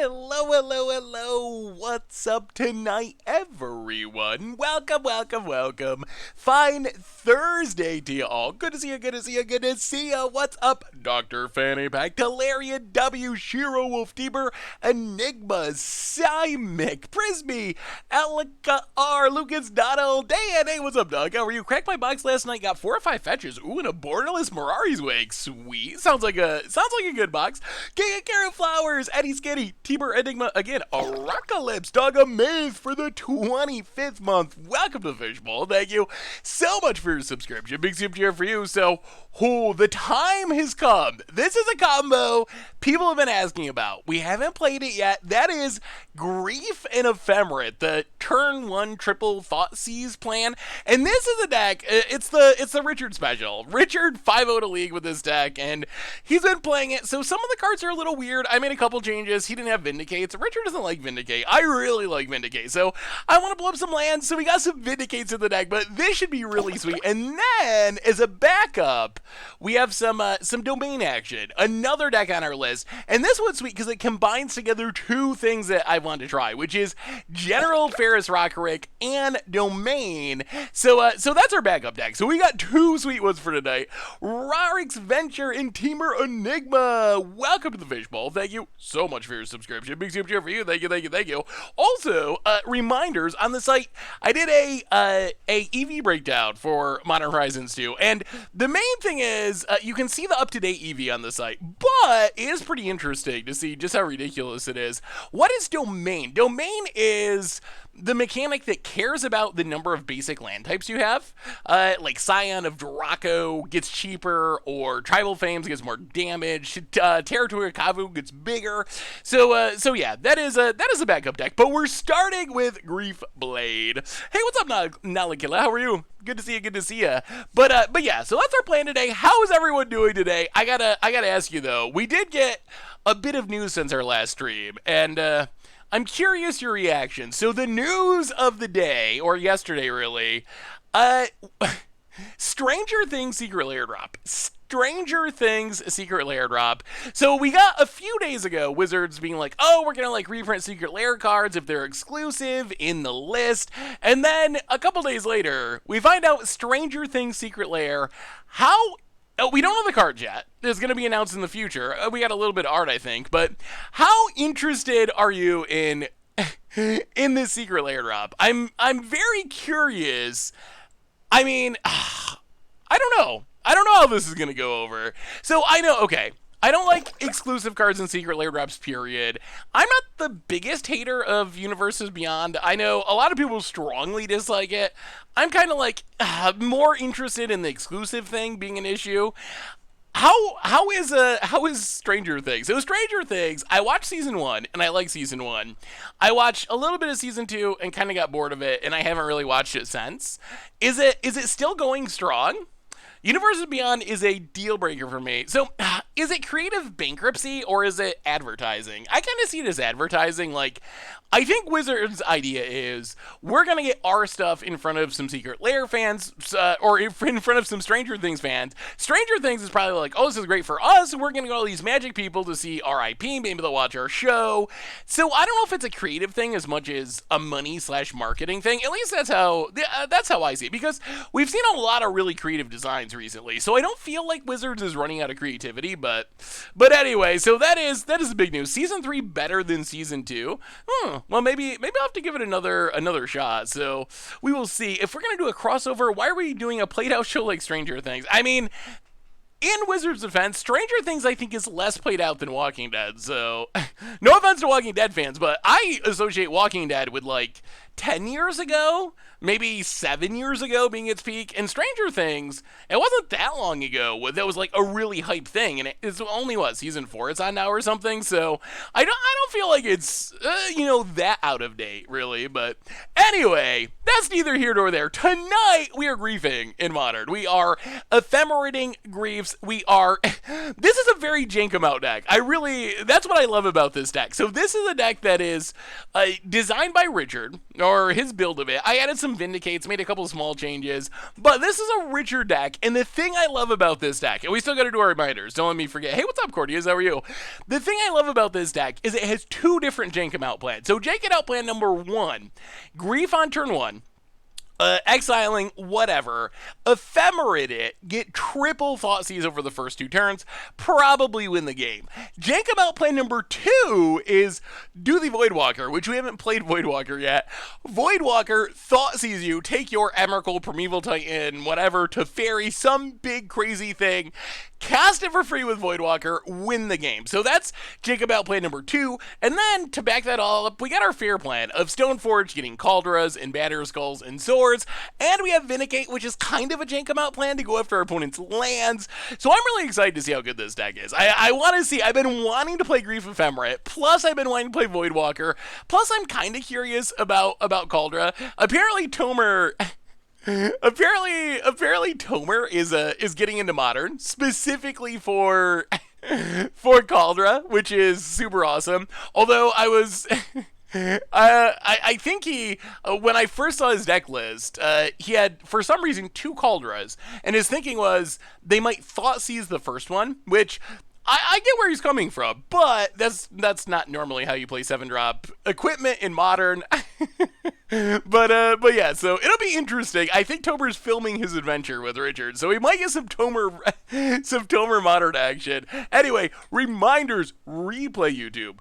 Hello, hello, hello. What's up tonight, everyone? Welcome, welcome, welcome. Fine Thursday to you all. Good to see you, good to see you, good to see you. What's up, Dr. Fanny Pack, Talarian W, Shiro Wolf Deeper, Enigma, Cymic, Prisby, Alika R, Lucas Donald, Dan. Hey, what's up, Doug? How are you? Cracked my box last night, got 4 or 5 fetches. Ooh, and a borderless Mirari's Wake. Sweet. Sounds like a good box. Carrot Flowers, Eddie Skitty, Tiber Enigma, again, Aracalypse, Dog Amaze for the 25th month. Welcome to the Fishbowl. Thank you so much for your subscription. Big super cheer for you. So, the time has come. This is a combo people have been asking about. We haven't played it yet. That is Grief and Ephemerate, the turn 1 triple Thoughtseize plan. And this is a deck, it's the Richard special. Richard 5-0 to league with this deck, and he's been playing it. So some of the cards are a little weird. I made a couple changes. He didn't have Vindicates. Richard doesn't like Vindicate. I really like Vindicate. So I want to blow up some lands. So we got some Vindicates in the deck, but this should be really sweet. And then as a backup, we have some domain action. Another deck on our list. And this one's sweet because it combines together two things that I want to try, which is General Ferris Rockerick and Domain. So that's our backup deck. So we got two sweet ones for tonight. Rarik's Venture and Teamer Enigma. Welcome to the Fishbowl. Thank you so much for your subscription. Big super cheer for you. Thank you, thank you, thank you. Also, reminders on the site. I did a EV breakdown for Modern Horizons 2, and the main thing is you can see the up-to-date EV on the site, but it is pretty interesting to see just how ridiculous it is. What is Domain? Domain is the mechanic that cares about the number of basic land types you have, like Scion of Draco gets cheaper, or Tribal Fames gets more damage, Territory of Kavu gets bigger. So yeah, that is a backup deck. But we're starting with Grief Blade. Hey, what's up, Nalikilla? How are you? Good to see you. Good to see you. But yeah, so that's our plan today. How is everyone doing today? I gotta ask you though. We did get a bit of news since our last stream, and I'm curious your reaction. So the news of the day, or yesterday really, Stranger Things Secret Lair Drop. Stranger Things Secret Lair Drop. So we got a few days ago Wizards being like, oh, we're gonna like reprint Secret Lair cards if they're exclusive in the list. And then a couple days later, we find out Stranger Things Secret Lair, we don't know the cards yet. It's going to be announced in the future. We got a little bit of art, I think. But how interested are you in this Secret Lair drop? I'm very curious. I mean, I don't know. I don't know how this is going to go over. So I know, okay, I don't like exclusive cards in Secret Lair drops, period. I'm not the biggest hater of Universes Beyond. I know a lot of people strongly dislike it. I'm kind of like more interested in the exclusive thing being an issue. How is Stranger Things? So Stranger Things, I watched season 1 and I like season 1. I watched a little bit of season 2 and kind of got bored of it, and I haven't really watched it since. Is it still going strong? Universes Beyond is a deal breaker for me. So, is it creative bankruptcy or is it advertising? I kind of see it as advertising. Like, I think Wizards' idea is we're going to get our stuff in front of some Secret Lair fans, or in front of some Stranger Things fans. Stranger Things is probably like, oh, this is great for us. We're going to go to all these Magic people to see RIP. Maybe they'll watch our show. So, I don't know if it's a creative thing as much as a money/marketing thing. At least that's how I see it, because we've seen a lot of really creative designs recently. So, I don't feel like Wizards is running out of creativity, but anyway, so that is the big news. Season 3 better than Season 2. Well, maybe I'll have to give it another shot. So we will see. If we're gonna do a crossover, why are we doing a played out show like Stranger Things? I mean, in Wizards' defense, Stranger Things I think is less played out than Walking Dead. So no offense to Walking Dead fans, but I associate Walking Dead with like 10 years ago, maybe 7 years ago being its peak. And Stranger Things, it wasn't that long ago that was like a really hype thing, and it's only season 4 it's on now or something. So I don't feel like it's that out of date really. But anyway, that's neither here nor there. Tonight we are griefing in Modern. We are ephemerating griefs. This is a very jankum out deck. That's what I love about this deck. So this is a deck that is designed by Richard, or his build of it. I added some Vindicates, made a couple small changes, but this is a richer deck, and the thing I love about this deck, and we still gotta do our reminders, don't let me forget. Hey, what's up, Cordias? How are you? The thing I love about this deck is it has two different Jank Out plans. So Jank Out plan number 1, Grief on turn 1, exiling, whatever, Ephemerate it, get triple Thoughtseize over the first 2 turns, probably win the game. Jank Out plan number 2 is do the Voidwalker, which we haven't played Voidwalker yet. Voidwalker, Thoughtseize you, take your Emrakul, Primeval Titan, whatever, to fairy, some big crazy thing, cast it for free with Voidwalker, win the game. So that's Jank Out plan number 2, and then to back that all up, we got our fair plan of Stoneforge getting Kaldras and Batter Skulls and Swords, and we have Vindicate, which is kind of a Jank Out plan to go after our opponent's lands. So I'm really excited to see how good this deck is. I want to see, I've been wanting to play Grief Ephemerate, plus I've been wanting to play Voidwalker, plus I'm kind of curious about Kaldra. Apparently Tomer... Apparently Tomer is getting into Modern, specifically for Kaldra, which is super awesome. Although I was... I think he, when I first saw his deck list, he had, for some reason, 2 Kaldras, and his thinking was they might Thoughtseize the first one, which... I get where he's coming from, but that's not normally how you play 7-drop equipment in Modern. But yeah, so it'll be interesting. I think Tomer's filming his adventure with Richard, so we might get some Tomer Modern action. Anyway, reminders, replay YouTube.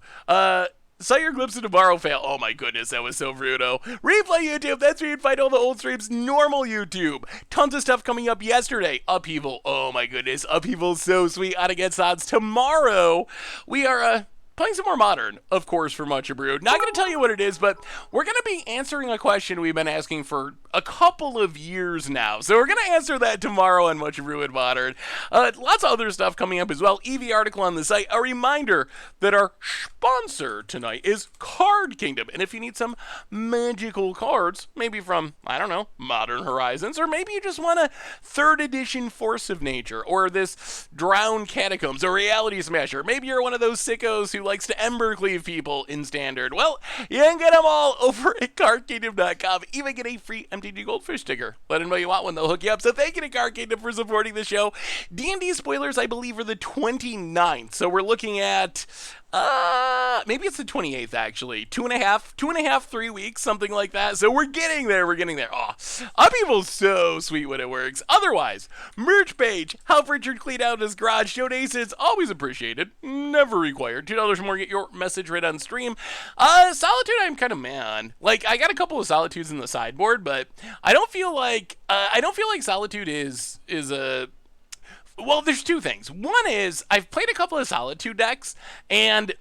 Saw your glimpse of tomorrow fail. Oh my goodness, that was so brutal. Replay YouTube, that's where you'd find all the old streams. Normal YouTube. Tons of stuff coming up yesterday. Upheaval, oh my goodness. Upheaval's so sweet. Out against odds. Tomorrow, we are, playing some more Modern, of course, for Much Brewed. Not going to tell you what it is, but we're going to be answering a question we've been asking for a couple of years now. So we're going to answer that tomorrow on Much Brewed Modern. Lots of other stuff coming up as well. EV article on the site. A reminder that our sponsor tonight is Card Kingdom. And if you need some magical cards, maybe from, I don't know, Modern Horizons, or maybe you just want a 3rd edition Force of Nature, or this Drowned Catacombs, or Reality Smasher. Maybe you're one of those sickos who likes to Embercleave people in Standard. Well, you can get them all over at cardkingdom.com. Even get a free MTG Goldfish sticker. Let them know you want one, they'll hook you up. So thank you to Card Kingdom for supporting the show. D&D spoilers, I believe, are the 29th. So we're looking at... maybe it's the 28th, actually. 2.5, 3 weeks, something like that. So we're getting there, Oh, Upheaval's so sweet when it works. Otherwise, merch page, help Richard clean out his garage. Donations, always appreciated, never required. $2 more, get your message right on stream. Solitude, I'm kind of mad. Like, I got a couple of Solitudes in the sideboard, but I don't feel like Solitude is a... Well, there's 2 things. One is, I've played a couple of Solitude decks, and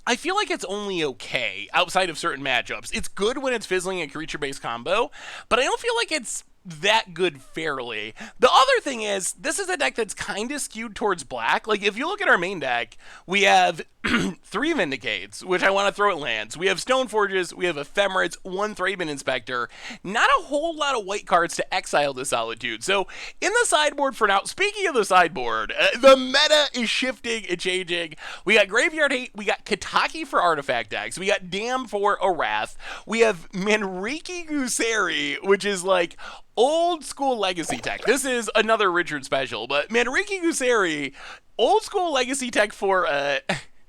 I feel like it's only okay outside of certain matchups. It's good when it's fizzling a creature-based combo, but I don't feel like it's that good fairly. The other thing is, this is a deck that's kind of skewed towards black. Like, if you look at our main deck, we have 3 Vindicates, which I want to throw at lands. We have Stoneforges, we have Ephemerates, 1 Thraben Inspector. Not a whole lot of white cards to exile the Solitude. So, in the sideboard for now, speaking of the sideboard, the meta is shifting and changing. We got Graveyard Hate, we got Kataki for artifact decks, we got Dam for a Wrath, we have Manriki Gusari, which is like old school legacy tech. This is another Richard special, but Manriki Gusari, old school legacy tech for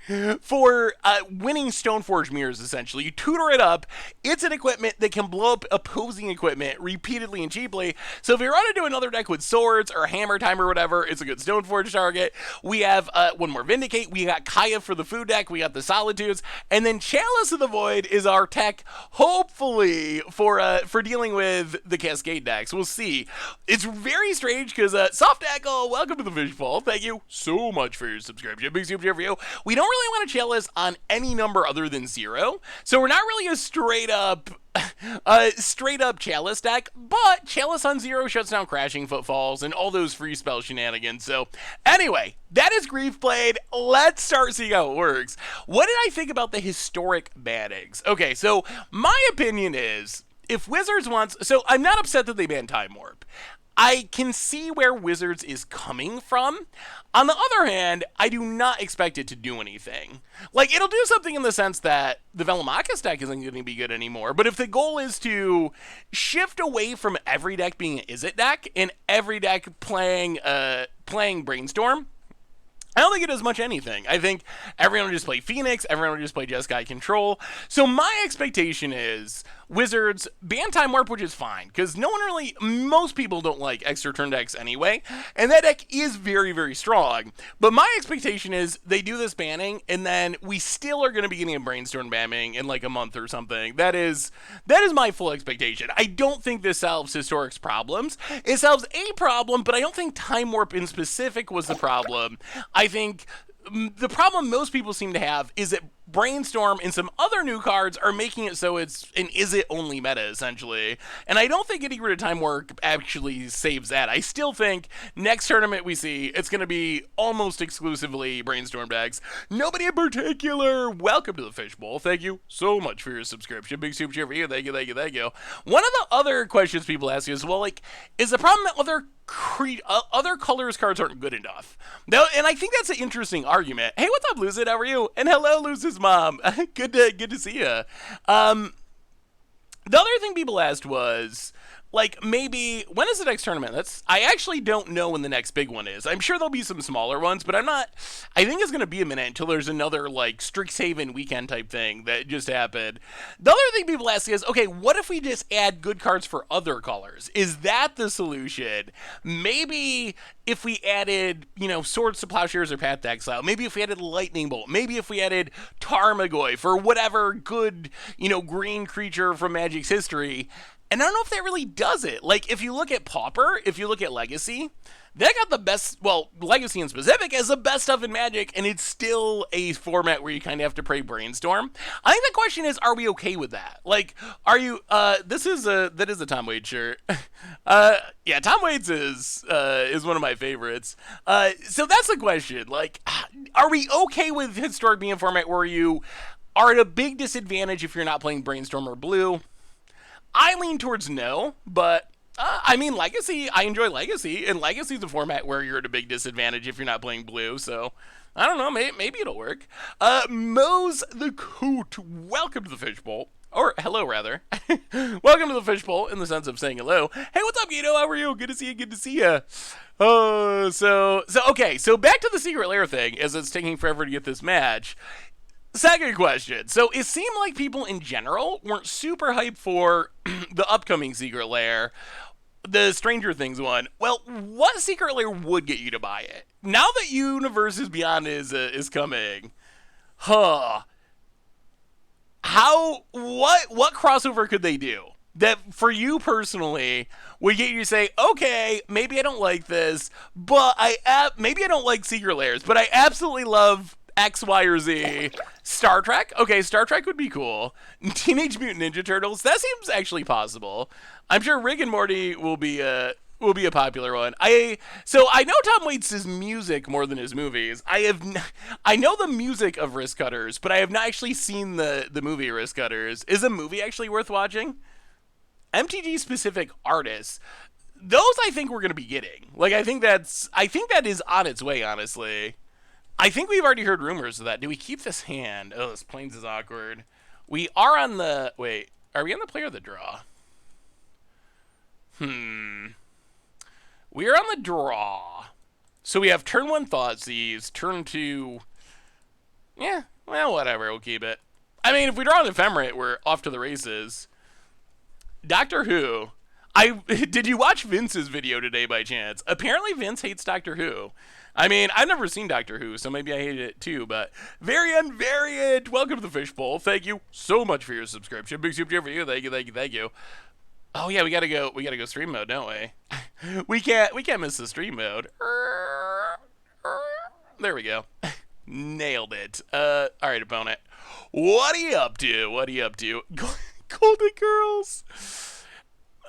winning Stoneforge mirrors, essentially. You tutor it up. It's an equipment that can blow up opposing equipment repeatedly and cheaply. So if you run into another deck with swords or hammer time or whatever, it's a good Stoneforge target. We have 1 more Vindicate. We got Kaya for the food deck. We got the Solitudes. And then Chalice of the Void is our tech, hopefully, for dealing with the Cascade decks. We'll see. It's very strange because Soft Echo, welcome to the Fishbowl. Thank you so much for your subscription. Big super for you. We don't really want a Chalice on any number other than 0, so we're not really a straight up Chalice deck, but Chalice on 0 shuts down Crashing Footfalls and all those free spell shenanigans. So anyway, that is Grief played. Let's start seeing how it works. What did I think about the historic bannings? Okay, so my opinion is, if Wizards wants... So I'm not upset that they banned Time Warp. I can see where Wizards is coming from. On the other hand, I do not expect it to do anything. Like, it'll do something in the sense that the Velomachus deck isn't going to be good anymore, but if the goal is to shift away from every deck being an Izzet deck and every deck playing Brainstorm, I don't think it does much anything. I think everyone will just play Phoenix, everyone will just play Jeskai Control. So my expectation is Wizards ban Time Warp, which is fine, because most people don't like extra turn decks anyway, and that deck is very, very strong. But my expectation is they do this banning, and then we still are going to be getting a Brainstorm banning in like a month or something. That is my full expectation. I don't think this solves Historic's problems. It solves a problem, but I don't think Time Warp in specific was the problem. I think the problem most people seem to have is that Brainstorm and some other new cards are making it so it's an Izzet only meta, essentially. And I don't think getting rid of Time Warp actually saves that. I still think next tournament we see, it's going to be almost exclusively Brainstorm decks. Nobody in particular. Welcome to the Fishbowl. Thank you so much for your subscription. Big super chat for you. Thank you, thank you, thank you. One of the other questions people ask is, well, like, is the problem that other colors cards aren't good enough? Now, and I think that's an interesting argument. Hey, what's up, Lucid? How are you? And hello, Lucid's mom. Good to see you. The other thing people asked was, like, maybe, when is the next tournament? I actually don't know when the next big one is. I'm sure there'll be some smaller ones, but I think it's going to be a minute until there's another, like, Strixhaven weekend type thing that just happened. The other thing people ask is, okay, what if we just add good cards for other colors? Is that the solution? Maybe if we added, Swords to Plowshares or Path to Exile, maybe if we added Lightning Bolt, maybe if we added Tarmogoyf for whatever good, green creature from Magic's history. And I don't know if that really does it. Like, if you look at Pauper, if you look at Legacy, they got the best, well, Legacy in specific has the best stuff in Magic, and it's still a format where you kind of have to play Brainstorm. I think the question is, are we okay with that? Like, are you, that is a Tom Waits shirt. Yeah, Tom Waits is one of my favorites. So that's the question. Like, are we okay with Historic being a format where you are at a big disadvantage if you're not playing Brainstorm or Blue? I lean towards no, but Legacy, I enjoy Legacy, and Legacy's a format where you're at a big disadvantage if you're not playing Blue, so I don't know, maybe it'll work. Mose the Coot, welcome to the Fishbowl. Or, hello, rather. Welcome to the Fishbowl, in the sense of saying hello. Hey, what's up, Guido? How are you? Good to see you. Okay, so back to the Secret Lair thing, as it's taking forever to get this match. Second question. So it seemed like people in general weren't super hyped for the upcoming Secret Lair, the Stranger Things one. Well, what Secret Lair would get you to buy it? Now that Universes Beyond is coming, what crossover could they do that for you personally would get you to say, okay, maybe I don't like this, but maybe I don't like Secret Lairs, but I absolutely love X, Y, or Z. Star Trek? Okay, Star Trek would be cool. Teenage Mutant Ninja Turtles? That seems actually possible. I'm sure Rick and Morty will be a popular one. So I know Tom Waits' music more than his movies. I know the music of Risk Cutters, but I have not actually seen the movie Risk Cutters. Is the movie actually worth watching? MTG specific artists. Those I think we're going to be getting. Like, I think that is on its way, honestly. I think we've already heard rumors of that. Do we keep this hand? Oh, this Plains is awkward. We are on the... Wait, are we on the play or the draw? We are on the draw. So we have turn 1 Thoughtseize, turn 2... Yeah, well, whatever, we'll keep it. I mean, if we draw an Ephemerate, we're off to the races. Doctor Who. Did you watch Vince's video today by chance? Apparently Vince hates Doctor Who. I mean, I've never seen Doctor Who, so maybe I hate it too, but Variant, welcome to the Fishbowl. Thank you so much for your subscription. Big super chat for you. Thank you. Oh yeah, we gotta go stream mode, don't we? we can't miss the stream mode. There we go. Nailed it. Alright, opponent. What are you up to? Golden Girls.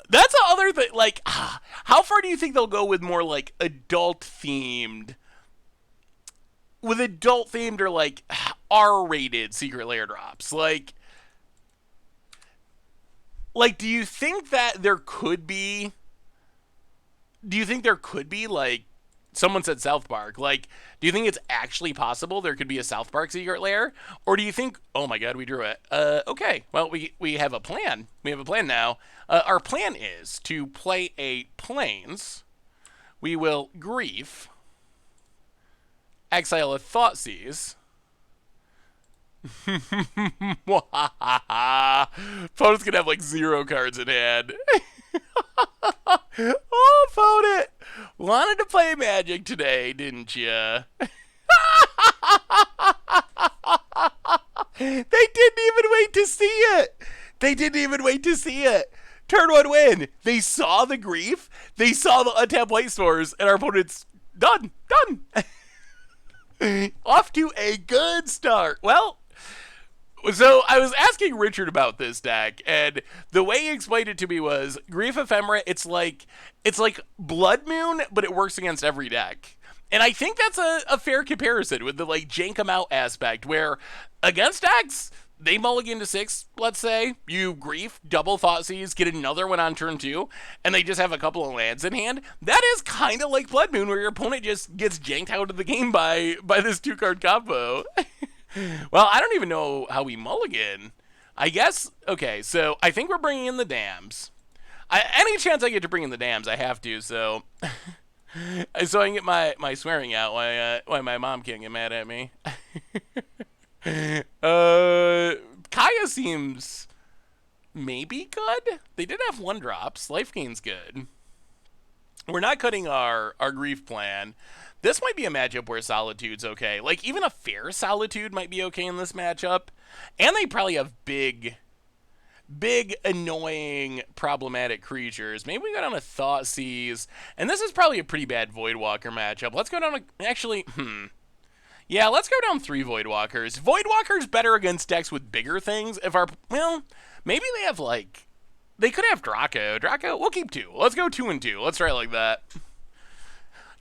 That's the other thing, like, how far do you think they'll go with more, like, adult-themed, or, like, R-rated Secret Lair drops? Like, do you think that there could be do you think there could be, like, someone said South Park, like, do you think it's actually possible there could be a South Park secret lair? Or do you think, oh my god, we drew it. Okay, well, we have a plan. We have a plan now. Our plan is to play a Plains. We will Grief, exile a Thoughtseize. Opponent's gonna have like 0 cards in hand. Oh, opponent! Wanted to play Magic today, didn't ya? They didn't even wait to see it! They didn't even wait to see it! Turn 1 win! They saw the Grief, they saw the untapped white stores, and our opponent's done! Done! Off to a good start. Well, so I was asking Richard about this deck, and the way he explained it to me was Grief Ephemerate. It's like Blood Moon, but it works against every deck. And I think that's a fair comparison with the like jank 'em out aspect, where against decks they mulligan to 6. Let's say you Grief, double Thoughtseize, get another one on turn 2, and they just have a couple of lands in hand. That is kind of like Blood Moon, where your opponent just gets janked out of the game by this 2-card combo. Well, I don't even know how we mulligan. I guess, okay, so I think we're bringing in the dams. Any chance I get to bring in the dams, I have to, so so I can get my swearing out why my mom can't get mad at me. Kaya seems maybe good. They did have 1-drops. Life gain's good. We're not cutting our Grief plan. This might be a matchup where Solitude's okay. Like, even a fair Solitude might be okay in this matchup. And they probably have big, annoying, problematic creatures. Maybe we go down a Thoughtseize. And this is probably a pretty bad Voidwalker matchup. Let's go down a... Actually, yeah, let's go down 3 Voidwalkers. Voidwalker's better against decks with bigger things. If our... Well, maybe they have, like... They could have Draco. We'll keep 2. Let's go 2 and 2. Let's try it like that.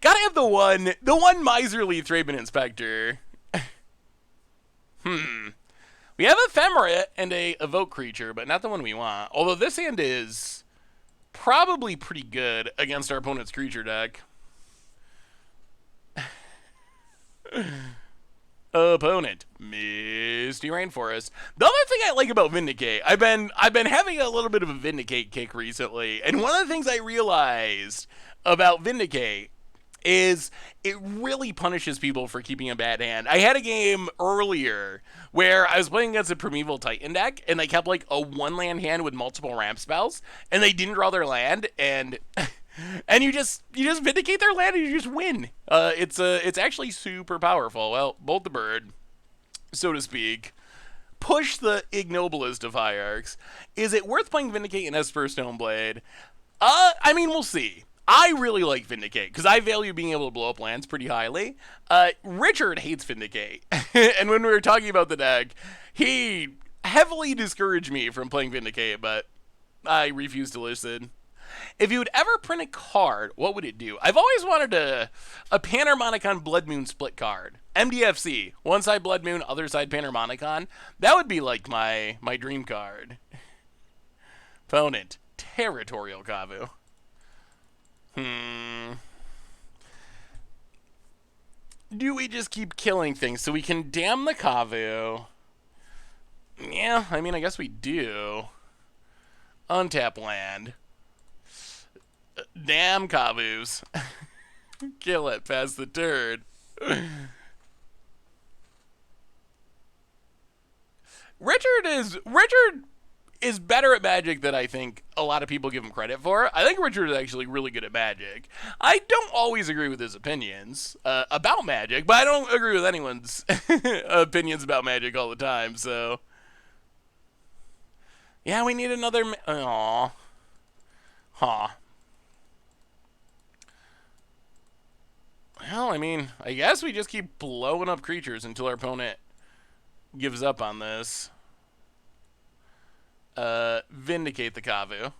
Gotta have the one miserly Thraben Inspector. We have Ephemerate and a Evoke creature, but not the one we want. Although this hand is probably pretty good against our opponent's creature deck. Opponent, Misty Rainforest. The other thing I like about Vindicate, I've been having a little bit of a Vindicate kick recently, and one of the things I realized about Vindicate is it really punishes people for keeping a bad hand. I had a game earlier where I was playing against a Primeval Titan deck, and they kept like a 1-land hand with multiple ramp spells, and they didn't draw their land, and you just Vindicate their land and you just win. It's actually super powerful. Well, bolt the bird, so to speak. Push the ignoblest of hierarchs. Is it worth playing Vindicate and Esper Stoneblade? I mean, we'll see. I really like Vindicate, because I value being able to blow up lands pretty highly. Richard hates Vindicate, and when we were talking about the deck, he heavily discouraged me from playing Vindicate, but I refused to listen. If you would ever print a card, what would it do? I've always wanted a Panharmonicon Blood Moon split card. MDFC, one side Blood Moon, other side Panharmonicon. That would be like my dream card. Opponent, Territorial Kavu. Do we just keep killing things so we can damn the Kavu? Yeah, I mean, I guess we do. Untap land. Damn Kavus. Kill it, pass the turn. Richard is better at Magic than I think a lot of people give him credit for. I think Richard is actually really good at Magic. I don't always agree with his opinions about Magic, but I don't agree with anyone's opinions about Magic all the time, so... Yeah, we need another... Aww. Huh. Well, I mean, I guess we just keep blowing up creatures until our opponent gives up on this. Vindicate the Kavu.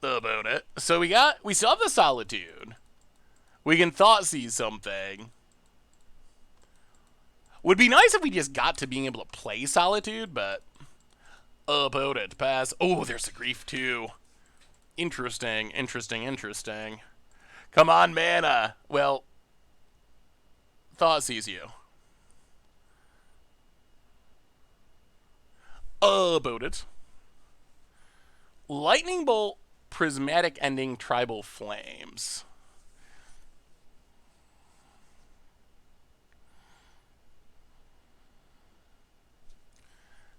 About it. So we still have the Solitude. We can Thoughtseize something. Would be nice if we just got to being able to play Solitude, but Opponent, pass. Oh, there's a Grief too. Interesting, interesting, interesting. Come on, mana. Well, Thoughtseize you. Opponent. Lightning Bolt, Prismatic Ending, Tribal Flames.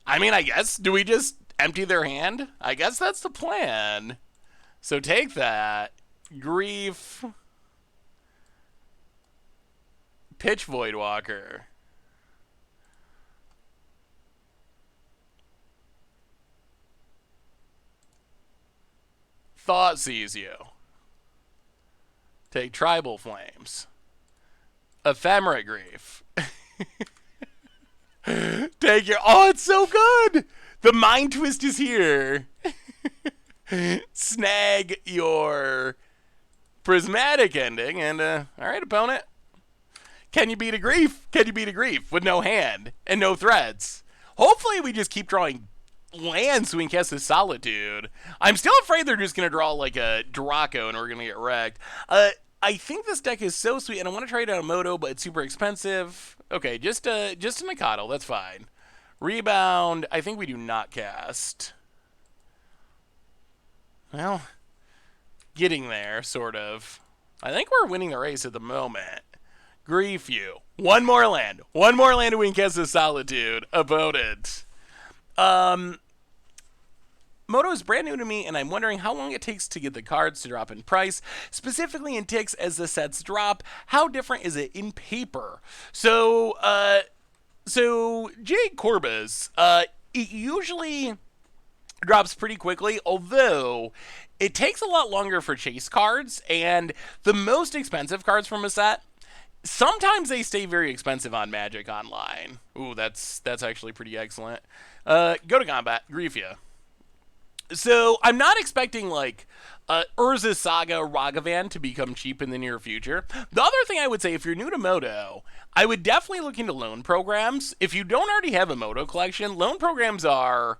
I mean, I guess, do we just empty their hand? I guess that's the plan. So take that. Grief. Pitch Voidwalker. Thoughtseize you. Take Tribal Flames. Ephemerate Grief. Take your... Oh, it's so good! The Mind Twist is here. Snag your Prismatic Ending, and, alright, opponent. Can you beat a Grief? Can you beat a Grief with no hand and no threats? Hopefully we just keep drawing lands so we can cast this Solitude. I'm still afraid they're just going to draw like a Draco and we're going to get wrecked. I think this deck is so sweet, and I want to try it out on Moto, but it's super expensive. Okay, just a Nikado, that's fine. Rebound, I think we do not cast. Well, getting there, sort of. I think we're winning the race at the moment. Grief you. One more land. One more land and we can cast a Solitude. Opponent. Moto is brand new to me, and I'm wondering how long it takes to get the cards to drop in price, specifically in ticks as the sets drop. How different is it in paper? So Jade Corbus, it usually drops pretty quickly, although it takes a lot longer for chase cards, and the most expensive cards from a set, sometimes they stay very expensive on Magic Online. Ooh, that's actually pretty excellent. Go to combat, Grief ya. So I'm not expecting like Urza Saga Ragavan to become cheap in the near future. The other thing I would say, if you're new to Moto, I would definitely look into loan programs. If you don't already have a Moto collection, loan programs are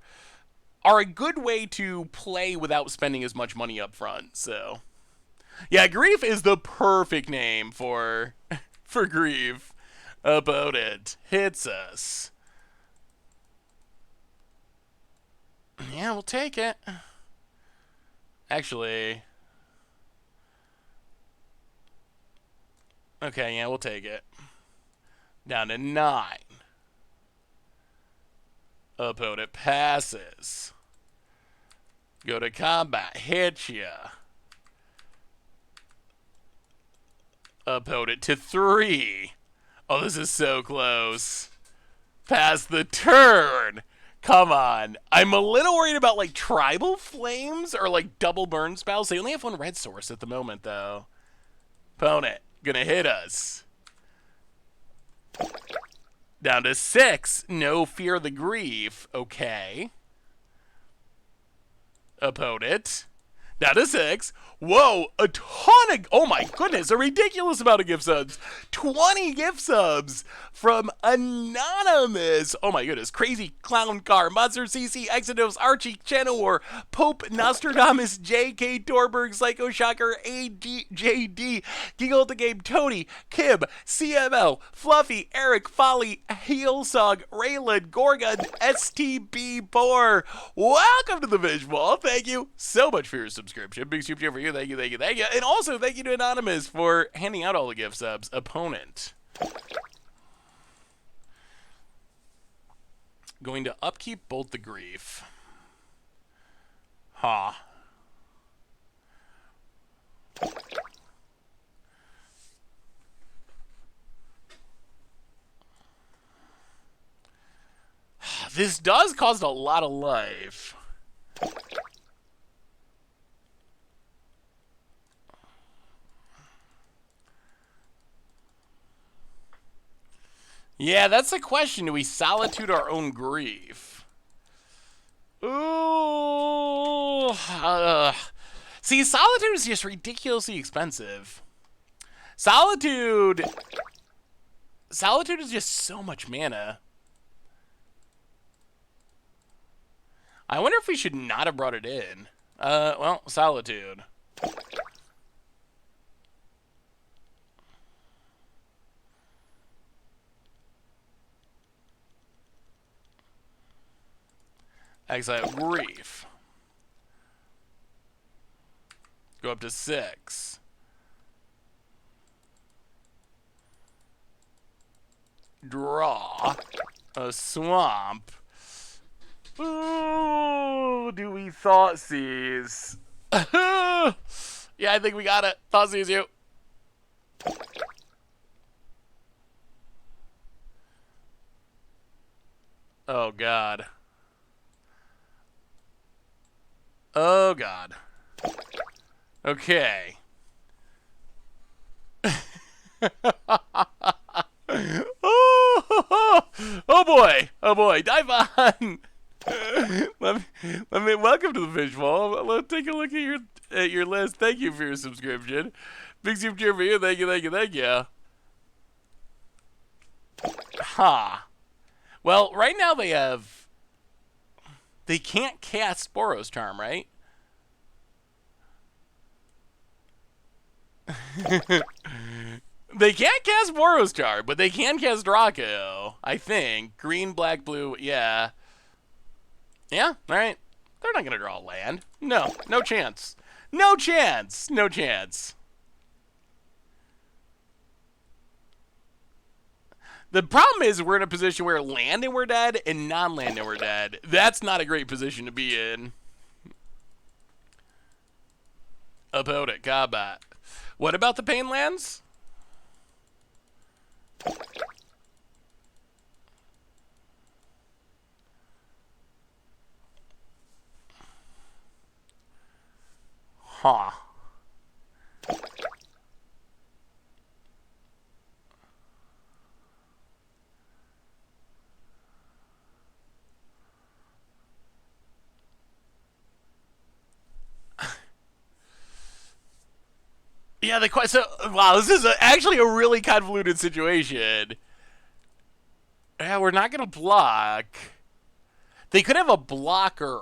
a good way to play without spending as much money up front. So yeah, Grief is the perfect name for Grief. Opponent hits us. Yeah, we'll take it. Actually. Okay, yeah, we'll take it. Down to 9. Opponent passes. Go to combat. Hit ya. Opponent to 3. Oh, this is so close. Pass the turn. Come on. I'm a little worried about, like, Tribal Flames or, like, double burn spells. They only have one red source at the moment, though. Opponent, gonna hit us. Down to 6. No Fear of the Grief. Okay. Opponent. Down to 6. Whoa, a ton of... Oh my goodness, a ridiculous amount of gift subs. 20 gift subs from Anonymous. Oh my goodness. Crazy Clown Car, Monster CC, Exodus, Archie, Channel Pope, Nostradamus, JK, Torberg, Psycho Shocker, AJD, Giggle the Game, Tony, Kib, CML, Fluffy, Eric, Folly, Heelsog, Raylan, Gorgon, STB Boar. Welcome to the Visual. Thank you so much for your subscription. Big super chat for you. Thank you, thank you, thank you. And also, thank you to Anonymous for handing out all the gift subs. Opponent. Going to upkeep Bolt the Grief. Ha. This does cost a lot of life. Yeah, that's the question. Do we Solitude our own Grief? Ooh. See, Solitude is just ridiculously expensive. Solitude is just so much mana. I wonder if we should not have brought it in. Well, Solitude. Exile Grief. Go up to 6. Draw a swamp. Ooh, do we Thoughtseize? Yeah, I think we got it. Thoughtseize you. Oh, God. Oh, God. Okay. Oh boy! Oh boy! Dive on. let me welcome to the fishbowl. Let's take a look at your list. Thank you for your subscription. Big super cheer for you. Thank you. Thank you. Thank you. Ha. Well, right now they can't cast Boros Charm, right? They can't cast Boros Charm, but they can cast Draco, I think. Green, black, blue, yeah. Yeah, alright. They're not going to draw land. No, no chance. No chance. No chance. The problem is we're in a position where land and we're dead and non-land and we're dead. That's not a great position to be in. Opponent, combat. What about the pain lands? Huh. Yeah, wow, this is actually a really convoluted situation. Yeah, we're not going to block. They could have a blocker.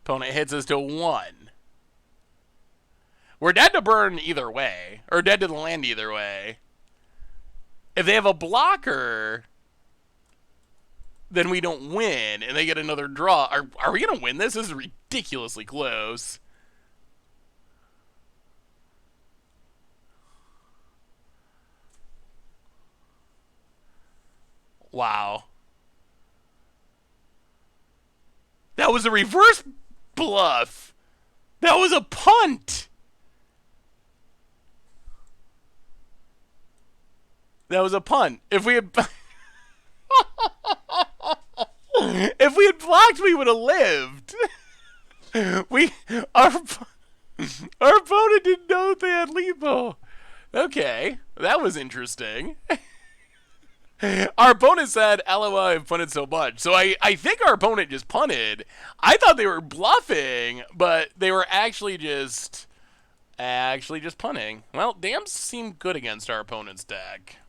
Opponent hits us to 1. We're dead to burn either way, or dead to the land either way. If they have a blocker, then we don't win, and they get another draw. Are we going to win this? This is ridiculously close. Wow. That was a reverse bluff. That was a punt. That was a punt. If we had if we had blocked, we would have lived. Our opponent didn't know they had lethal. Okay, that was interesting. Our opponent said, LOL, I've punted so much. So I think our opponent just punted. I thought they were bluffing, but they were actually just punting. Well, dams seem good against our opponent's deck.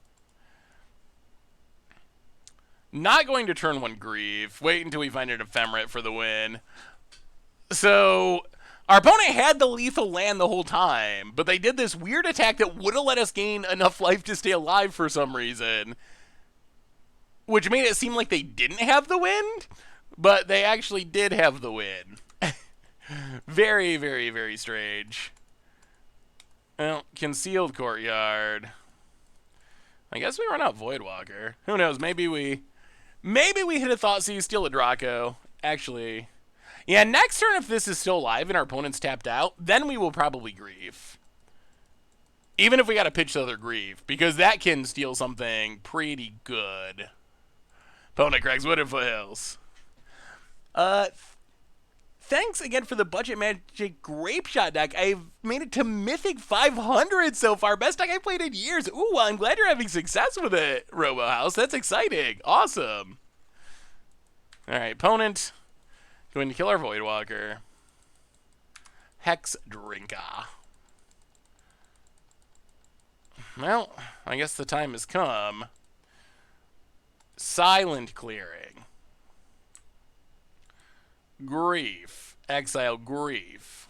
Not going to turn 1 Grief. Wait until we find an Ephemerate for the win. So our opponent had the lethal land the whole time, but they did this weird attack that would have let us gain enough life to stay alive for some reason, which made it seem like they didn't have the wind, but they actually did have the win. Very, very, very strange. Well, Concealed Courtyard. I guess we run out Voidwalker. Who knows? Maybe we hit a Thoughtseize, steal a Draco. Actually, yeah, next turn, if this is still alive and our opponent's tapped out, then we will probably Grief. Even if we got to pitch the other Grief, because that can steal something pretty good. Opponent cracks Wood and Foothills. Thanks again for the Budget Magic Grape Shot deck. I've made it to Mythic 500 so far. Best deck I've played in years. Ooh, I'm glad you're having success with it, Robo House. That's exciting. Awesome. All right, opponent. Going to kill our Voidwalker. Hex Drinker. Well, I guess the time has come. Silent Clearing. Grief. Exile Grief.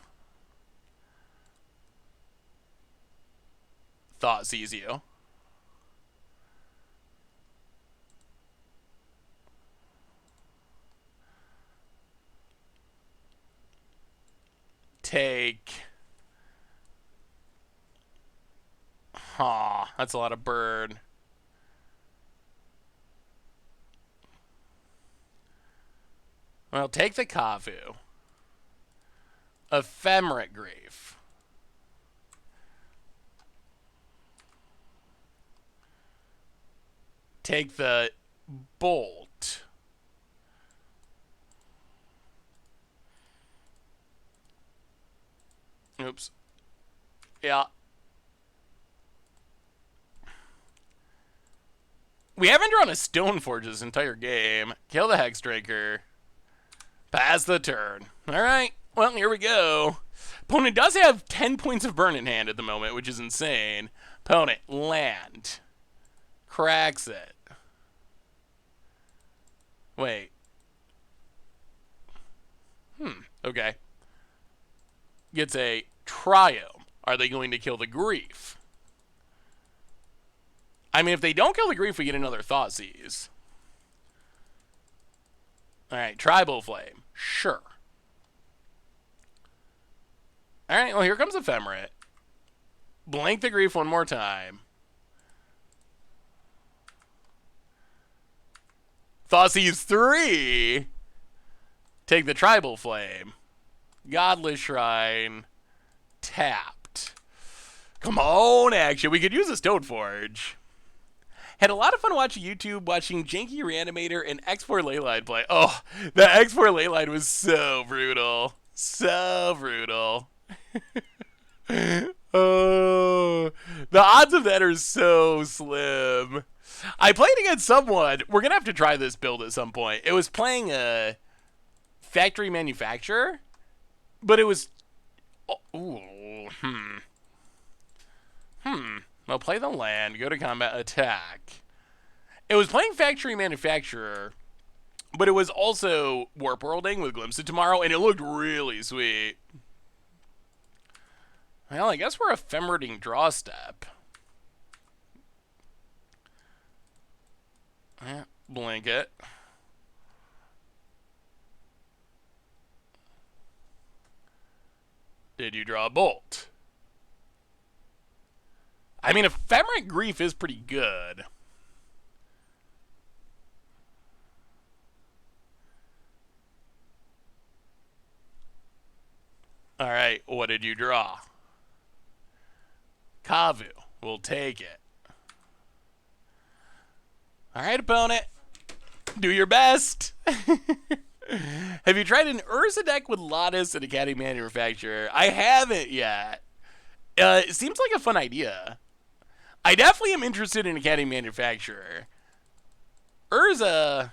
Thoughtseize you. Take. Aw, that's a lot of burn. Well, take the Kavu. Ephemerate Grief. Take the Bolt. Oops. Yeah. We haven't drawn a Stoneforge this entire game. Kill the Hexdrinker. Pass the turn. Alright. Well, here we go. Opponent does have 10 points of burn in hand at the moment, which is insane. Opponent, land. Cracks it. Wait. Okay. Gets a Triome. Are they going to kill the Grief? I mean, if they don't kill the Grief, we get another Thoughtseize. Alright, Tribal Flame. Sure. Alright, well, here comes Ephemerate. Blank the Grief one more time. Thoughtseize 3. Take the Tribal Flame. Godless Shrine. Tapped. Come on, action. We could use a Stoneforge. Had a lot of fun watching YouTube, watching Janky Reanimator and X4 Leyline play. Oh, the X4 Leyline was so brutal. So brutal. Oh, the odds of that are so slim. I played against someone. We're going to have to try this build at some point. It was playing a factory manufacturer, but it was... Well, play the land, go to combat, attack. It was playing factory manufacturer, but it was also warp worlding with Glimpse of Tomorrow, and it looked really sweet. Well, I guess we're ephemerating draw step. Yeah, blink it. Did you draw a bolt? I mean, Ephemerate Grief is pretty good. Alright, what did you draw? Kavu. We'll take it. Alright, opponent. Do your best. Have you tried an Urza deck with Lotus and Academy Manufacturer? I haven't yet. It seems like a fun idea. I definitely am interested in Academy Manufacturer. Urza...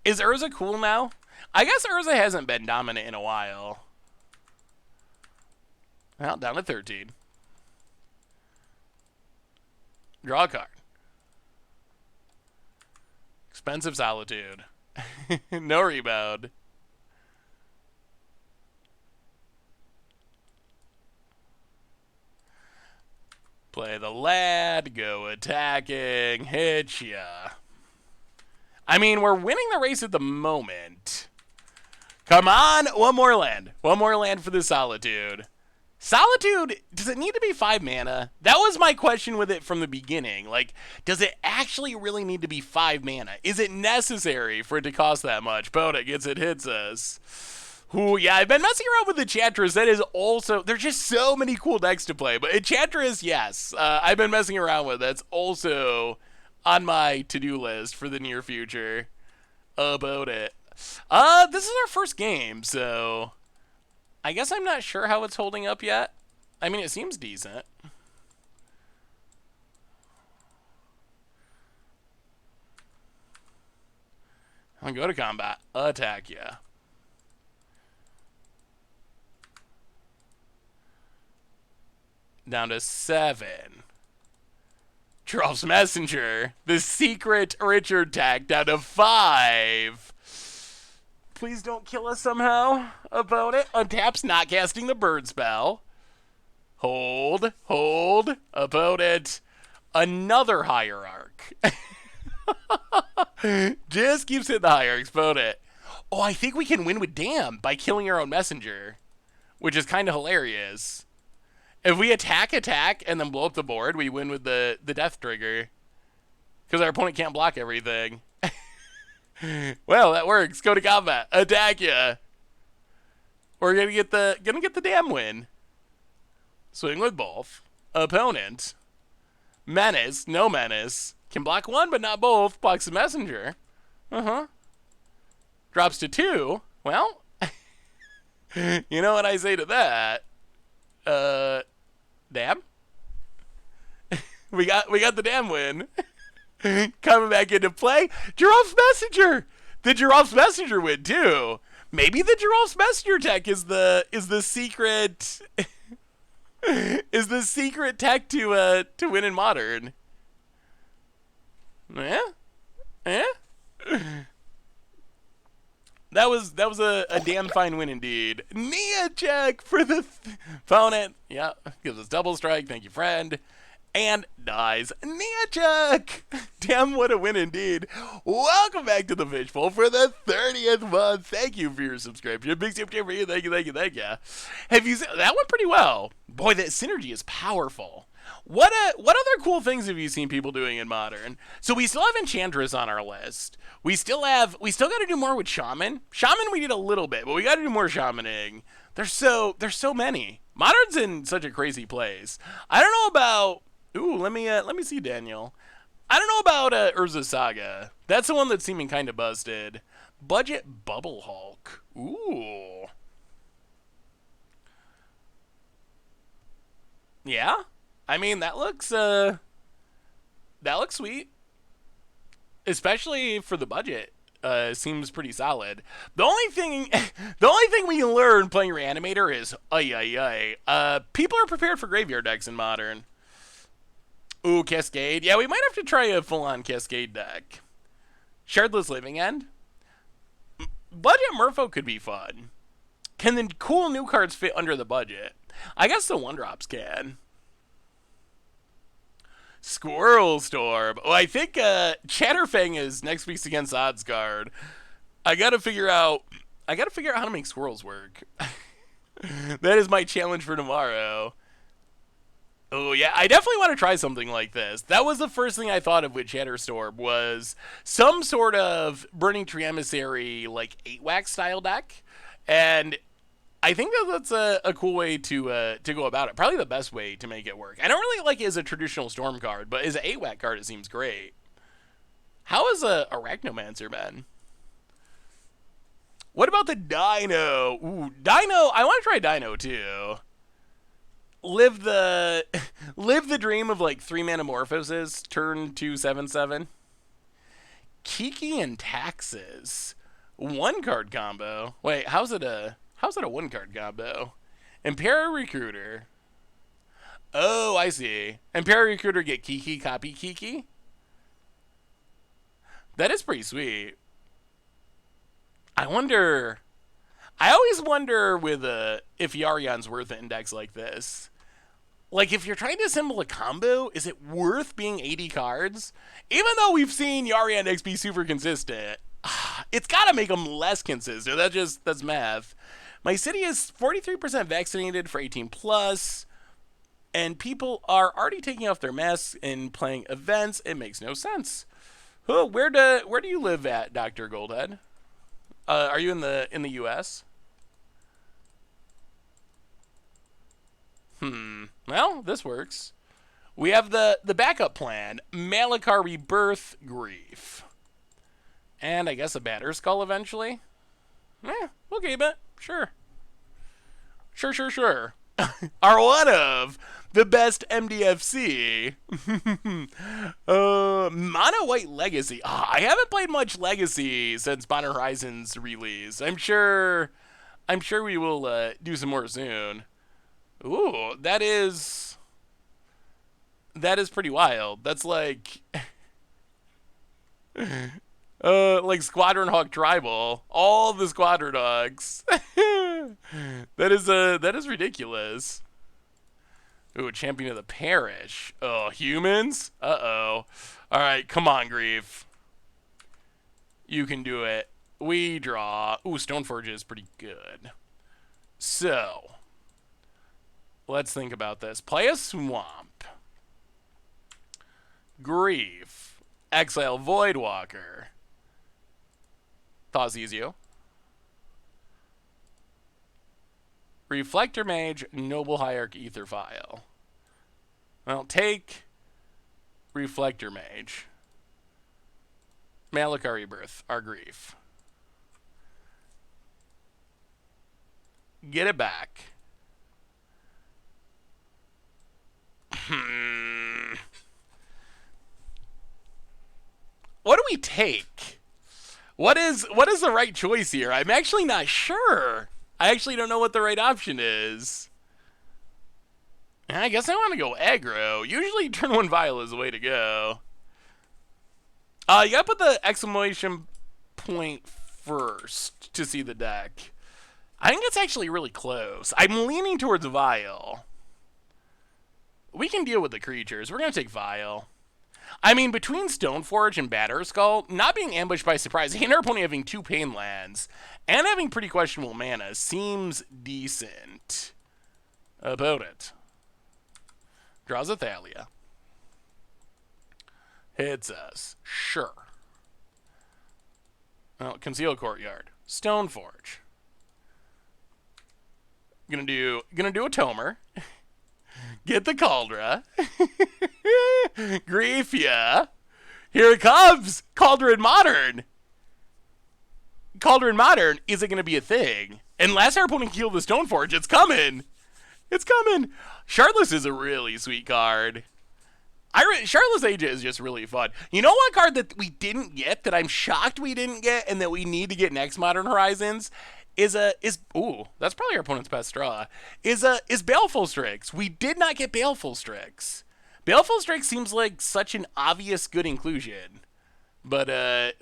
Is Urza cool now? I guess Urza hasn't been dominant in a while. Well, down to 13. Draw a card. Expensive Solitude. No rebound. Play the lad, go attacking, hit ya. I mean, we're winning the race at the moment. Come on, one more land. One more land for the Solitude. Solitude, does it need to be 5 mana? That was my question with it from the beginning. Like, does it actually really need to be 5 mana? Is it necessary for it to cost that much? Boda gets it, hits us. Ooh, yeah, I've been messing around with Enchantress. That is also... There's just so many cool decks to play. But Enchantress, yes. I've been messing around with. That's also on my to-do list for the near future. About it. This is our first game, so... I guess I'm not sure how it's holding up yet. I mean, it seems decent. I'll go to combat. Attack ya. Down to 7. Charles Messenger. The secret Richard tag down to 5. Please don't kill us somehow. Opponent untaps, not casting the bird spell. Hold, hold. Opponent, another hierarch. Just keeps hitting the hierarch. Opponent. Oh, I think we can win with Damn by killing our own messenger, which is kind of hilarious. If we attack, and then blow up the board, we win with the death trigger. Because our opponent can't block everything. Well, that works. Go to combat. Attack ya. We're gonna get the damn win. Swing with both. Opponent. Menace. No menace. Can block one, but not both. Blocks the messenger. Drops to 2. Well, you know what I say to that? Damn. we got the damn win. Coming back into play. Giraffe's Messenger. The Giraffe's Messenger win too. Maybe the Giraffe's Messenger tech is the secret is the secret tech to win in Modern. Yeah? That was a damn fine win indeed. Nia check for the opponent. Yeah, gives us double strike. Thank you, friend. And dies. Nia check. Damn, what a win indeed. Welcome back to the Fishbowl for the 30th month. Thank you for your subscription. Big tip for you. Thank you. Have you seen that went pretty well? Boy, that synergy is powerful. What other cool things have you seen people doing in Modern? So we still have Enchantress on our list. We still got to do more with Shaman. Shaman we did a little bit, but we got to do more Shamaning. There's so many. Modern's in such a crazy place. I don't know about. Ooh, let me see, Daniel. I don't know about Urza Saga. That's the one that's seeming kind of busted. Budget Bubble Hulk. Ooh. Yeah. I mean, that looks sweet, especially for the budget. Seems pretty solid. The only thing we can learn playing Reanimator is people are prepared for graveyard decks in Modern. Ooh, Cascade. Yeah, we might have to try a full-on Cascade deck. Shardless Living End. Budget Merfolk could be fun. Can the cool new cards fit under the budget? I guess the 1-drops can. Squirrel Storm. Oh, I think Chatterfang is next week's against Oddsguard. I gotta figure out how to make squirrels work. That is my challenge for tomorrow. Oh yeah, I definitely want to try something like this. That was the first thing I thought of with Chatterstorm was some sort of Burning Tree Emissary like 8-wax style deck, and I think that's a cool way to go about it. Probably the best way to make it work. I don't really like it as a traditional Storm card, but as an 8-wax card, it seems great. How has Arachnomancer been? What about the Dino? Ooh, Dino. I want to try Dino too. Live the dream of like 3 Manamorphoses, turn 2/7/7. Kiki and Taxes. 1-card combo. Wait, how's it a 1-card combo? Imperial Recruiter. Oh, I see. Imperial Recruiter get Kiki, copy Kiki? That is pretty sweet. I always wonder with if Yarion's worth it in decks like this. Like, if you're trying to assemble a combo, is it worth being 80 cards? Even though we've seen Yarion decks be super consistent, it's got to make them less consistent. That's math. My city is 43% vaccinated for 18 plus, and people are already taking off their masks and playing events. It makes no sense. Oh, where do you live at, Dr. Goldhead? Are you in the U.S.? Well, this works. We have the backup plan. Malakar Rebirth Grief. And I guess a Batter Skull eventually. We'll keep it. Sure. Are one of the best MDFC. Mono White Legacy. I haven't played much Legacy since Modern Horizons release. I'm sure we will do some more soon. Ooh, that is pretty wild. That's like Like Squadron Hawk Tribal. All the Squadron Hawks. That is ridiculous. Ooh, Champion of the Parish. Oh, humans? Uh-oh. Alright, come on, Grief. You can do it. We draw. Ooh, Stoneforge is pretty good. So, let's think about this. Play a Swamp. Grief. Exile Voidwalker. Thoughteize. Reflector Mage, Noble Hierarch, Aetherfile. Well, take Reflector Mage. Malakar Rebirth, our Grief. Get it back. What do we take? What is the right choice here? I'm actually not sure. I actually don't know what the right option is. I guess I want to go aggro. Usually turn 1 Vial is the way to go. You gotta put the exclamation point first to see the deck. I think it's actually really close. I'm leaning towards Vial. We can deal with the creatures. We're gonna take Vial. I mean, between Stoneforge and Batterskull, not being ambushed by surprise, and our opponent having 2 Pain lands, and having pretty questionable mana, seems decent. Opponent. Draws a Thalia. Hits us. Sure. Well, Conceal Courtyard. Stoneforge. Gonna do a Tomer. Get the Kaldra. Grief, yeah. Here it comes. Kaldra in Modern. Kaldra in Modern isn't going to be a thing. Unless our opponent killed the Stoneforge, it's coming. It's coming. Shardless is a really sweet card. Shardless Age is just really fun. You know what card that we didn't get, that I'm shocked we didn't get, and that we need to get next Modern Horizons? Ooh, that's probably our opponent's best draw. Is Baleful Strix. We did not get Baleful Strix. Baleful Strix seems like such an obvious good inclusion, but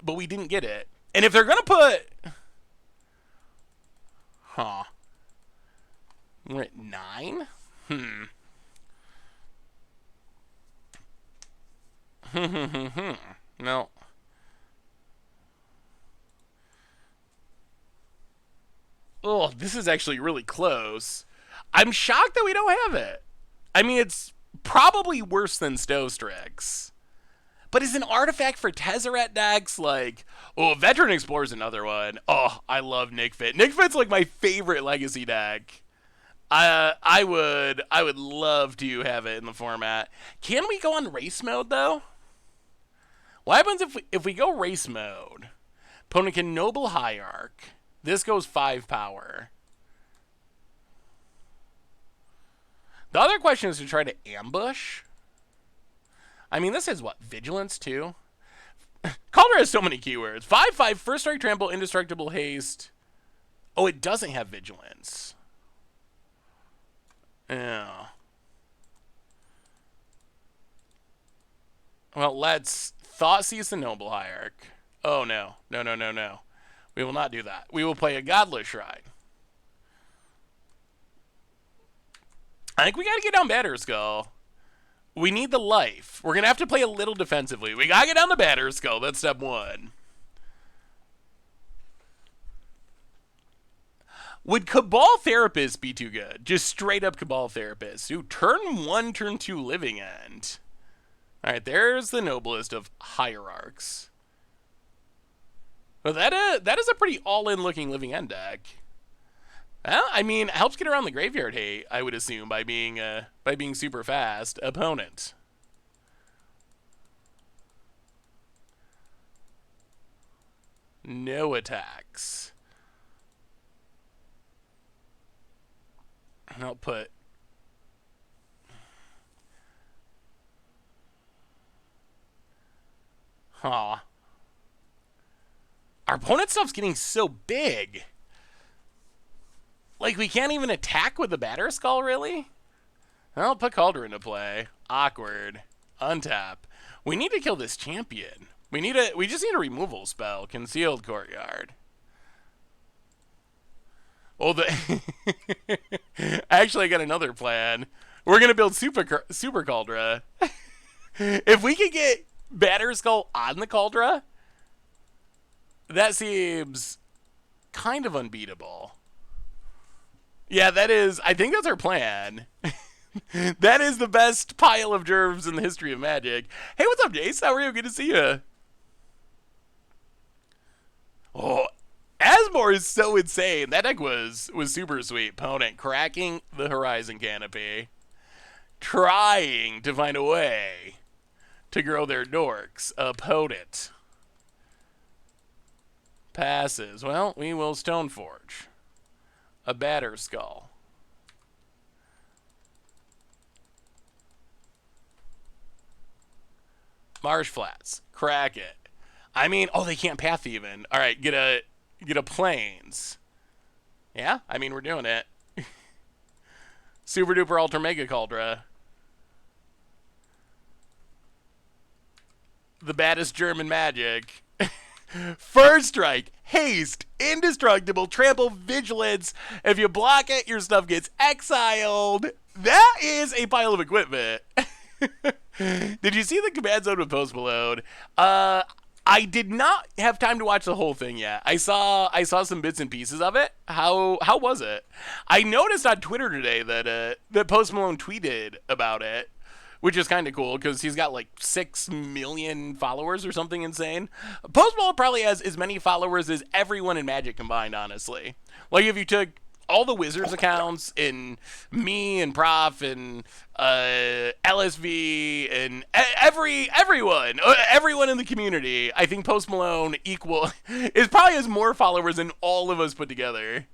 we didn't get it. And if they're gonna put, we're at 9. No. Oh, this is actually really close. I'm shocked that we don't have it. I mean, it's probably worse than Stostrix. But is an artifact for Tezzeret decks like... Oh, Veteran Explorer is another one. Oh, I love Nick Fit. Nick Fit's like my favorite Legacy deck. I would love to have it in the format. Can we go on race mode, though? What happens if we go race mode? Opponent can Noble Hierarch. This goes 5 power. The other question is to try to ambush. I mean, this is what? Vigilance, too? Kaldra has so many keywords. 5/5, first strike, trample, indestructible, haste. Oh, it doesn't have vigilance. Yeah. Well, let's Thoughtseize the Noble Hierarch. Oh, no. No, no, no, no. We will not do that. We will play a Godless Shrine. I think we got to get down Batterskull. We need the life. We're going to have to play a little defensively. We got to get down the Batterskull. That's step 1. Would Cabal Therapist be too good? Just straight up Cabal Therapist. Ooh, turn 1, turn 2 Living End. All right, there's the noblest of hierarchs. Well, that is a pretty all-in looking Living End deck. Well, I mean, it helps get around the graveyard hate, I would assume, by being super fast. Opponent. No attacks. I'll put... Our opponent's stuff's getting so big. Like, we can't even attack with the Batterskull, really? I'll put Kaldra into play. Awkward. Untap. We need to kill this champion. We just need a removal spell. Concealed Courtyard. Oh, actually, I got another plan. We're gonna build Super Kaldra. If we could get Batterskull on the Kaldra, that seems kind of unbeatable. Yeah, that is. I think that's our plan. That is the best pile of germs in the history of Magic. Hey, what's up, Jace? How are you? Good to see you. Oh, Asmore is so insane. That deck was super sweet. Opponent cracking the Horizon Canopy, trying to find a way to grow their dorks. Opponent passes. Well, we will Stoneforge. A Batterskull. Marsh Flats. Crack it. I mean, oh, they can't path even. All right, get a Plains. Yeah, I mean, we're doing it. Super duper ultra mega Kaldra. The baddest German Magic. First strike, haste, indestructible, trample, vigilance. If you block it, your stuff gets exiled. That is a pile of equipment. Did you see the command zone with Post Malone? I did not have time to watch the whole thing yet. I saw some bits and pieces of it. How was it? I noticed on Twitter today that Post Malone tweeted about it, which is kind of cool because he's got like 6 million followers or something insane. Post Malone probably has as many followers as everyone in Magic combined, honestly. Like if you took all the Wizards accounts and me and Prof and LSV and everyone in the community, I think Post Malone is probably has more followers than all of us put together.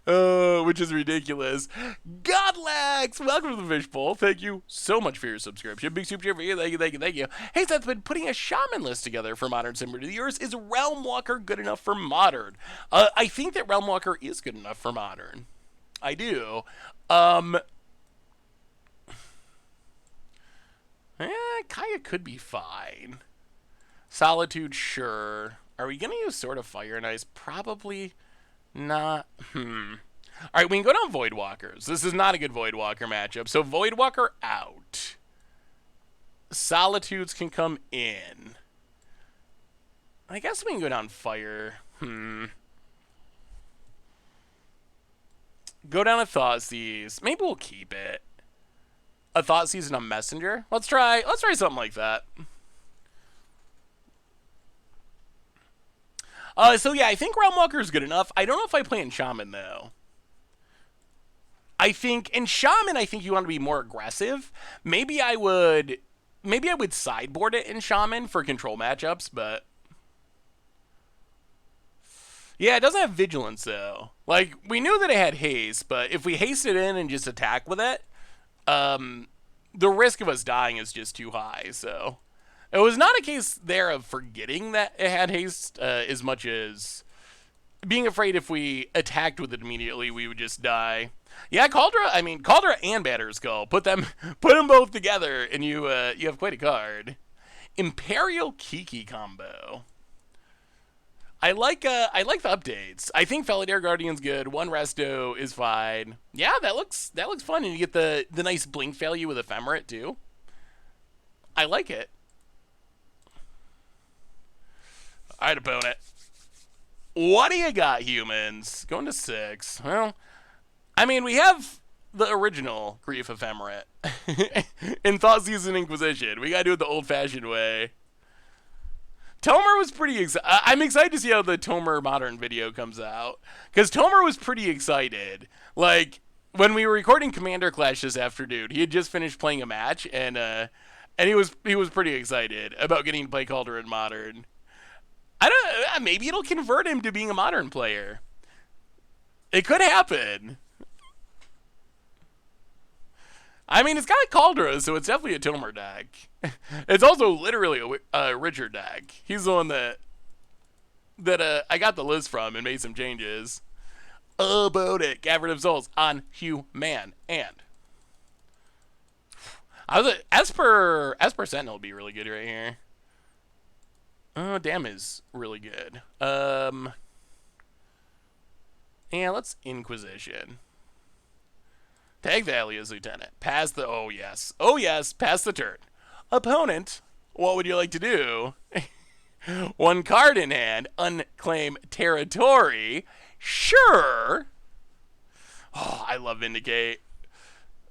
Which is ridiculous. Godlax, welcome to the Fishbowl. Thank you so much for your subscription. Big super chat for you. Thank you. Hey, Seth's been putting a shaman list together for Modern Simmer to yours. Is Realmwalker good enough for Modern? I think that Realmwalker is good enough for Modern. I do. Kaya could be fine. Solitude, sure. Are we gonna use Sword of Fire and Ice? Probably not. Alright, we can go down Voidwalkers. This is not a good Voidwalker matchup. So Voidwalker out. Solitudes can come in. I guess we can go down Fire. Go down a Thoughtseize. Maybe we'll keep it. A Thoughtseize and a Messenger? Let's try something like that. So yeah, I think Realmwalker is good enough. I don't know if I play in Shaman though. I think in Shaman, you want to be more aggressive. Maybe I would sideboard it in Shaman for control matchups, but yeah, it doesn't have Vigilance though. Like we knew that it had haste, but if we haste it in and just attack with it, the risk of us dying is just too high. So it was not a case there of forgetting that it had haste as much as being afraid if we attacked with it immediately, we would just die. Yeah, Kaldra and Batterskull. Put them both together, and you have quite a card. Imperial Kiki combo. I like the updates. I think Felidare Guardian's good. One Resto is fine. Yeah, that looks fun, and you get the nice blink value with Ephemerate too. I like it. All right, opponent. What do you got, humans? Going to 6. Well, I mean, we have the original Grief Ephemerate in Thoughtseize and Inquisition. We got to do it the old-fashioned way. Tomer was pretty excited. I'm excited to see how the Tomer Modern video comes out. Because Tomer was pretty excited. Like, when we were recording Commander Clash this afternoon, he had just finished playing a match, and he was pretty excited about getting to play Kaldra in Modern. Maybe it'll convert him to being a Modern player. It could happen. I mean, it's got a Kaldra, so it's definitely a Tomer deck. It's also literally a Richard deck. He's the one that I got the list from and made some changes. About it. Cavern of Souls on Human. And I was Esper Sentinel would be really good right here. Oh, Dam is really good. Yeah, let's Inquisition. Tag Valley as Lieutenant. Pass the... Oh, yes. Oh, yes. Pass the turn. Opponent, what would you like to do? One card in hand. Unclaim territory. Sure. Oh, I love Vindicate.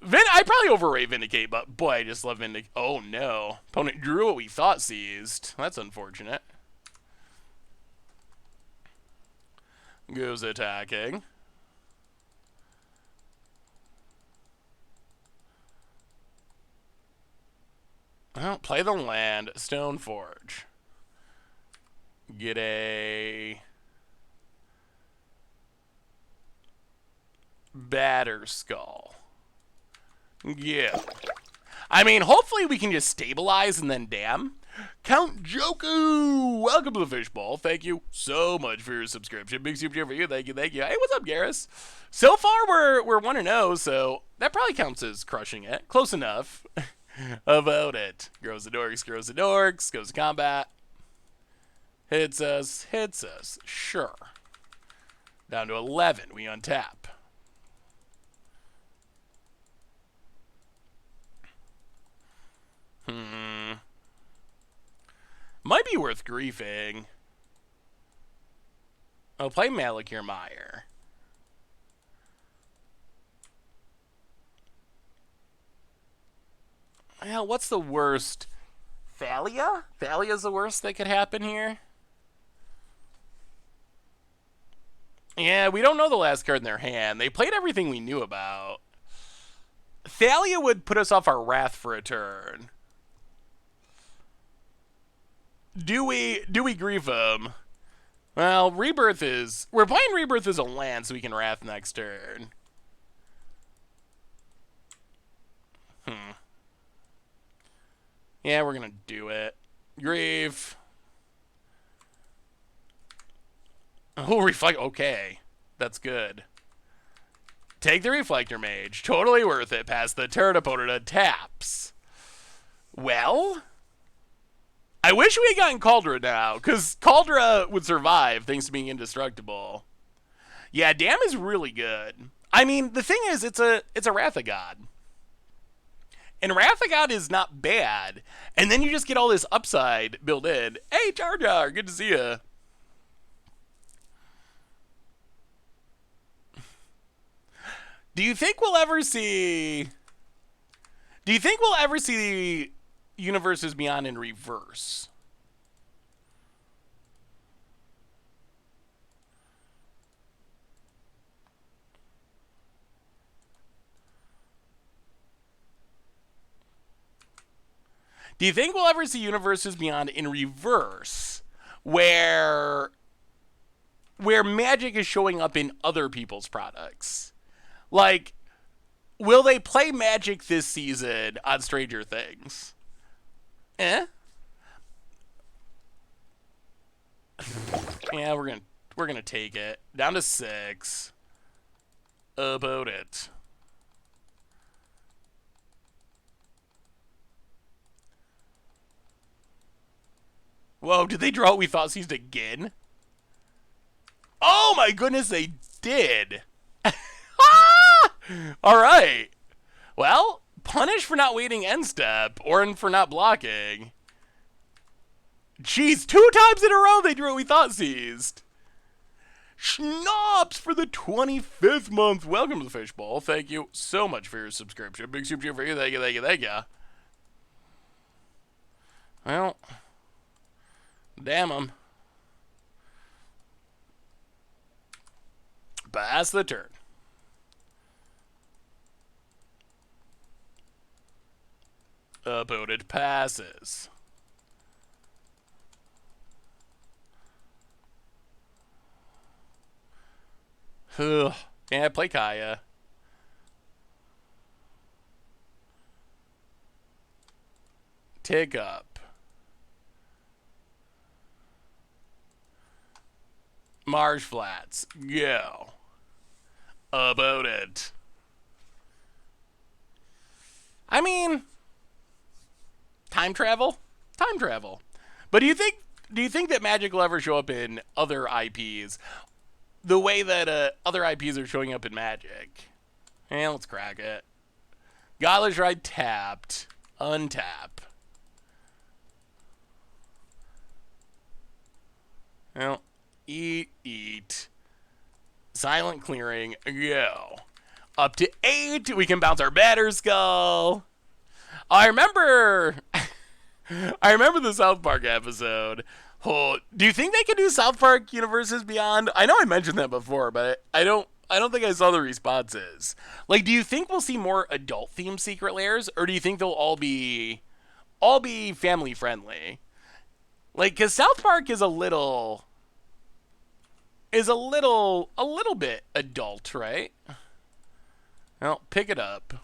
I probably overrate Vindicate, but boy, I just love Vindicate. Oh, no. Opponent drew what we thought seized. That's unfortunate. Goes attacking. Well, play the land. Stoneforge. Get a... Batterskull. Yeah. I mean, hopefully we can just stabilize and then dam. Count Joku! Welcome to the Fishbowl. Thank you so much for your subscription. Big super for you. Thank you, thank you. Hey, what's up, Garrus? So far, we're 1-0, so that probably counts as crushing it. Close enough. About it. Grows the dorks, goes to combat. Hits us. Sure. Down to 11. We untap. Might be worth griefing. Oh, play Malakir Meyer. Well, what's the worst? Thalia? Thalia's the worst that could happen here? Yeah, we don't know the last card in their hand. They played everything we knew about. Thalia would put us off our wrath for a turn. Do we grief them? Well, Rebirth is... We're playing Rebirth as a land so we can wrath next turn. Yeah, we're gonna do it. Grief. Oh, reflect. Okay. That's good. Take the Reflector Mage. Totally worth it. Pass the turn. Opponent taps. Well... I wish we had gotten Kaldra now, because Kaldra would survive thanks to being indestructible. Yeah, Dam is really good. I mean, the thing is, it's a Wrath of God. And Wrath of God is not bad. And then you just get all this upside built in. Hey, Jar Jar, good to see you. Do you think we'll ever see... Universes Beyond in reverse? Do you think we'll ever see Universes Beyond in reverse, where magic is showing up in other people's products? Like, will they play Magic this season on Stranger Things? Yeah, we're gonna take it. Down to 6. About it. Whoa, did they draw what we thought seized again? Oh my goodness, they did. Alright. Well, punish for not waiting end step, or for not blocking. Jeez, 2 times in a row they drew what we thought seized. Schnapps for the 25th month. Welcome to the Fishbowl. Thank you so much for your subscription. Big super for you. Thank you, thank you, thank you. Well, damn them. Pass the turn. Opponent passes. Yeah, play Kaya. Tick up. Marsh Flats. Go. About it. I mean, Time travel? Time travel. But do you think that Magic will ever show up in other IPs the way that other IPs are showing up in Magic? Let's crack it. Godless Ride tapped. Untap. Well, eat. Silent clearing, go. Up to 8, we can bounce our Batterskull. I remember the South Park episode. Oh, do you think they could do South Park Universes Beyond? I know I mentioned that before, but I don't think I saw the responses. Like, do you think we'll see more adult-themed secret lairs, or do you think they'll all be family-friendly? Like, because South Park is a little bit adult, right? Well, pick it up.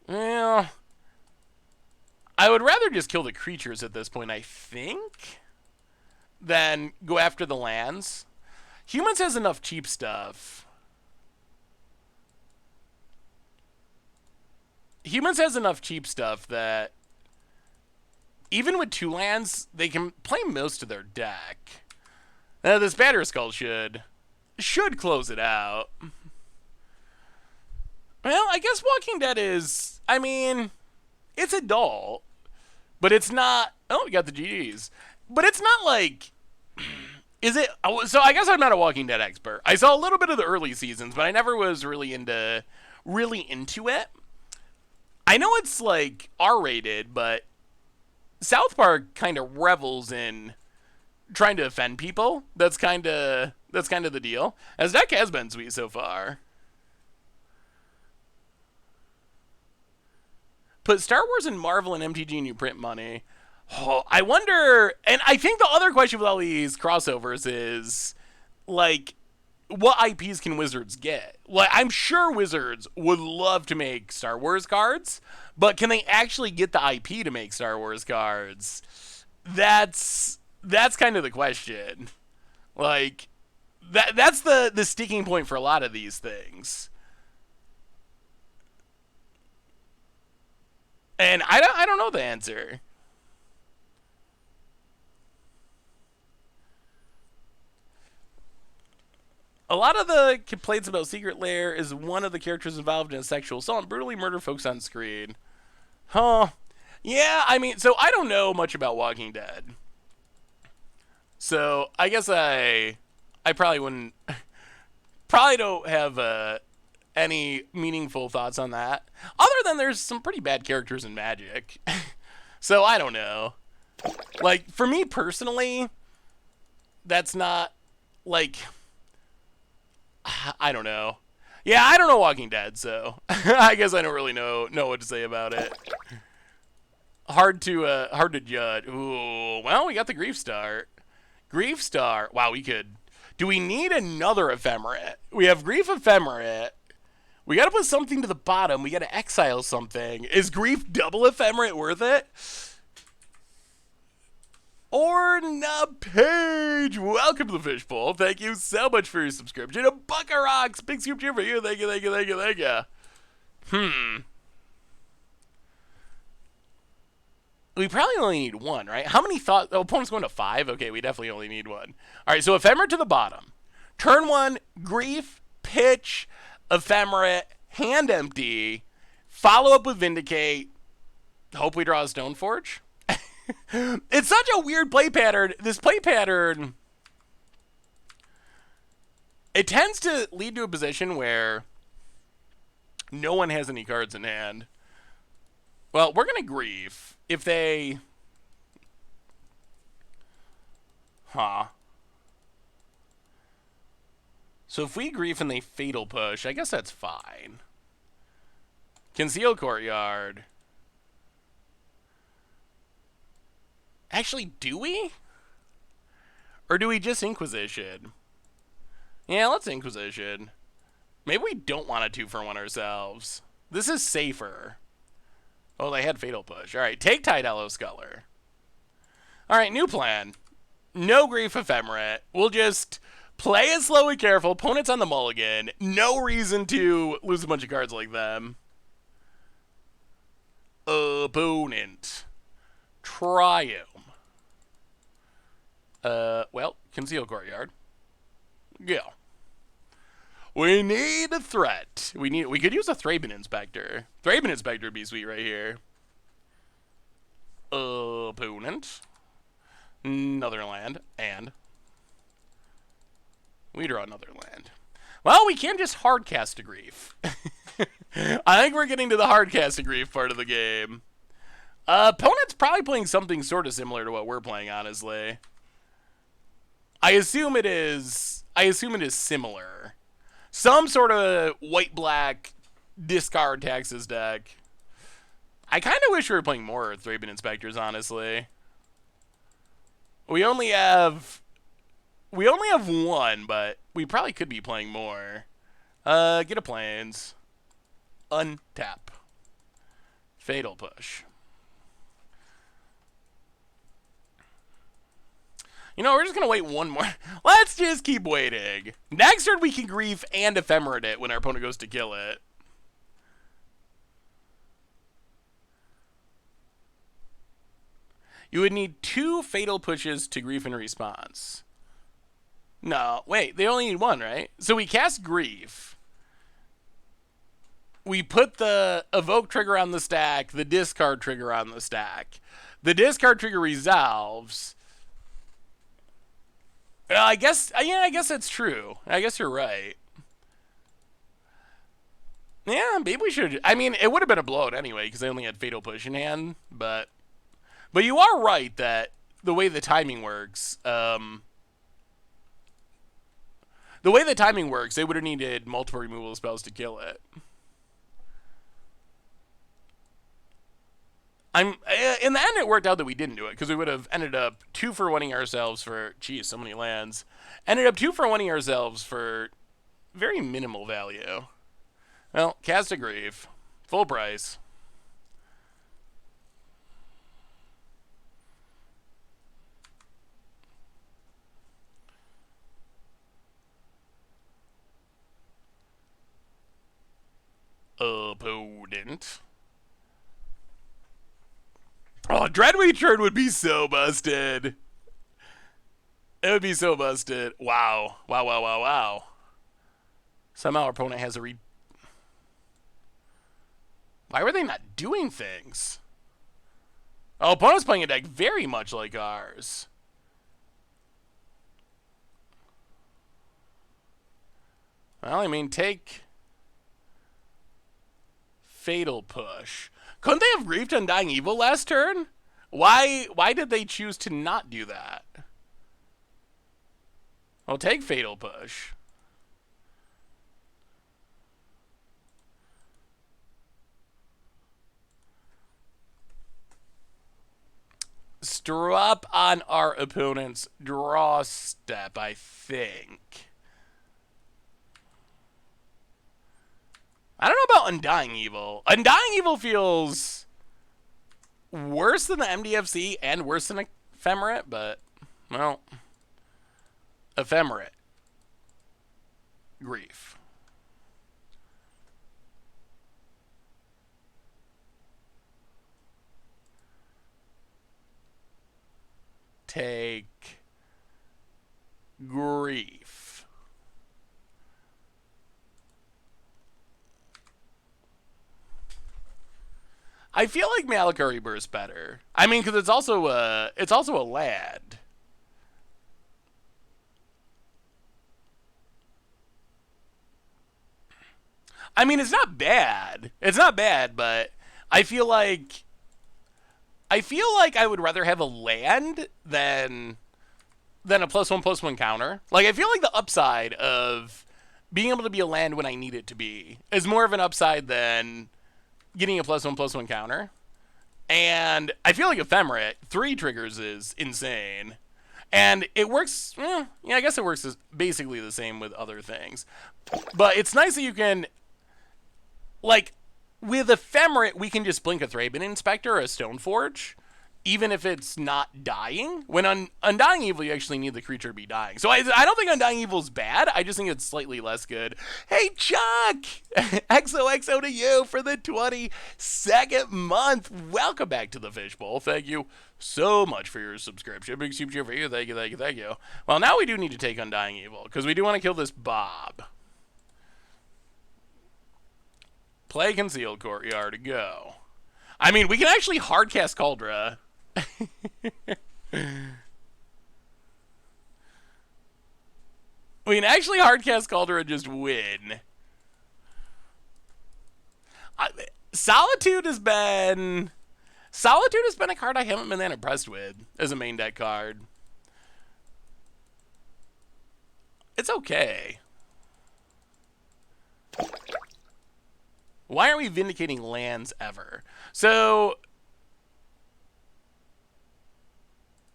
Well, I would rather just kill the creatures at this point, I think, than go after the lands. Humans has enough cheap stuff. That even with 2 lands, they can play most of their deck. Now, this Batterskull should close it out. Well, I guess Walking Dead is, I mean, it's adult, but it's not, oh, we got the GGs. But it's not like, is it, so I guess I'm not a Walking Dead expert. I saw a little bit of the early seasons, but I never was really into it. I know it's like R-rated, but South Park kind of revels in trying to offend people. That's kind of the deal. As deck has been sweet so far. Put Star Wars and Marvel and MTG in new print money. Oh, I wonder, and I think the other question with all these crossovers is, like, what IPs can Wizards get? Like, I'm sure Wizards would love to make Star Wars cards, but can they actually get the IP to make Star Wars cards? That's kind of the question. Like, that's the sticking point for a lot of these things. And I don't know the answer. A lot of the complaints about Secret Lair is one of the characters involved in a sexual assault and brutally murder folks on screen. Huh. Yeah, I mean, so I don't know much about Walking Dead. So I guess I probably wouldn't, probably don't have any meaningful thoughts on that. Other than there's some pretty bad characters in Magic. So I don't know. Like, for me personally, that's not, like, I don't know. Yeah, I don't know Walking Dead, so I guess I don't really know what to say about it. Hard to judge. Ooh, well, we got the Grief Star. Grief Star. Wow, we could. Do we need another Ephemerate? We have Grief Ephemerate. We got to put something to the bottom. We got to exile something. Is Grief double Ephemerate worth it? Orna Page, welcome to the Fishbowl. Thank you so much for your subscription. A buck of rocks, big scoop cheer for you. Thank you. We probably only need one, right? How many thoughts? Oh, opponent's going to 5. Okay, we definitely only need one. All right, so Ephemerate to the bottom. Turn 1, Grief, pitch, Ephemerate, hand empty. Follow up with Vindicate. Hope we draw a Stoneforge. It's such a weird play pattern. This play pattern, it tends to lead to a position where no one has any cards in hand. Well, we're going to Grief. If they... So if we Grief and they Fatal Push, I guess that's fine. Conceal Courtyard. Actually, do we? Or do we just Inquisition? Yeah, let's Inquisition. Maybe we don't want a 2-for-1 ourselves. This is safer. Oh, they had Fatal Push. Alright, take Tidallo Sculler. Alright, new plan. No Grief Ephemerate. We'll just play it slow and careful. Opponent's on the mulligan. No reason to lose a bunch of cards like them. Opponent. Triumph. Well, Conceal Courtyard. Yeah. We need a threat. We could use a Thraben Inspector. Thraben Inspector would be sweet right here. Opponent. Another land. And we draw another land. Well, we can just hardcast a Grief. I think we're getting to the hardcast a Grief part of the game. Opponent's probably playing something sort of similar to what we're playing, honestly. I assume it is similar. Some sort of white-black discard taxes deck. I kind of wish we were playing more Thraben Inspectors, honestly. We only have one, but we probably could be playing more. Get a Plains. Untap. Fatal Push. You know, we're just going to wait one more. Let's just keep waiting. Next turn, we can Grief and Ephemerate it when our opponent goes to kill it. You would need 2 Fatal Pushes to Grief in response. No, wait, they only need 1, right? So we cast Grief. We put the Evoke trigger on the stack, the Discard trigger on the stack. The Discard trigger resolves. I guess that's true. I guess you're right. Yeah, maybe we should. I mean, it would have been a blowout anyway because they only had Fatal Push in hand. But you are right that the way the timing works, they would have needed multiple removal spells to kill it. In the end, it worked out that we didn't do it because we would have ended up 2-for-1ing ourselves for, geez, so many lands. Ended up 2-for-1ing ourselves for very minimal value. Well, cast a Grief, full price. Opponent. Oh, Dreadwing turn would be so busted. It would be so busted. Wow. Wow. Somehow our opponent has a Why were they not doing things? Oh, opponent's playing a deck very much like ours. Well, I mean, take Fatal Push. Couldn't they have Griefed Undying Evil last turn? Why did they choose to not do that? I'll take Fatal Push. Drop on our opponent's draw step, I think. I don't know about Undying Evil. Undying Evil feels worse than the MDFC and worse than Ephemerate, but, well, Ephemerate. Grief. Take Grief. I feel like Malakari Burst better. I mean, because it's also a lad. I mean, it's not bad. It's not bad, but I feel like I would rather have a land than a +1/+1 counter. Like, I feel like the upside of being able to be a land when I need it to be is more of an upside than getting a +1/+1 counter. And I feel like Ephemerate, 3 triggers is insane. And it works, yeah, I guess it works basically the same with other things. But it's nice that you can, like, with Ephemerate, we can just blink a Thraben Inspector or a Stoneforge even if it's not dying. When Undying Evil, you actually need the creature to be dying. So I don't think Undying Evil is bad. I just think it's slightly less good. Hey, Chuck! XOXO to you for the 22nd month. Welcome back to the Fishbowl. Thank you so much for your subscription. Big super cheer for you. Thank you, thank you, thank you. Well, now we do need to take Undying Evil, because we do want to kill this Bob. Play Concealed Courtyard, go. I mean, we can actually hardcast Kaldra. We can actually hardcast Kaldra and just win. Solitude has been a card I haven't been that impressed with as a main deck card. It's okay. Why aren't we vindicating lands ever? So,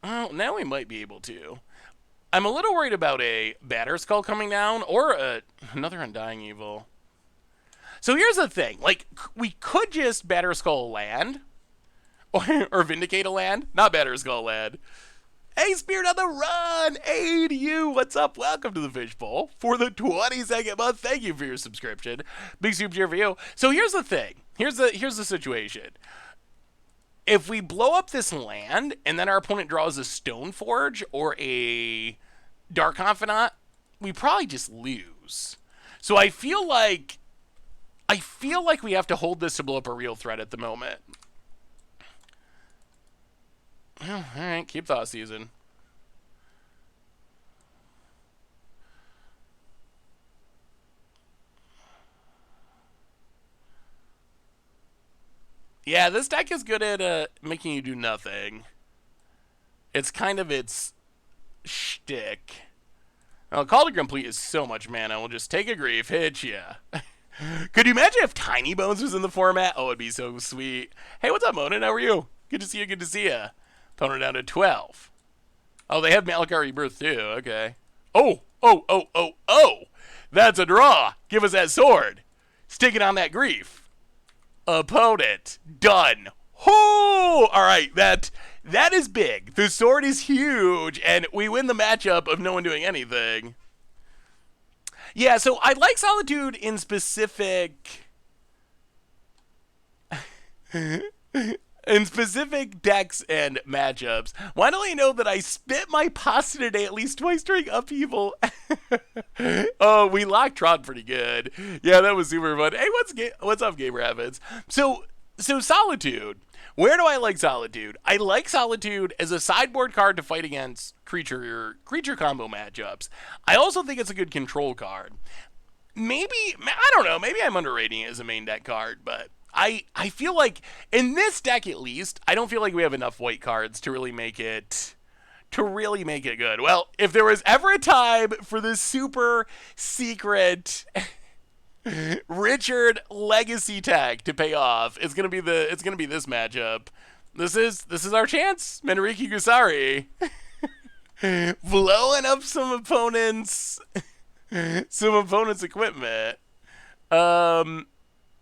well, now we might be able to. I'm a little worried about a Batterskull coming down or another Undying Evil. So here's the thing. Like, we could just Batterskull land or Vindicate a land. Not Batterskull land. Hey, Spirit on the Run! Hey to you, what's up? Welcome to the Fishbowl for the 22nd month. Thank you for your subscription. Big super cheer for you. So here's the thing. Here's the situation. If we blow up this land and then our opponent draws a Stoneforge or a Dark Confidant, we probably just lose. So I feel like we have to hold this to blow up a real threat at the moment. Well, alright, keep Thoughtseize. Yeah, this deck is good at making you do nothing. It's kind of its shtick. Well, Call to Complete is so much mana. We'll just take a Grief, hit ya. Could you imagine if Tiny Bones was in the format? Oh, it'd be so sweet. Hey, what's up, Monin? How are you? Good to see you, good to see ya. Opponent down to 12. Oh, they have Malakar Rebirth too. Okay. Oh. That's a draw. Give us that sword. Stick it on that Grief. Opponent. Done. Oh! Alright, that is big. The sword is huge, and we win the matchup of no one doing anything. Yeah, so I like Solitude in specific... in specific decks and matchups. Why don't you know that I spit my pasta today at least twice during Upheaval? Oh, we locked Tron pretty good. Yeah, that was super fun. Hey, what's up, Game Rabbits? So Solitude. Where do I like Solitude? I like Solitude as a sideboard card to fight against creature combo matchups. I also think it's a good control card. Maybe, I don't know, maybe I'm underrating it as a main deck card, but I feel like, in this deck at least, I don't feel like we have enough white cards to really make it good. Well, if there was ever a time for this super secret Richard legacy tag to pay off, it's gonna be this matchup. This is our chance, Menriki Gusari. Blowing up some opponents' equipment.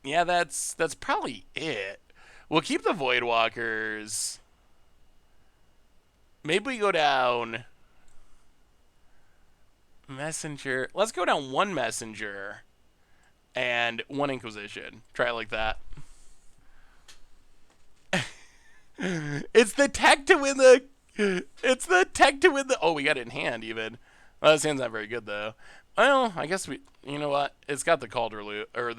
Yeah, that's probably it. We'll keep the Voidwalkers. Maybe we go down Messenger. Let's go down one Messenger and one Inquisition. Try it like that. It's the tech to win the... Oh, we got it in hand, even. Well, this hand's not very good, though. Well, I guess you know what? It's got the Kaldra loop, or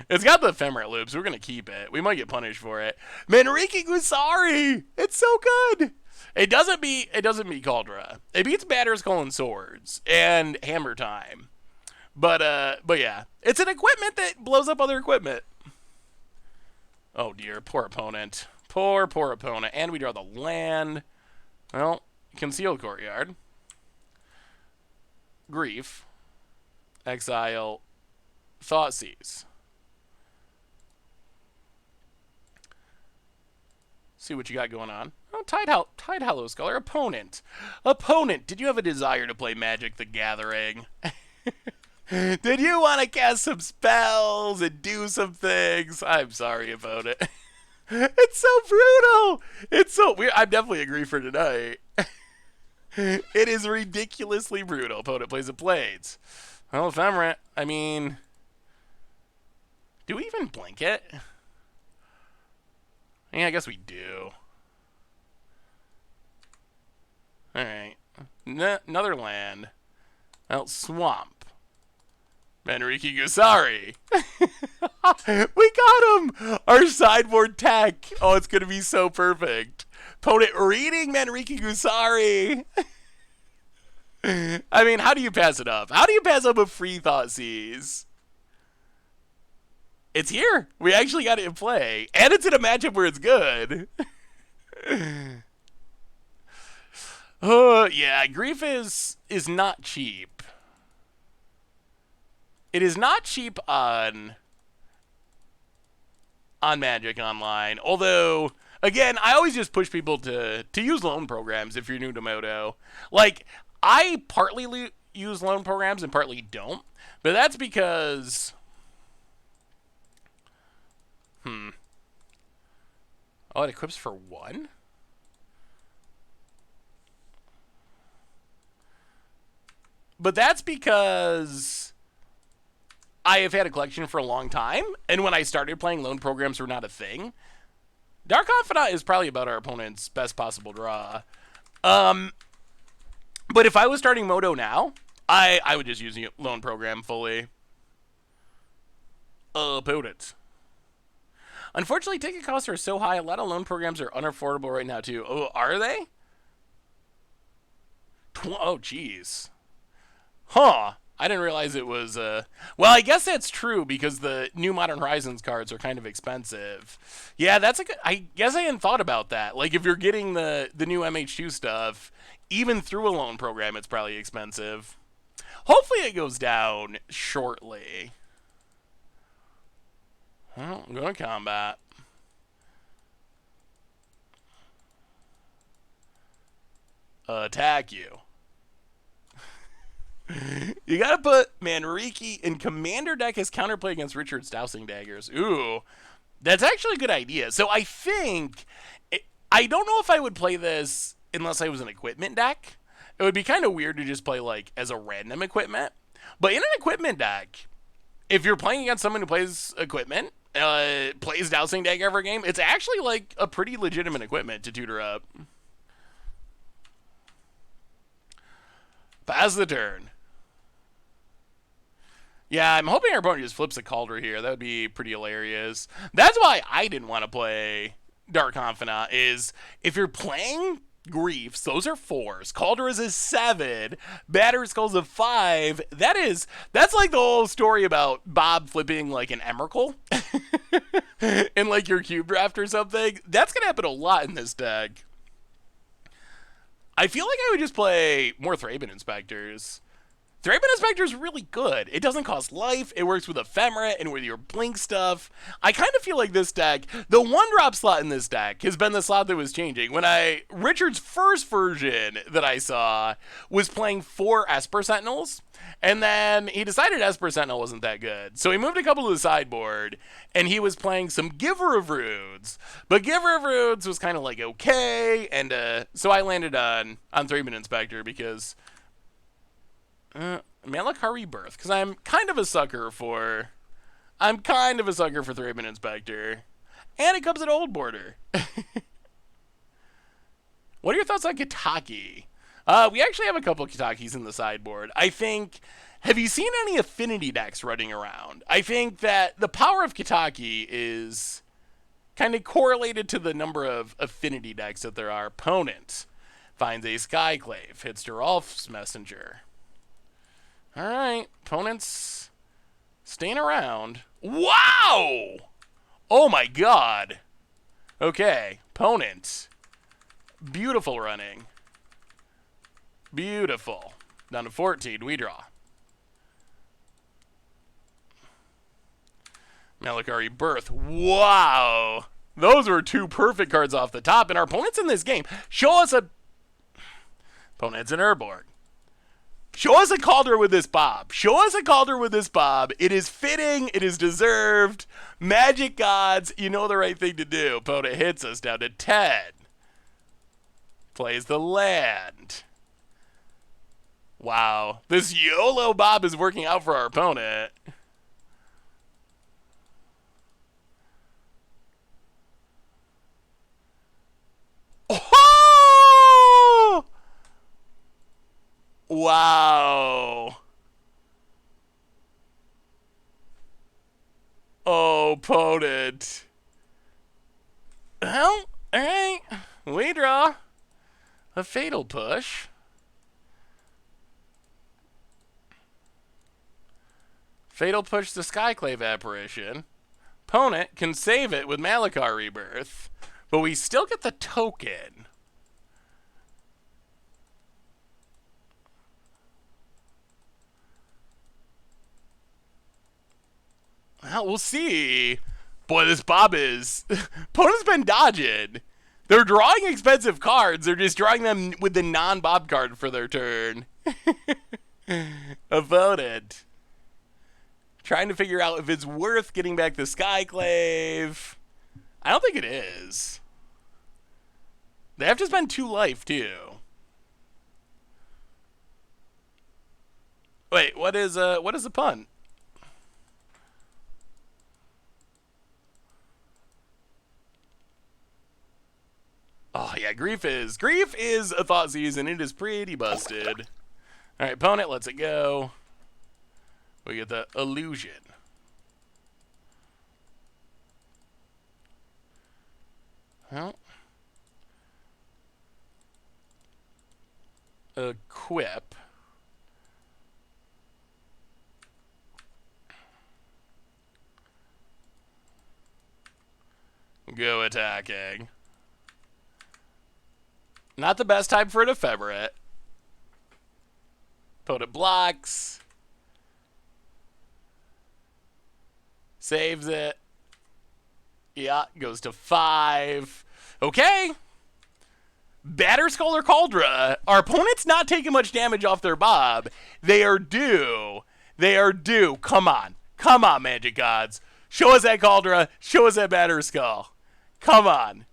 it's got the Ephemerate loops. We're going to keep it. We might get punished for it. Menriki Gusari! It's so good! It doesn't beat Kaldra. It beats Batterskull and Swords and Hammer Time. But yeah. It's an equipment that blows up other equipment. Oh dear, poor opponent. Poor opponent. And we draw the land. Well, Concealed Courtyard. Grief. Exile. Thoughtseize. See what you got going on. Oh, Tide Hollow Scholar. Opponent. Did you have a desire to play Magic the Gathering? Did you want to cast some spells and do some things? I'm sorry about it. It's so brutal. It's so weird. I'm definitely a griefer tonight. It is ridiculously brutal. Opponent plays a blades. Well, Ephemerate, I mean, do we even blink it? Yeah, I guess we do. Alright. Another land. Well, swamp. Manriki Gusari. We got him! Our sideboard tech. Oh, it's going to be so perfect. Opponent reading Manriki Gusari. I mean, how do you pass it up? How do you pass up a free Thoughtseize? It's here. We actually got it in play. And it's in a matchup where it's good. Yeah, Grief is not cheap. It is not cheap on Magic Online. Although, again, I always just push people to use loan programs if you're new to Moto. Like, I partly use loan programs and partly don't. But that's because... Oh, it equips for 1? But that's because I have had a collection for a long time, and when I started playing, loan programs were not a thing. Dark Confidant is probably about our opponent's best possible draw. But if I was starting Moto now, I would just use the loan program fully. Opponent. Unfortunately, ticket costs are so high, a lot of loan programs are unaffordable right now, too. Oh, are they? Oh, jeez. Huh. I didn't realize it was, well, I guess that's true because the new Modern Horizons cards are kind of expensive. Yeah, that's a good, I guess I hadn't thought about that. Like, if you're getting the new MH2 stuff, even through a loan program, it's probably expensive. Hopefully it goes down shortly. Well, I'm going to combat. Attack you. You gotta put Manriki in Commander deck as counterplay against Richard's Dowsing Daggers. Ooh, that's actually a good idea. So I think, I don't know if I would play this unless I was an equipment deck. It would be kind of weird to just play like as a random equipment. But in an equipment deck, if you're playing against someone who plays equipment, plays Dowsing Dagger every game, it's actually like a pretty legitimate equipment to tutor up. Pass the turn. Yeah, I'm hoping our opponent just flips a Kaldra here. That would be pretty hilarious. That's why I didn't want to play Dark Confidant, is if you're playing Griefs, those are 4s. Kaldra is a 7. Battered Skull's a 5. That's like the whole story about Bob flipping like an Emrakul in like your cube draft or something. That's going to happen a lot in this deck. I feel like I would just play more Thraben Inspectors. Thraben Inspector is really good. It doesn't cost life. It works with Ephemerate and with your blink stuff. I kind of feel like this deck, the 1-drop slot in this deck has been the slot that was changing. Richard's first version that I saw was playing 4 Esper Sentinels, and then he decided Esper Sentinel wasn't that good. So he moved a couple to the sideboard, and he was playing some Giver of Roods. But Giver of Roods was kind of like okay, and so I landed on Thraben Inspector because... Malakari Birth, because I'm kind of a sucker for Thraben Inspector. And it comes at Old Border. What are your thoughts on Kitaki? We actually have a couple Kitakis in the sideboard. I think, have you seen any affinity decks running around? I think that the power of Kitaki is kind of correlated to the number of affinity decks that there are. Opponent finds a Skyclave, hits Geralf's Messenger. Alright, opponent's staying around. Wow! Oh my god. Okay, opponent. Beautiful running. Beautiful. Down to 14, we draw. Malakari Birth. Wow! Those were 2 perfect cards off the top, and our opponents in this game show us a... Opponent's an Urborg. Show us a Kaldra with this Bob. Show us a Kaldra with this Bob. It is fitting. It is deserved. Magic gods, you know the right thing to do. Opponent hits us down to 10. Plays the land. Wow. This YOLO Bob is working out for our opponent. Oh! Wow. Oh, opponent. Well, alright. We draw. A fatal push. Fatal push the Skyclave apparition. Opponent can save it with Malakar Rebirth. But we still get the token. Well, we'll see. Boy, this Bob is... Opponent's been dodging. They're drawing expensive cards. They're just drawing them with the non-Bob card for their turn. Opponent. Trying to figure out if it's worth getting back the Skyclave. I don't think it is. They have to spend 2 life, too. Wait, what is the punt? Oh, yeah, Grief is a Thoughtseize, and it is pretty busted. All right, opponent lets it go. We get the illusion. Well, equip. Go attacking. Not the best time for an Ephemerate. Opponent blocks. Saves it. Yeah, goes to 5. Okay. Batterskull or Kaldra. Our opponent's not taking much damage off their Bob. They are due. They are due. Come on. Come on, Magic Gods. Show us that Kaldra. Show us that Batterskull. Come on.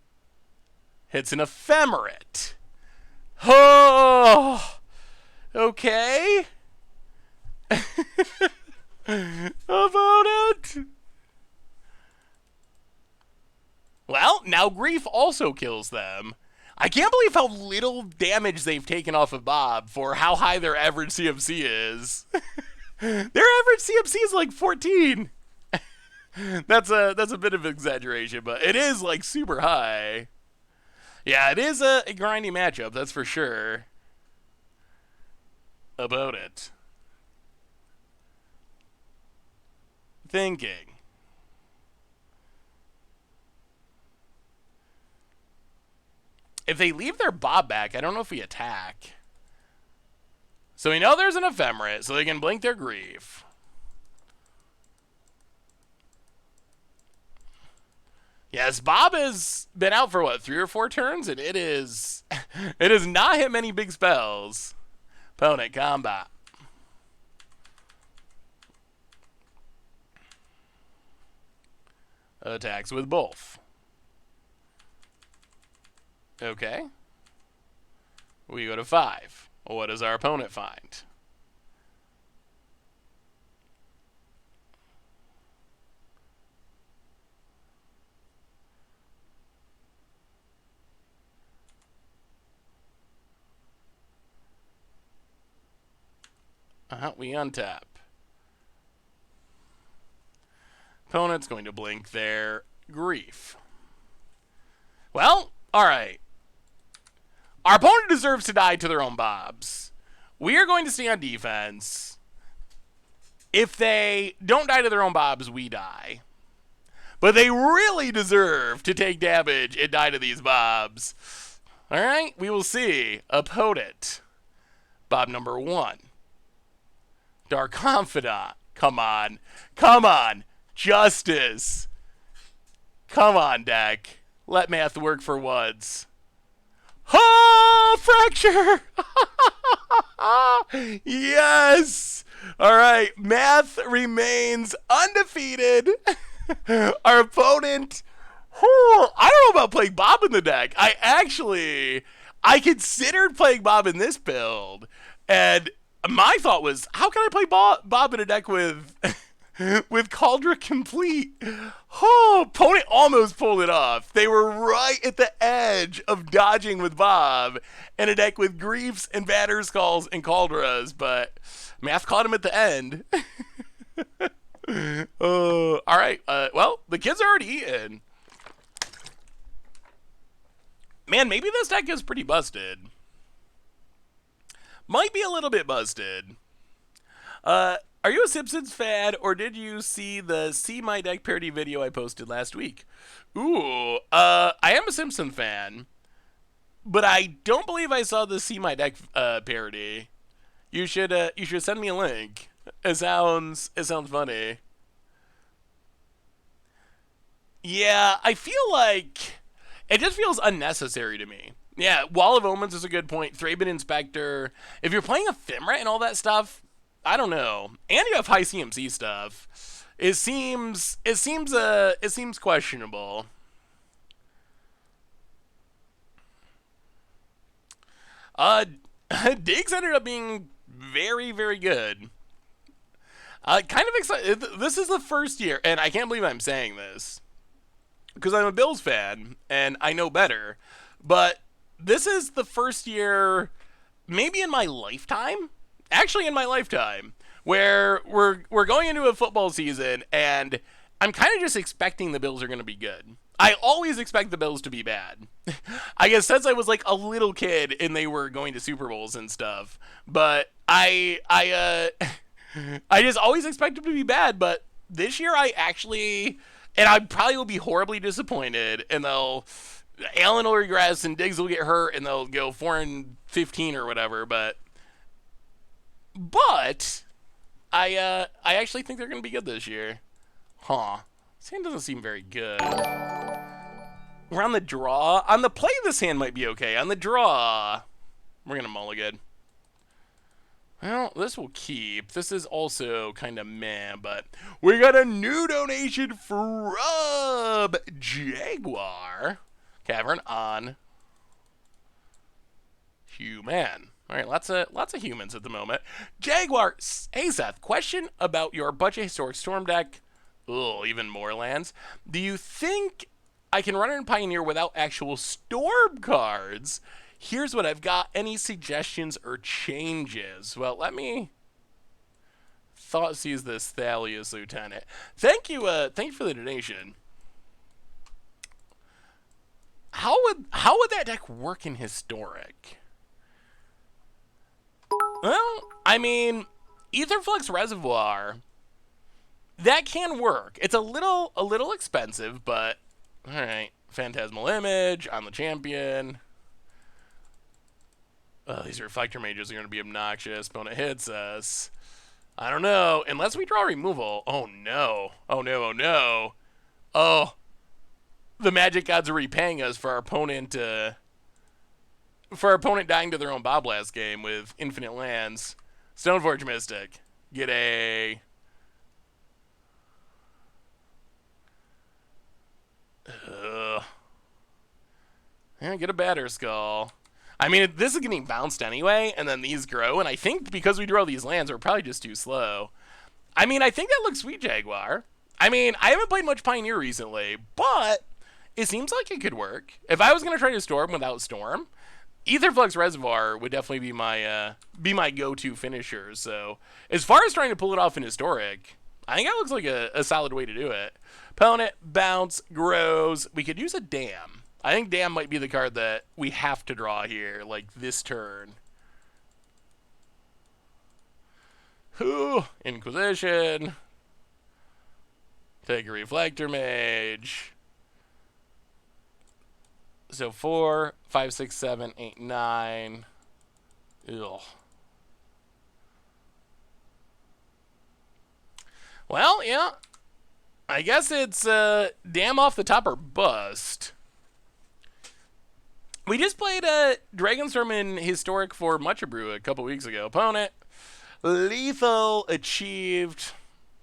Hits an Ephemerate. Oh. Okay. Opponent. Well, now Grief also kills them. I can't believe how little damage they've taken off of Bob for how high their average CMC is. Their average CMC is like 14. That's a bit of an exaggeration, but it is like super high. Yeah, it is a grindy matchup, that's for sure. About it. Thinking. If they leave their Bob back, I don't know if we attack. So we know there's an Ephemerate, so they can blink their Grief. Yes, Bob has been out for, what, 3 or 4 turns? And it is... it has not hit many big spells. Opponent combat. Attacks with both. Okay. We go to 5. What does our opponent find? We untap. Opponent's going to blink their Grief. Well, alright. Our opponent deserves to die to their own Bobs. We are going to stay on defense. If they don't die to their own Bobs, we die. But they really deserve to take damage and die to these Bobs. Alright, we will see. Opponent. Bob number 1. Dark Confidant. Come on. Come on. Justice. Come on, deck. Let math work for once. Oh, fracture! Yes! All right, math remains undefeated. Our opponent, I don't know about playing Bob in the deck. I considered playing Bob in this build, and my thought was, how can I play Bob in a deck with with Kaldra complete? Oh, opponent almost pulled it off. They were right at the edge of dodging with Bob in a deck with Griefs and Batterskulls and Kaldras, but math caught him at the end. All right. Well, the kids are already eating. Man, maybe this deck is pretty busted. Might be a little bit busted. Are you a Simpsons fan, or did you see the See My Deck parody video I posted last week? Ooh, I am a Simpsons fan, but I don't believe I saw the See My Deck parody. You should send me a link. It sounds funny. Yeah, I feel like it just feels unnecessary to me. Yeah, Wall of Omens is a good point. Thraben Inspector. If you're playing Ephemerate and all that stuff, I don't know. And you have high CMC stuff. It seems questionable. Diggs ended up being very, very good. Kind of excited. This is the first year, and I can't believe I'm saying this because I'm a Bills fan and I know better. But this is the first year, maybe in my lifetime, actually in my lifetime, where we're going into a football season and I'm kind of just expecting the Bills are going to be good. I always expect the Bills to be bad. I guess since I was like a little kid and they were going to Super Bowls and stuff. But I just always expect them to be bad. But this year I actually, and I probably will be horribly disappointed, and Allen will regress and Diggs will get hurt and they'll go 4-15 or whatever. But I actually think they're going to be good this year. Huh. This hand doesn't seem very good. We're on the draw. On the play, this hand might be okay. On the draw, we're going to mulligan. Well, this will keep. This is also kind of meh, but we got a new donation from Jaguar. Cavern on human. All right, lots of humans at the moment. Jaguar, hey Seth, question about your budget historic storm deck. Ugh, even more lands. Do you think I can run in Pioneer without actual storm cards? Here's what I've got. Any suggestions or changes? Well, let me Thoughtseize this Thalius Lieutenant. Thank you for the donation. How would that deck work in historic? Well, I mean, Aetherflux Reservoir, that can work. It's a little expensive, but all right. Phantasmal Image on the champion. Oh, these Reflector Mages are going to be obnoxious. Opponent hits us. I don't know. Unless we draw removal. Oh, no. Oh, no. Oh, no. Oh. The Magic Gods are repaying us for our opponent dying to their own Bob last game with infinite lands. Stoneforge Mystic. Get a... Yeah, get a Batterskull. I mean, this is getting bounced anyway, and then these grow, and I think because we drew all these lands, we're probably just too slow. I mean, I think that looks sweet, Jaguar. I mean, I haven't played much Pioneer recently, but it seems like it could work. If I was going to try to Storm without Storm, Aetherflux Reservoir would definitely be my go-to finisher. So, as far as trying to pull it off in Historic, I think that looks like a solid way to do it. Opponent, bounce, grows. We could use a Dam. I think Dam might be the card that we have to draw here, like this turn. Whew, Inquisition. Take a Reflector Mage. So 4, 5, 6, 7, 8, 9. Ugh. Well, yeah. I guess it's Dam off the top or bust. We just played Dragonstorm in Historic for Mucha Brew a couple weeks ago. Opponent, lethal achieved.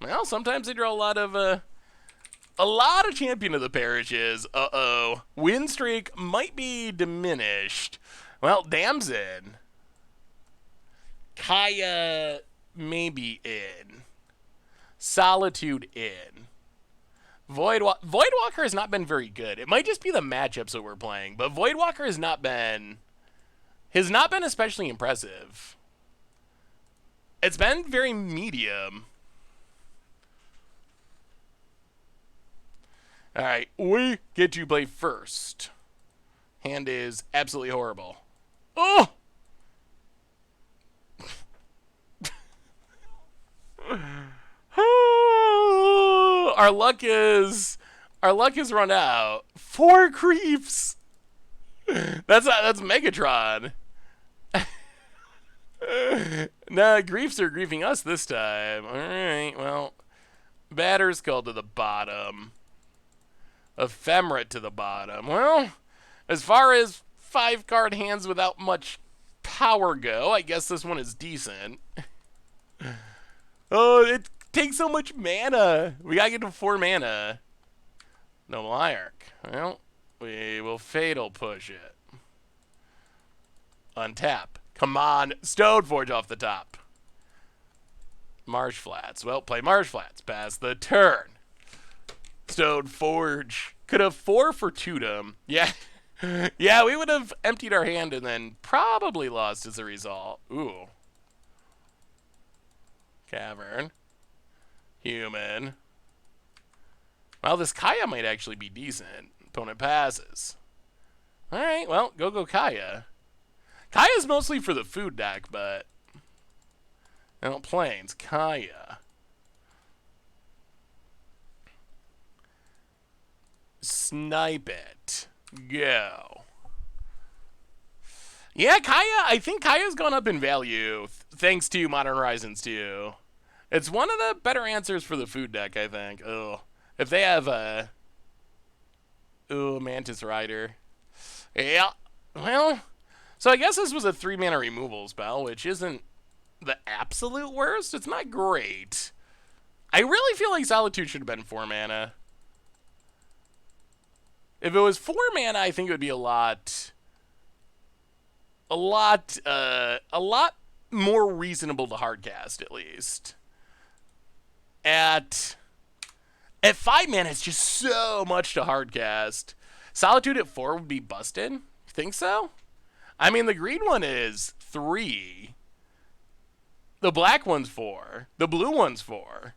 Well, sometimes they draw a lot of Champion of the Parishes. Uh-oh. Win streak might be diminished. Well, Damson. Kaya maybe in. Solitude in. Voidwalker has not been very good. It might just be the matchups that we're playing, but Voidwalker has not been especially impressive. It's been very medium. Alright, we get to play first. Hand is absolutely horrible. Oh! Our luck is run out. 4 creeps. That's Megatron. Nah, griefs are griefing us this time. Alright, well. Batter's called to the bottom. Ephemerate to the bottom. Well, as far as 5-card hands without much power go, I guess this one is decent. Oh, it takes so much mana. We gotta get to 4 mana. No Lyark. Well, we will Fatal Push it. Untap. Come on. Stoneforge off the top. Marsh Flats. Well, play Marsh Flats. Pass the turn. Stoneforge. Could have 4 for Totem. Yeah. Yeah, we would have emptied our hand and then probably lost as a result. Ooh. Cavern. Human. Well, this Kaya might actually be decent. Opponent passes. Alright, well, go Kaya. Kaya's mostly for the food deck, but... Well, plains. Kaya. Snipe it. Go. Yeah, Kaya, I think Kaya's gone up in value, thanks to Modern Horizons 2. It's one of the better answers for the food deck, I think. Oh, if they have a... Mantis Rider. Yeah, well... So I guess this was a 3-mana removal spell, which isn't the absolute worst. It's not great. I really feel like Solitude should have been 4 mana. If it was 4 mana, I think it would be a lot more reasonable to hardcast, at least. At 5 mana, it's just so much to hardcast. Solitude at 4 would be busted. You think so? I mean, the green one is 3. The black one's 4. The blue one's 4.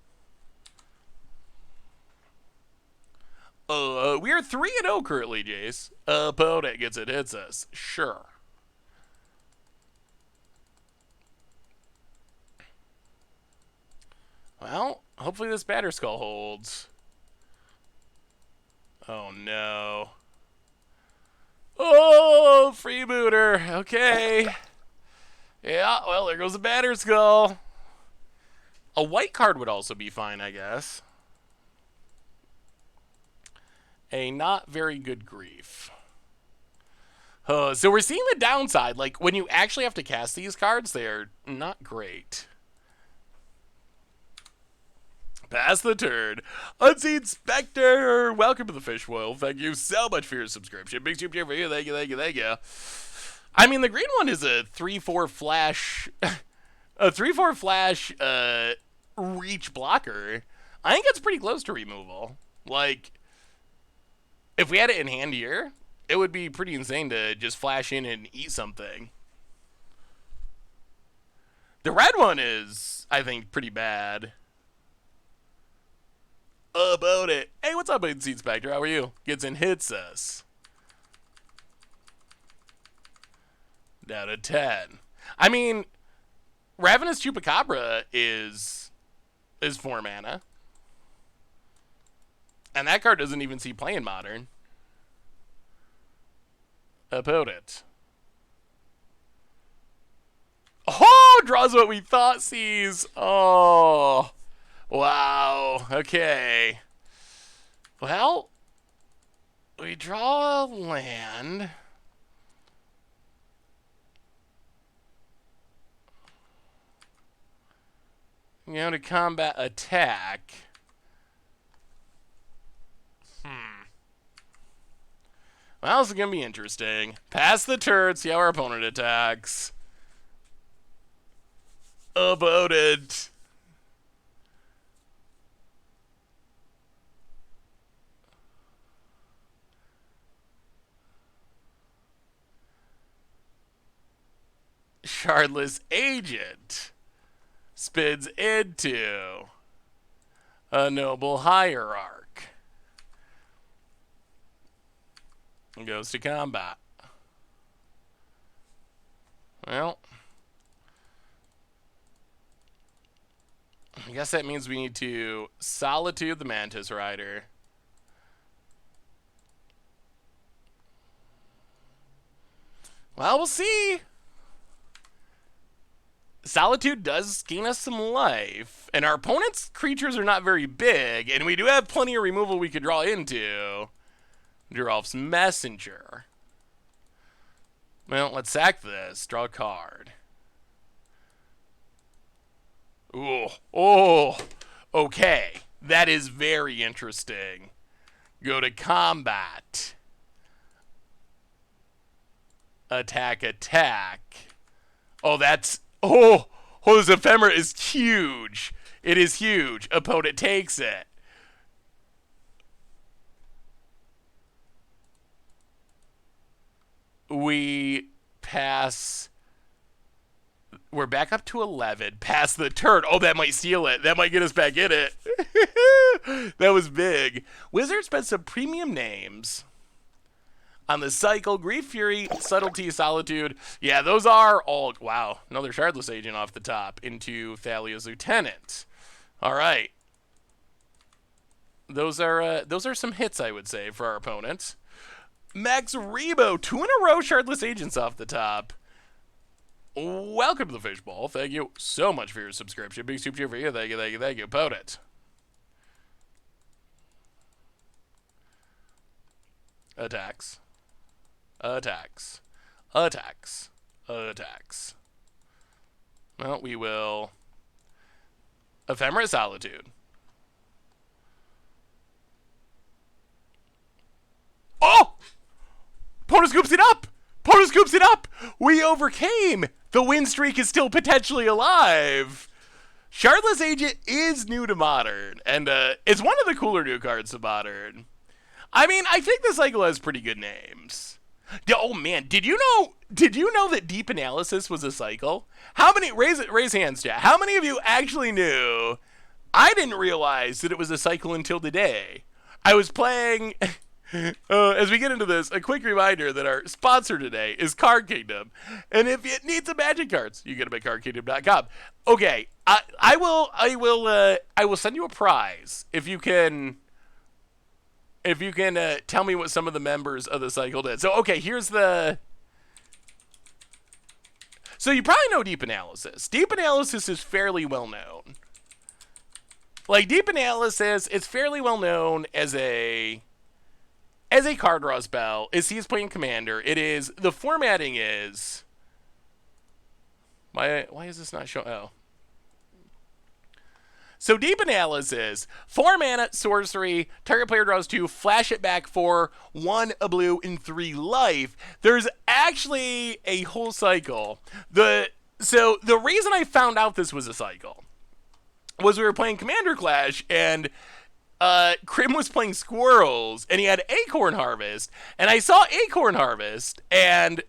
We are 3-0 currently, Jace. Opponent gets it, hits us. Sure. Well, hopefully this Batter Skull holds. Oh, no. Oh, freebooter. Okay. Yeah, well, there goes the Batter Skull. A white card would also be fine, I guess. A not very good grief. So we're seeing the downside. Like, when you actually have to cast these cards, they're not great. Pass the turn. Unseen Spectre, welcome to the Fish World. Thank you so much for your subscription. Big super for you. Thank you, thank you, thank you. I mean, the green one is a 3/4 flash, a 3/4 flash reach blocker. I think it's pretty close to removal. Like, if we had it in hand here, it would be pretty insane to just flash in and eat something. The red one is, I think, pretty bad. About it. Hey, what's up, Unseen Spectre? How are you? Gets in, hits us. Down to 10. I mean, Ravenous Chupacabra is 4 mana. And that card doesn't even see play in Modern. Opponent. Oh, draws what we thought sees. Oh. Wow. Okay. Well, we draw a land. to combat attack. Well, this is going to be interesting. Pass the turret, see how our opponent attacks. Opponent. Shardless Agent spins into a Noble Hierarch. And goes to combat. Well, I guess that means we need to Solitude the Mantis Rider. Well, we'll see. Solitude does gain us some life, and our opponent's creatures are not very big, and we do have plenty of removal we could draw into. Geralf's Messenger. Well, let's sack this. Draw a card. Ooh. Oh. Okay. That is very interesting. Go to combat. Attack, attack. Oh, that's... Oh, this Ephemerate is huge. It is huge. Opponent takes it. We pass. We're back up to 11. Pass the turn. Oh, that might steal it. That might get us back in it. That was big. Wizard spent some premium names on the cycle. Grief, Fury, Subtlety, Solitude. Yeah, those are all... Wow, another Shardless Agent off the top into Thalia's Lieutenant. All right. Those are some hits, I would say, for our opponents. Max Rebo, 2 in a row Shardless Agents off the top. Welcome to the Fishbowl. Thank you so much for your subscription. Big super cheer for you. Thank you, thank you, thank you. Opponent. Attacks. Attacks. Attacks. Attacks. Well, we will... Ephemerate Solitude. Oh! Opponent scoops it up! Opponent scoops it up! We overcame! The win streak is still potentially alive! Shardless Agent is new to Modern, and it's one of the cooler new cards to Modern. I mean, I think the cycle has pretty good names. Oh man, did you know that Deep Analysis was a cycle? How many, raise hands, chat, how many of you actually knew? I didn't realize that it was a cycle until today. I was playing... as we get into this, a quick reminder that our sponsor today is Card Kingdom, and if you need some Magic cards, you get them at cardkingdom.com. Okay, I will send you a prize if you can tell me what some of the members of the cycle did. So okay, here's the. So you probably know Deep Analysis. Deep Analysis is fairly well known. Like Deep Analysis, it's fairly well known as a card draw spell. Is he's playing Commander. It is, the formatting is, why is this not showing? Oh. So Deep Analysis, 4 mana, sorcery, target player draws 2, flash it back for 1, a blue, and 3 life. There's actually a whole cycle. So the reason I found out this was a cycle was we were playing Commander Clash, and Krim was playing Squirrels, and he had Acorn Harvest, and I saw Acorn Harvest, and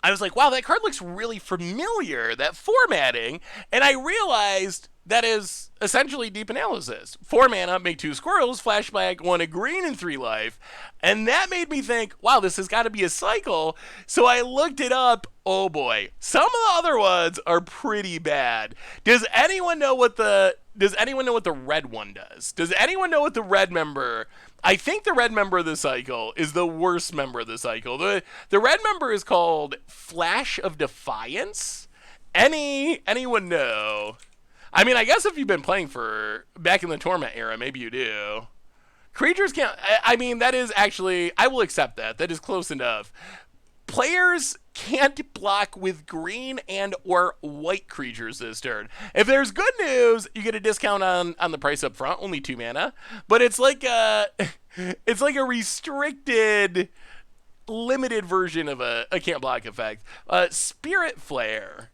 I was like, wow, that card looks really familiar, that formatting, and I realized that is essentially Deep Analysis. 4 mana, make 2 squirrels, flashback, 1 a green and 3 life, and that made me think, wow, this has got to be a cycle, so I looked it up. Oh boy, some of the other ones are pretty bad. Does anyone know what the red one does? Does anyone know what the red member... I think the red member of the cycle is the worst member of the cycle. The red member is called Flash of Defiance. Anyone know? I mean, I guess if you've been playing for back in the Torment era, maybe you do. Creatures can't... I mean, that is actually... I will accept that. That is close enough. Players can't block with green and or white creatures this turn. If there's good news, you get a discount on the price up front, only 2 mana. But it's like a it's like a restricted, limited version of a can't block effect. Spirit Flare.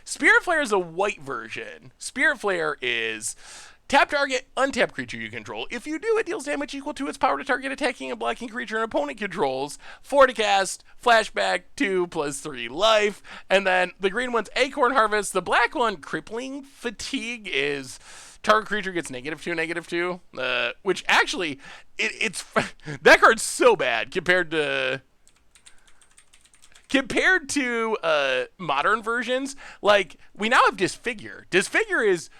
Spirit Flare is a white version. Spirit Flare is tap target, untap creature you control. If you do, it deals damage equal to its power to target attacking and blocking creature an opponent controls. 4 to cast, flashback, 2+3 life. And then the green one's Acorn Harvest. The black one, Crippling Fatigue, is target creature gets -2/-2. Which actually, it's that card's so bad compared to modern versions. Like, we now have Disfigure. Disfigure is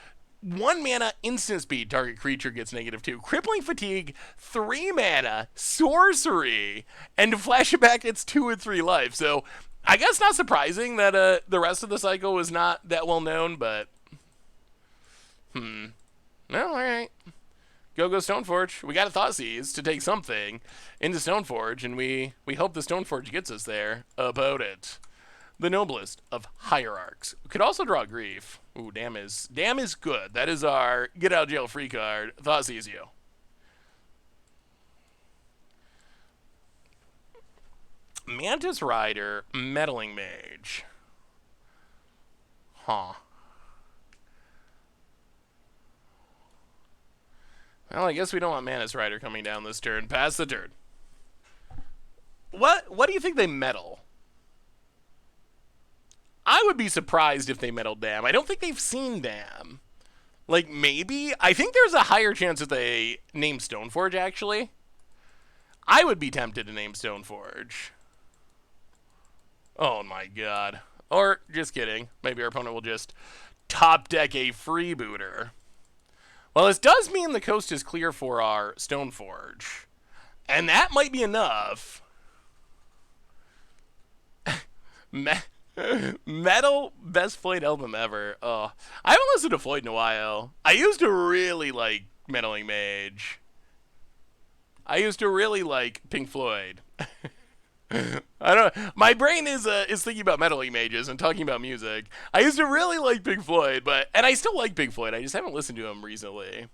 1 mana instant speed, target creature gets -2. Crippling Fatigue, 3 mana, sorcery, and flash it back, it's 2 and 3 life. So I guess not surprising that the rest of the cycle was not that well known, but well, alright. Go Stoneforge. We got a Thoughtseize to take something into Stoneforge, and we hope the Stoneforge gets us there. About it. The noblest of hierarchs. Could also draw Grief. Ooh, damn is good. That is our get out of jail free card. Thoughtseize you. Mantis Rider, Meddling Mage. Huh. Well, I guess we don't want Mantis Rider coming down this turn. Pass the turn. What do you think they meddle? I would be surprised if they meddled Dam. I don't think they've seen Dam. Like, maybe? I think there's a higher chance that they name Stoneforge, actually. I would be tempted to name Stoneforge. Oh my god. Or, just kidding. Maybe our opponent will just top deck a freebooter. Well, this does mean the coast is clear for our Stoneforge. And that might be enough. Metal, best Floyd album ever. Oh, I haven't listened to Floyd in a while. I used to really like Meddling Mage. I used to really like Pink Floyd. I don't know. My brain is thinking about Meddling Mages and talking about music. I used to really like Pink Floyd, and I still like Pink Floyd. I just haven't listened to him recently.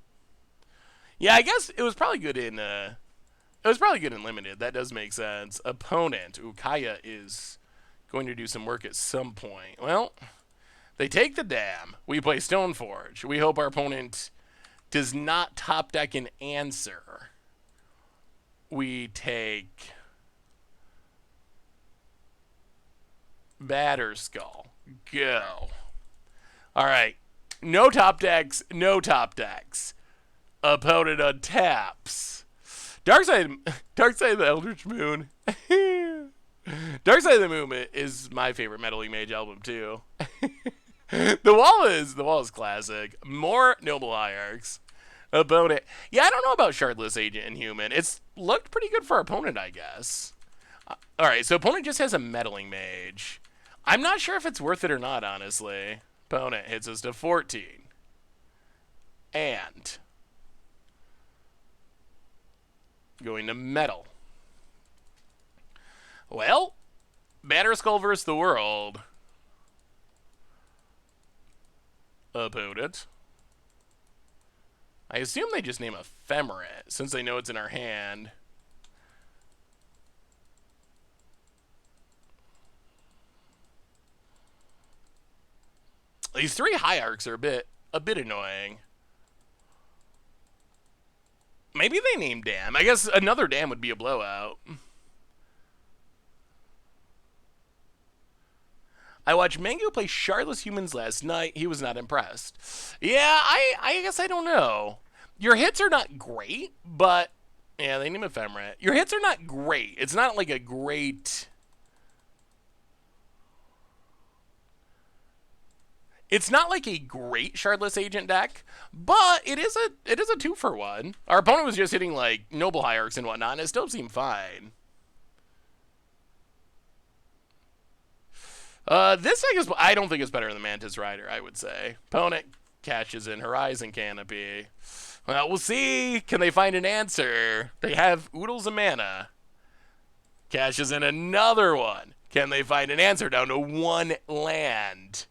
Yeah, I guess it was probably good in limited. That does make sense. Opponent. Kaya is going to do some work at some point. Well, they take the Dam. We play Stoneforge. We hope our opponent does not top deck an answer. We take Batterskull. Go. Alright. No top decks. No top decks. Opponent untaps. Darkside of the Eldritch Moon. Dark Side of the Moon is my favorite Meddling Mage album too. The wall is classic. More Noble Hierarchs. Opponent. Yeah, I don't know about Shardless Agent and Human. It's looked pretty good for our opponent, I guess. Alright, so opponent just has a Meddling Mage. I'm not sure if it's worth it or not, honestly. Opponent hits us to 14. And going to Metal. Well, Batterskull versus the world. Opponent. I assume they just name Ephemerate, since they know it's in our hand. These 3 Hierarchs are a bit annoying. Maybe they name Dam. I guess another Dam would be a blowout. I watched Mango play Shardless Humans last night. He was not impressed. Yeah, I guess I don't know. Your hits are not great, but yeah, they name Ephemerate. Your hits are not great. It's not like a great. It's not like a great Shardless Agent deck, but it is a 2-for-1. Our opponent was just hitting like Noble Hierarchs and whatnot, and it still seemed fine. This deck is, I don't think it's better than Mantis Rider, I would say. Opponent catches in Horizon Canopy. Well, we'll see. Can they find an answer? They have oodles of mana. Cashes in another one. Can they find an answer down to one land?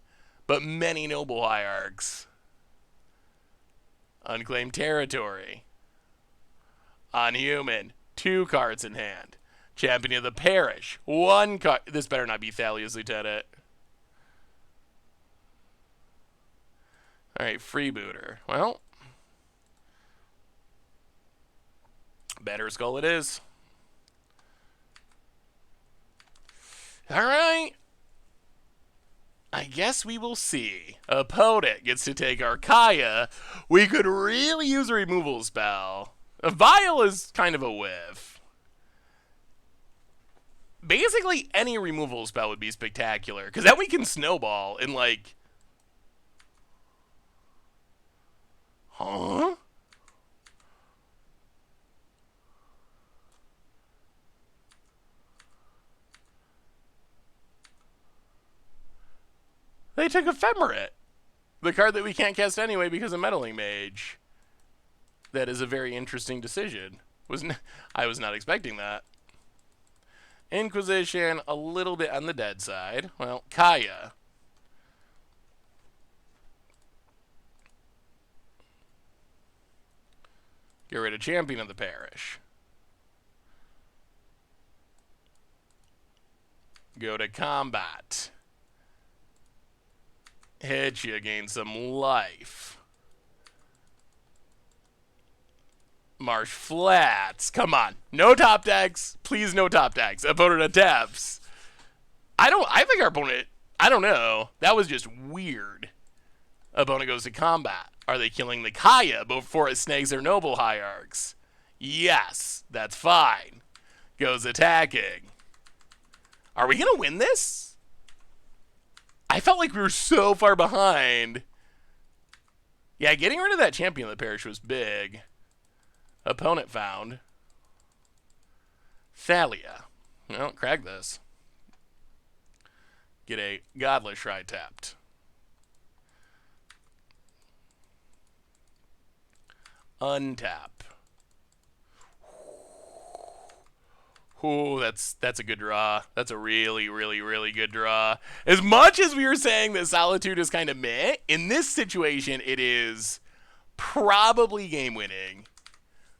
But many noble hierarchs. Unclaimed territory. Unhuman. 2 cards in hand. Champion of the Parish. 1 card. This better not be Thalia's Lieutenant. Alright, Freebooter. Well. Better Skull it is. Alright. I guess we will see. Opponent gets to take our Kaya. We could really use a removal spell. A Vial is kind of a whiff. Basically, any removal spell would be spectacular. Because then we can snowball and like... Huh? They took Ephemerate. The card that we can't cast anyway because of Meddling Mage. That is a very interesting decision. I was not expecting that. Inquisition, a little bit on the dead side. Well, Kaya. Get rid of Champion of the Parish. Go to combat. Hit you, gain some life. Marsh Flats. Come on. No top decks. Please no top decks. Opponent attempts. I think our opponent, I don't know. That was just weird. Opponent goes to combat. Are they killing the Kaya before it snags their noble hierarchs? Yes. That's fine. Goes attacking. Are we going to win this? I felt like we were so far behind. Yeah, getting rid of that Champion of the Parish was big. Opponent found. Thalia. Well, crag this. Get a Godless Shrine tapped. Untap. Ooh, that's a good draw. That's a really, really, really good draw. As much as we were saying that Solitude is kind of meh, in this situation, it is probably game-winning.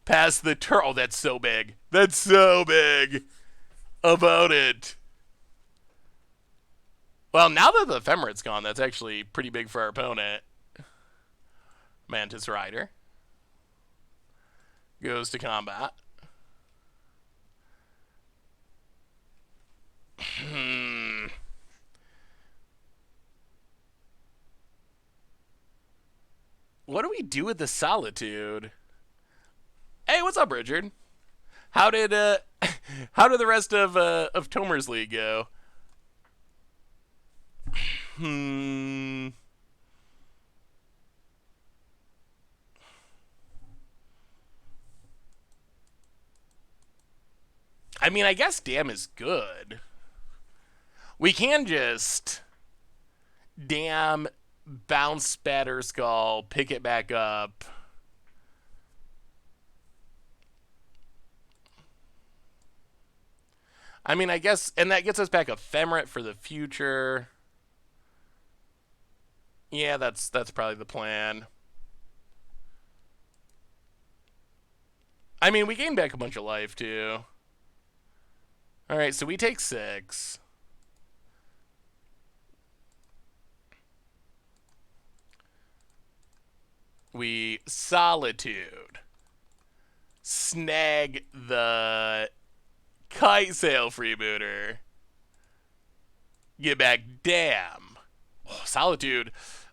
Past the turn. Oh, that's so big. That's so big. About it. Well, now that the Ephemerate's gone, that's actually pretty big for our opponent. Mantis Rider. Goes to combat. What do we do with the Solitude? Hey, what's up, Richard? How did the rest of Tomer's League go? I mean, I guess Damn is good. We can just Damn, bounce Batter Skull, pick it back up. I mean, I guess, and that gets us back Ephemerate for the future. Yeah, that's probably the plan. I mean, we gain back a bunch of life, too. Alright, so we take 6. We Solitude. Snag the Kite Sail Freebooter. Get back Damn. Oh, Solitude.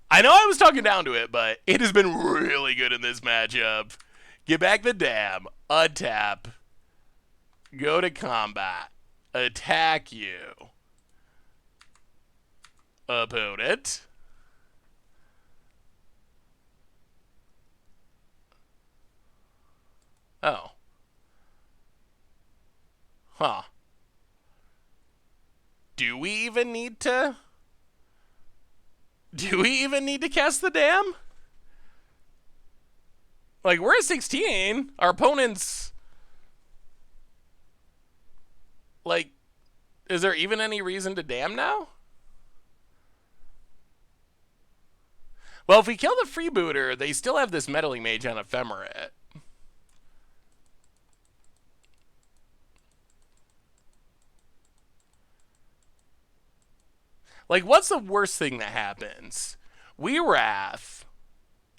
I know I was talking down to it, but it has been really good in this matchup. Get back the Damn. Untap. Go to combat. Attack you. Opponent. Oh. Huh. Do we even need to cast the Damn? Like, we're at 16. Our opponent's like Is there even any reason to damn now? Well, if we kill the freebooter, they still have this meddling mage on Ephemerate. Like, what's the worst thing that happens? We wrath.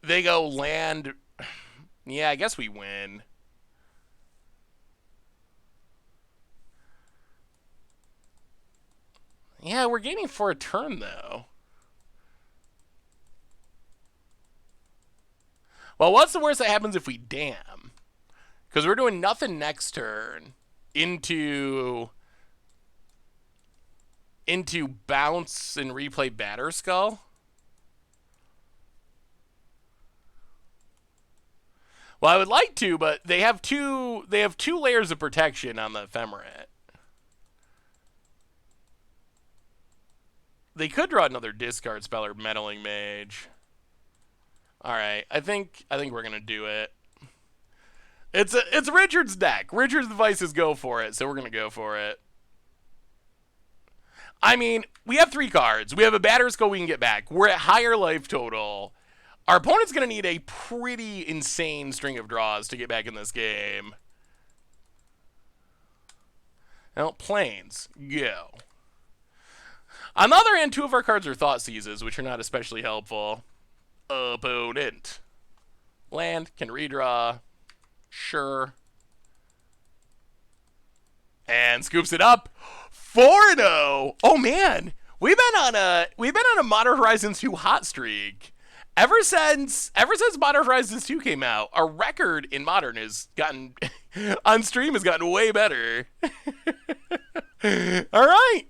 They go land. Yeah, I guess we win. Yeah, we're gaining for a turn, though. Well, what's the worst that happens if we dam? Because we're doing nothing next turn into bounce and replay Batter Skull. Well, I would like to, but they have two layers of protection on the Ephemerate. They could draw another discard spell or meddling mage. All right, I think we're gonna do it. It's Richard's deck. Richard's advice is go for it, so we're gonna go for it. I mean, we have 3 cards. We have a Batter Skull we can get back. We're at higher life total. Our opponent's gonna need a pretty insane string of draws to get back in this game. Well, planes, go. On the other hand, 2 of our cards are Thoughtseizes, which are not especially helpful. Opponent. Land, can redraw. Sure. And scoops it up. 4-0. Oh man, we've been on a Modern Horizons 2 hot streak. Ever since Modern Horizons 2 came out, our record in Modern has gotten on stream has gotten way better. All right.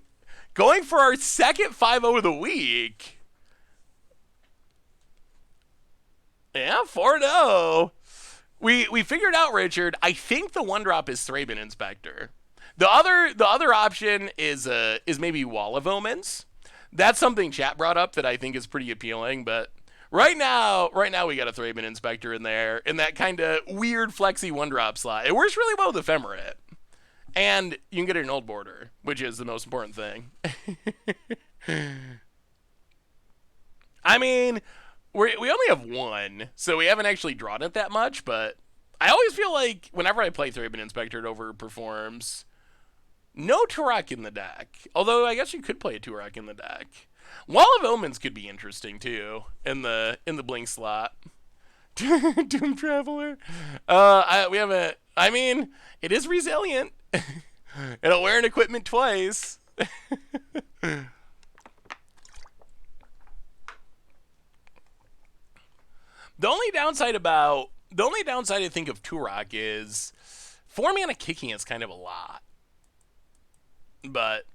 Going for our second 5-0 of the week. Yeah, 4-0. We figured out, Richard. I think the 1-drop is Thraben Inspector. The other option is maybe Wall of Omens. That's something chat brought up that I think is pretty appealing, but right now we got a Thraben Inspector in there in that kind of weird flexy 1-drop slot. It works really well with Ephemerate. And you can get an old border, which is the most important thing. I mean, we only have 1, so we haven't actually drawn it that much, but I always feel like whenever I play Thraben Inspector, it overperforms. No Turok in the deck. Although I guess you could play a Turok in the deck. Wall of Omens could be interesting too in the blink slot. Doom Traveler. We have a. I mean, it is resilient. It'll wear an equipment twice. The only downside I think of Turok is 4 mana kicking is kind of a lot. But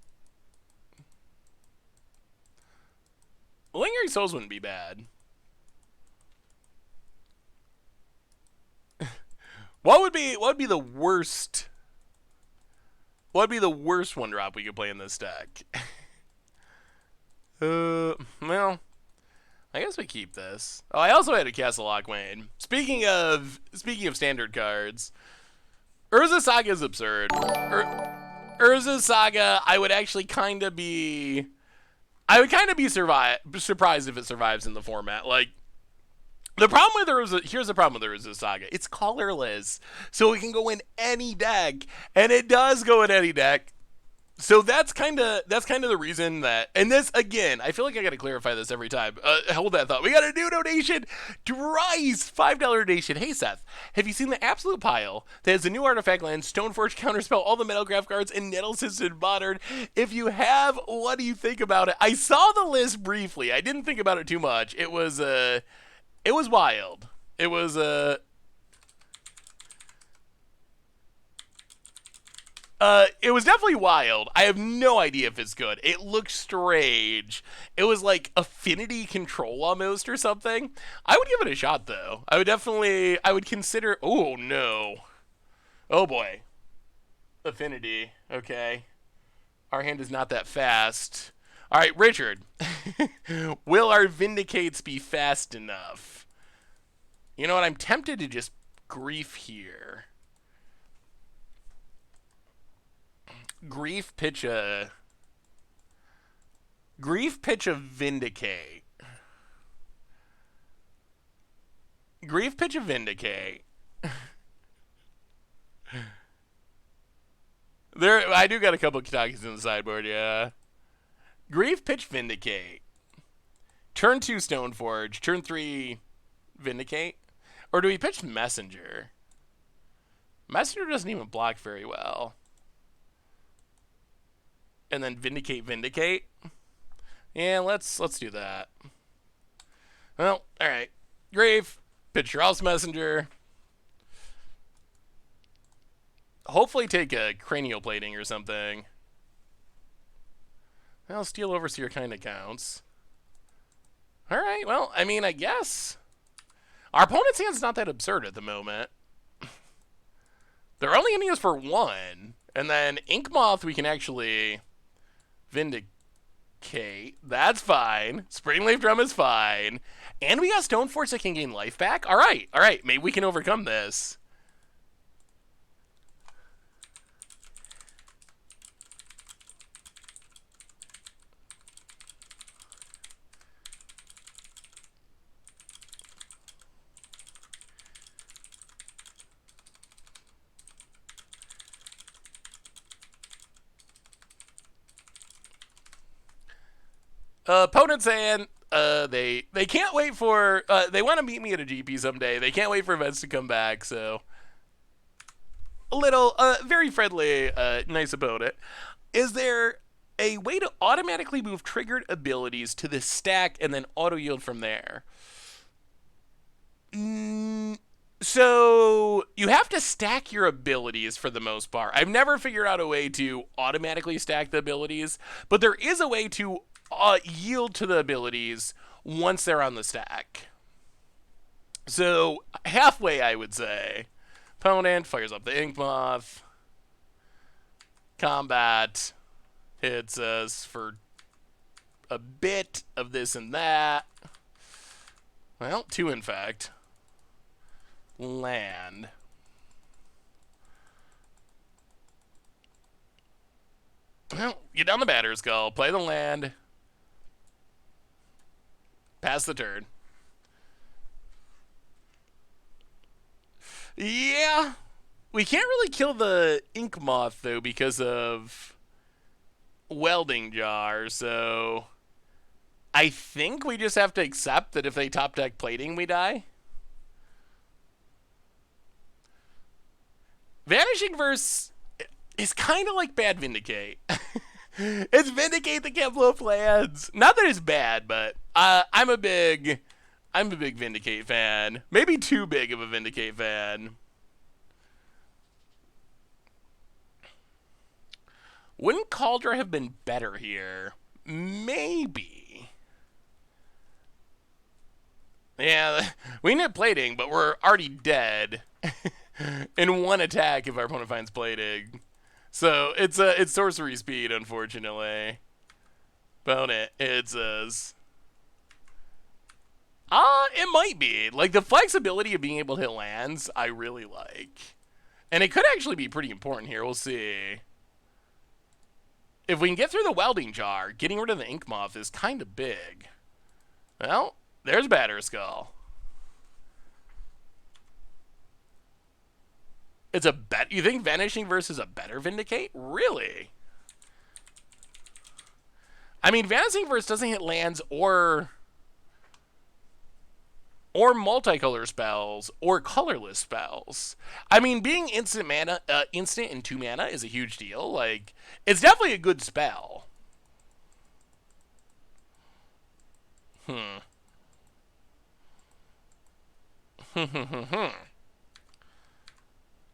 Lingering Souls wouldn't be bad. What would be the worst? What would be the worst 1-drop we could play in this deck? Well, I guess we keep this. Oh, I also had a Castle Lochwain. Speaking of standard cards, Urza Saga is absurd. Urza Saga, I would be surprised if it survives in the format. Like, here's the problem with Urza Saga. It's colorless, so it can go in any deck, and it does go in any deck. So that's kind of the reason that, and this again, I feel like I got to clarify this every time. Hold that thought. We got a new donation, Dries, $5 donation. Hey Seth, have you seen the absolute pile that has the new artifact land, Stoneforge counterspell, all the Metalcraft cards, and Nettlesis in Modern? If you have, what do you think about it? I saw the list briefly. I didn't think about it too much. It was wild. It was it was definitely wild. I have no idea if it's good. It looked strange. It was like affinity control almost or something. I would give it a shot though. I would consider. Oh no. Oh boy. Affinity. Okay. Our hand is not that fast. All right, Richard. Will our Vindicates be fast enough? You know what? I'm tempted to just Grief here. Grief pitch a... Grief pitch a Vindicate. Grief pitch a Vindicate. I do got a couple of Kitakis in the sideboard, yeah. Grief pitch Vindicate. Turn 2 Stoneforge. Turn 3 Vindicate. Or do we pitch Messenger? Messenger doesn't even block very well. And then Vindicate. Yeah, let's do that. Well, alright. Grave. Pitch your House Messenger. Hopefully take a Cranial Plating or something. Well, Steel Overseer kind of counts. Alright, well, I mean, I guess. Our opponent's hand's not that absurd at the moment. They're only going to use for 1. And then Inkmoth we can actually Vindicate. That's fine. Springleaf Drum is fine. And we got Stoneforge that can gain life back. Alright, maybe we can overcome this. Opponent's hand, they can't wait for, they want to meet me at a GP someday. They can't wait for events to come back, so. A little, very friendly, nice opponent. Is there a way to automatically move triggered abilities to this stack and then auto-yield from there? So, you have to stack your abilities for the most part. I've never figured out a way to automatically stack the abilities, but there is a way to yield to the abilities once they're on the stack. So, halfway, I would say. Opponent fires up the Inkmoth. Combat hits us for a bit of this and that. Well, 2 in fact. Land. Well, get down the batter's skull. Play the land. Pass the turn. Yeah. We can't really kill the Inkmoth, though, because of Welding Jar, so I think we just have to accept that if they top deck Plating, we die. Vanishing Verse is kind of like bad Vindicate. It's Vindicate that can't blow up lands. Not that it's bad, but I'm a big Vindicate fan. Maybe too big of a Vindicate fan. Wouldn't Kaldra have been better here? Maybe. Yeah, we need Plating, but we're already dead in 1 attack if our opponent finds Plating. So it's sorcery speed, unfortunately. Opponent hits us. It might be. Like, the flexibility of being able to hit lands, I really like. And it could actually be pretty important here. We'll see. If we can get through the Welding Jar, getting rid of the Inkmoth is kind of big. Well, there's Batterskull. It's a bet. You think Vanishing Verse is a better Vindicate? Really? I mean, Vanishing Verse doesn't hit lands or multicolor spells or colorless spells. I mean, being instant mana, instant and 2 mana is a huge deal. Like, it's definitely a good spell.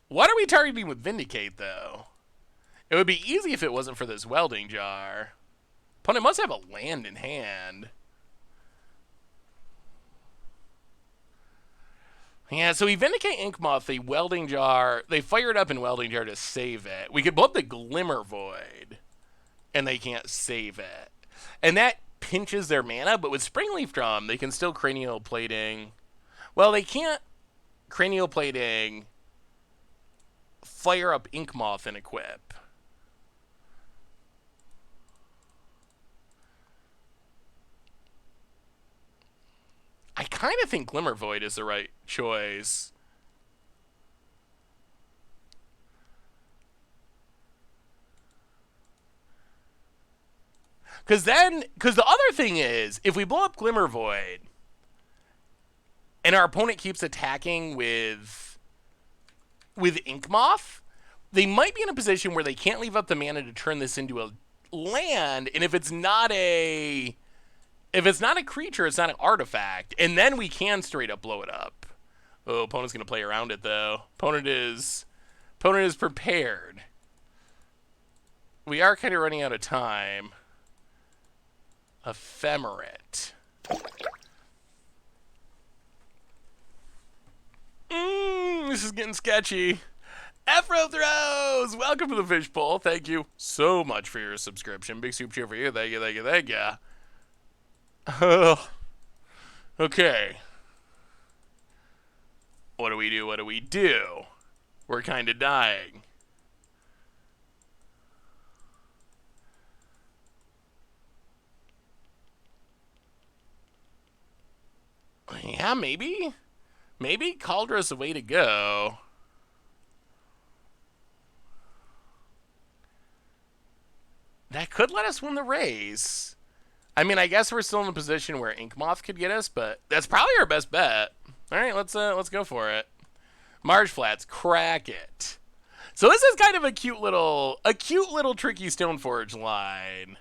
What are we targeting with Vindicate, though? It would be easy if it wasn't for this Welding Jar. Opponent must have a land in hand. Yeah, so we Vindicate Inkmoth, the Welding Jar. They fire it up in Welding Jar to save it. We could blow up the Glimmer Void, and they can't save it. And that pinches their mana, but with Springleaf Drum, they can still Cranial Plating. Well, they can't Cranial Plating, fire up Inkmoth, and equip. I kind of think Glimmer Void is the right choice. Because the other thing is, if we blow up Glimmer Void, and our opponent keeps attacking with Inkmoth, they might be in a position where they can't leave up the mana to turn this into a land, and if it's not a creature, it's not an artifact, and then we can straight up blow it up. Oh, opponent's gonna play around it though. Opponent is prepared. We are kind of running out of time. Ephemerate. This is getting sketchy. Afro Throws! Welcome to the Fishbowl. Thank you so much for your subscription. Big soup cheer for you. Thank you, thank you, thank you. Okay. What do we do? What do we do? We're kind of dying. Yeah, maybe? Maybe Kaldra's the way to go. That could let us win the race. I mean, I guess we're still in a position where Inkmoth could get us, but that's probably our best bet. All right, let's go for it. Marsh Flats, crack it. So this is kind of a cute little tricky Stoneforge line.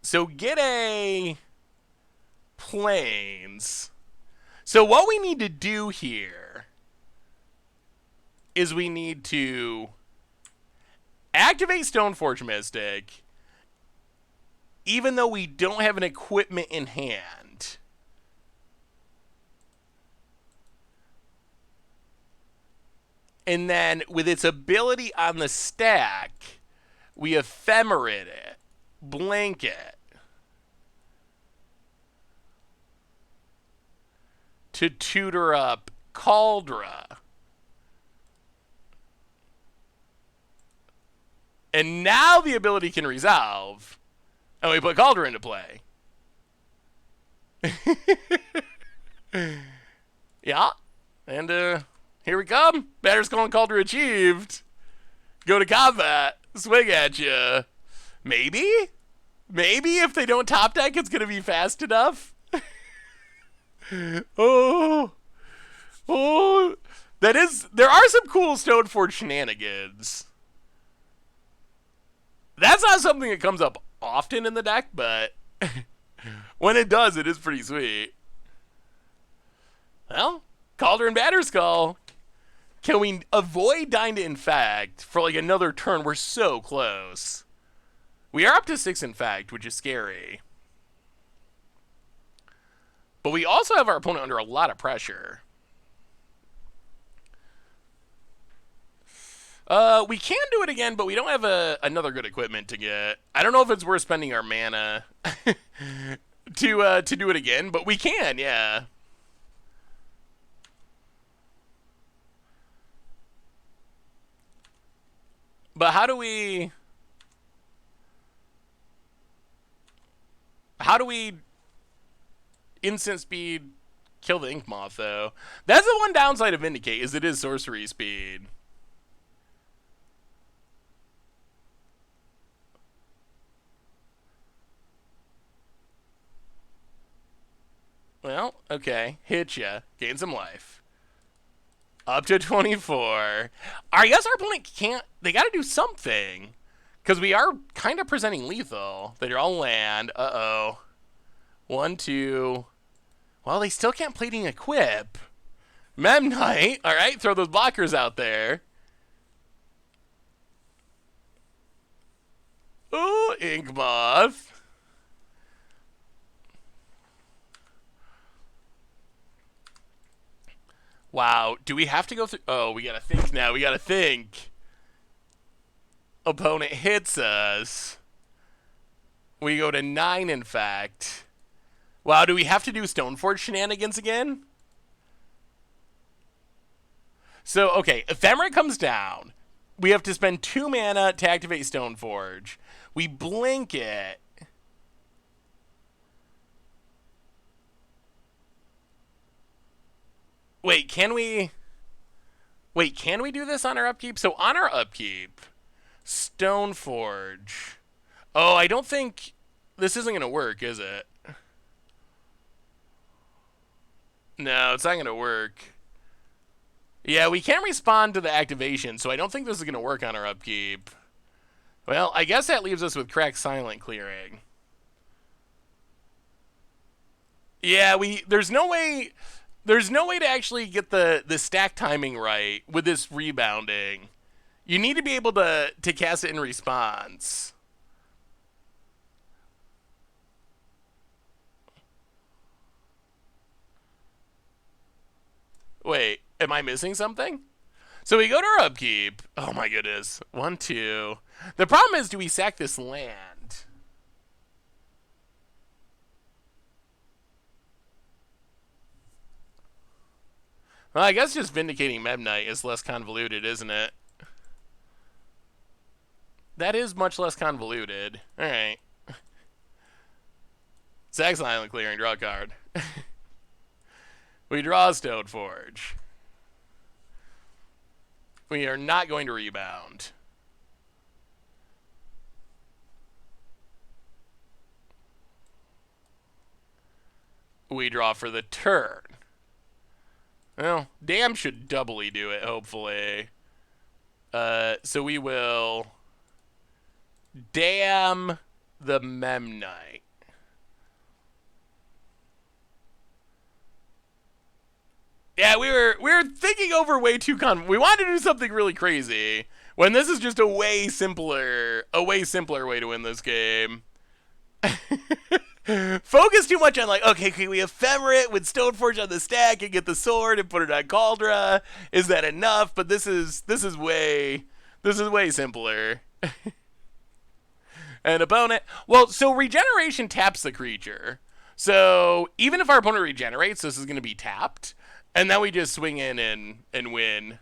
So get a Plains. So what we need to do here is we need to activate Stoneforge Mystic, even though we don't have an equipment in hand. And then with its ability on the stack, we Ephemerate it, blink it, to tutor up Kaldra. And now the ability can resolve, and we put Kaldra into play. Yeah, and here we come. Batter's calling Kaldra achieved. Go to combat. Swing at you. Maybe if they don't top deck, it's gonna be fast enough. Oh, there are some cool Stoneforge shenanigans. That's not something that comes up often in the deck, but when it does, it is pretty sweet. Well, Calder and Batter's Call. Can we avoid Dying to Infect for like another turn? We're so close. We are up to 6 Infect, which is scary. But we also have our opponent under a lot of pressure. We can do it again, but we don't have another good equipment to get. I don't know if it's worth spending our mana to do it again, but we can, yeah. But how do we instant speed kill the Inkmoth, though? That's the one downside of Vindicate, is it is sorcery speed. Well, okay. Hit ya. Gain some life. Up to 24. I guess our opponent can't... They gotta do something. Because we are kind of presenting lethal. They're all land. Uh-oh. 1, 2... Well, they still can't plating equip. Memnite. Alright, throw those blockers out there. Ooh, Inkmoth. Wow, do we have to go through... Oh, we gotta think now. We gotta think. Opponent hits us. We go to 9, in fact. Wow, do we have to do Stoneforge shenanigans again? So, okay, Ephemerate comes down. We have to spend 2 mana to activate Stoneforge. We blink it. Wait, can we... Wait, can we do this on our upkeep? So on our upkeep, Stoneforge. Oh, I don't think... This isn't going to work, is it? No, it's not going to work. Yeah, we can't respond to the activation, so I don't think this is going to work on our upkeep. Well, I guess that leaves us with Crack Silent Clearing. Yeah, there's no way to actually get the stack timing right with this rebounding. You need to be able to cast it in response. Wait, am I missing something? So we go to our upkeep. Oh my goodness. 1, 2. The problem is, do we sack this land? Well, I guess just Vindicating Memnite is less convoluted, isn't it? That is much less convoluted. Alright. Sack Silent Clearing, draw a card. We draw Stoneforge. We are not going to rebound. We draw for the turn. Well, Dam should doubly do it, hopefully. So we will Dam the Memnite. Yeah, we were thinking over way too we wanted to do something really crazy when this is just a way simpler way to win this game. Focus too much on like, okay, we Ephemerate with Stoneforge on the stack and get the sword and put it on Kaldra. Is that enough? But this is way simpler. An opponent. Well, so regeneration taps the creature. So even if our opponent regenerates, this is going to be tapped. And then we just swing in and win.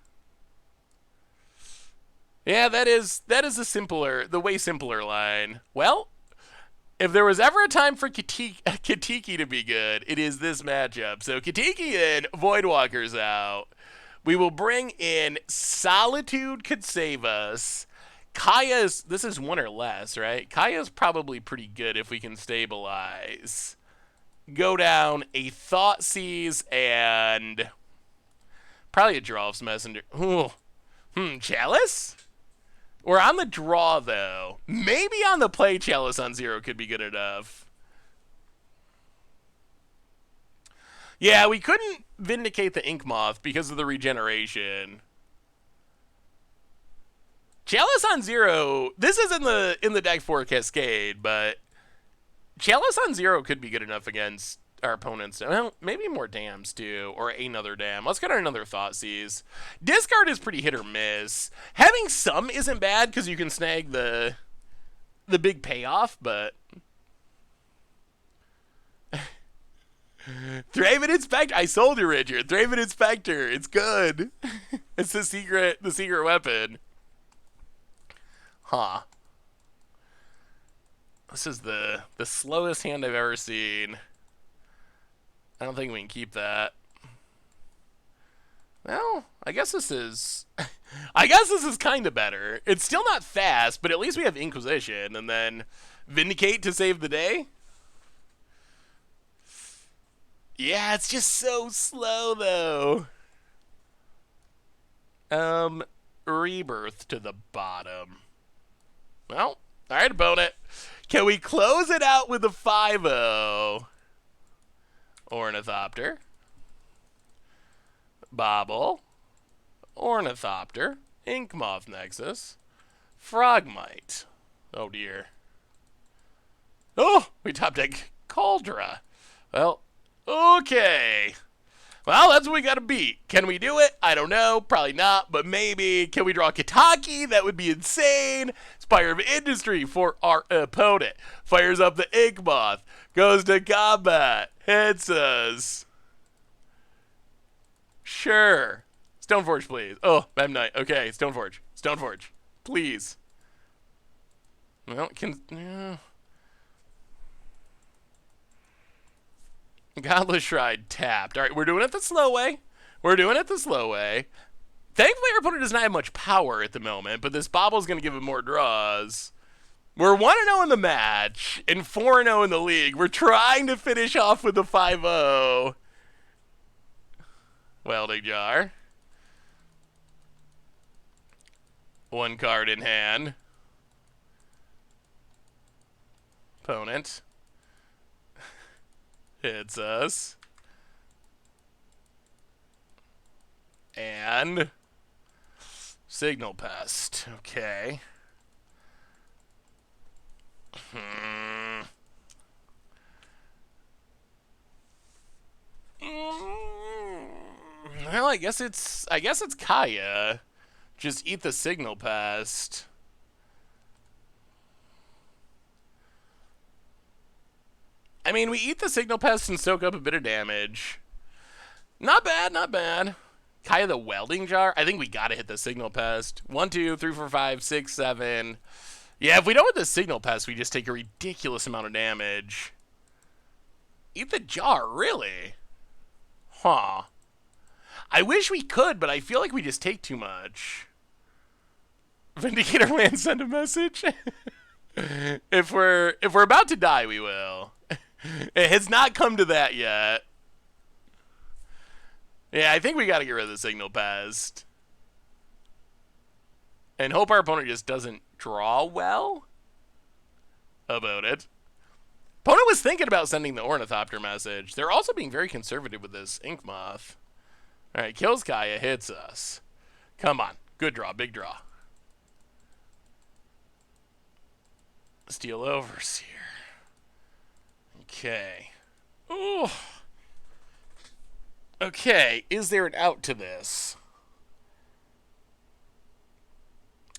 Yeah, that is the way simpler line. Well, if there was ever a time for Katiki to be good, it is this matchup. So Katiki in, Voidwalker's out. We will bring in Solitude could save us. Kaya's, this is 1 or less, right? Kaya's probably pretty good if we can stabilize. Go down a Thoughtseize and probably a Drolf's Messenger. Ooh. Chalice? We're on the draw, though. Maybe on the play, Chalice on 0 could be good enough. Yeah, we couldn't Vindicate the Ink Moth because of the regeneration. Chalice on 0, this is in the deck for Cascade, but Chalice on 0 could be good enough against our opponents. Well, maybe more dams too, or another dam. Let's get another Thoughtseize. Discard is pretty hit or miss. Having some isn't bad because you can snag the big payoff, but Thraven Inspector. I sold you, Richard. Thraven Inspector. It's good. It's the secret weapon. Huh. This is the slowest hand I've ever seen. I don't think we can keep that. Well, I guess this is kind of better. It's still not fast, but at least we have Inquisition and then Vindicate to save the day. Yeah, it's just so slow though. Rebirth to the bottom. Well, all right, opponent. Can we close it out with a 5-0? Ornithopter. Bobble. Ornithopter. Inkmoth Nexus. Frogmite. Oh dear. Oh, we top deck Kaldra. Well, okay. Well, that's what we gotta beat. Can we do it? I don't know. Probably not, but maybe. Can we draw Kitaki? That would be insane. Spire of Industry for our opponent. Fires up the Inkmoth. Goes to combat. Hits us. Sure. Stoneforge, please. Oh, Memnite. Okay, Stoneforge. Stoneforge. Please. Well, can... Godless Shrine tapped. Alright, we're doing it the slow way. Thankfully, our opponent does not have much power at the moment, but this Bobble's going to give him more draws. We're 1-0 in the match and 4-0 in the league. We're trying to finish off with the 5-0. Welding Jar. One card in hand. Opponent hits us. And Signal Pest. Okay. Well, I guess it's Kaya. Just eat the Signal Pest. I mean, we eat the Signal Pest and soak up a bit of damage. Not bad, not bad. Kaya the Welding Jar. I think we gotta hit the Signal Pest. 1, 2, 3, 4, 5, 6, 7. Yeah, if we don't hit the Signal Pest, we just take a ridiculous amount of damage. Eat the jar, really? Huh. I wish we could, but I feel like we just take too much. Vindicator Land, send a message. If we're about to die, we will. It has not come to that yet. Yeah, I think we gotta get rid of the Signal Pest. And hope our opponent just doesn't draw well about it. Opponent was thinking about sending the Ornithopter message. They're also being very conservative with this Ink Moth. Alright, kills Kaya, hits us. Come on. Good draw, big draw. Steel Overseer. Okay. Ooh. Okay, is there an out to this?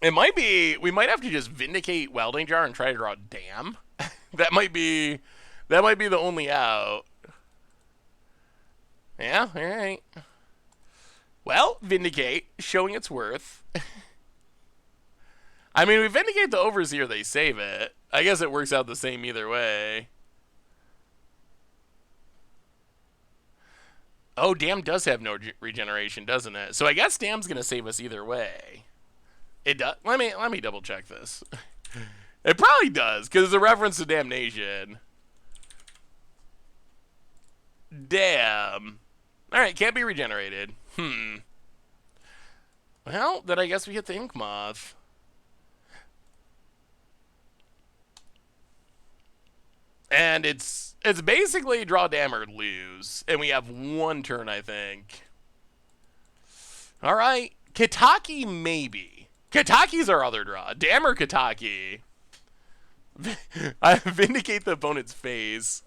It might be, we might have to just Vindicate Welding Jar and try to draw Dam. That might be the only out. Yeah, alright. Well, Vindicate, showing its worth. I mean, we Vindicate the Overseer, they save it. I guess it works out the same either way. Oh, Dam does have no regeneration, doesn't it? So I guess Dam's gonna save us either way. It does. Let me double check this. It probably does, because it's a reference to Damnation. Damn. Alright, can't be regenerated. Well, then I guess we hit the Ink Moth. And it's basically draw Dam or lose. And we have one turn, I think. Alright. Kitaki, maybe. Kitaki's our other draw. Dam or Kitaki? I Vindicate the opponent's face.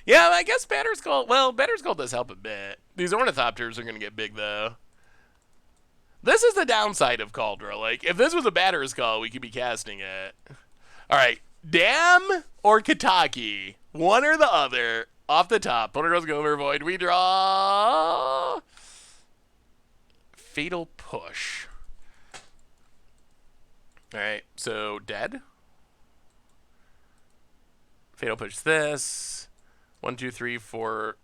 Yeah, I guess Batter's Call. Well, Batter's Call does help a bit. These Ornithopters are going to get big, though. This is the downside of Kaldra. Like, if this was a Batter's Call, we could be casting it. Alright, Dam or Kitaki? One or the other. Off the top. Opponent draws Glimmer Void. We draw... Fatal Push. Alright, so dead. Fatal Push this. 1, 2, 3, 4,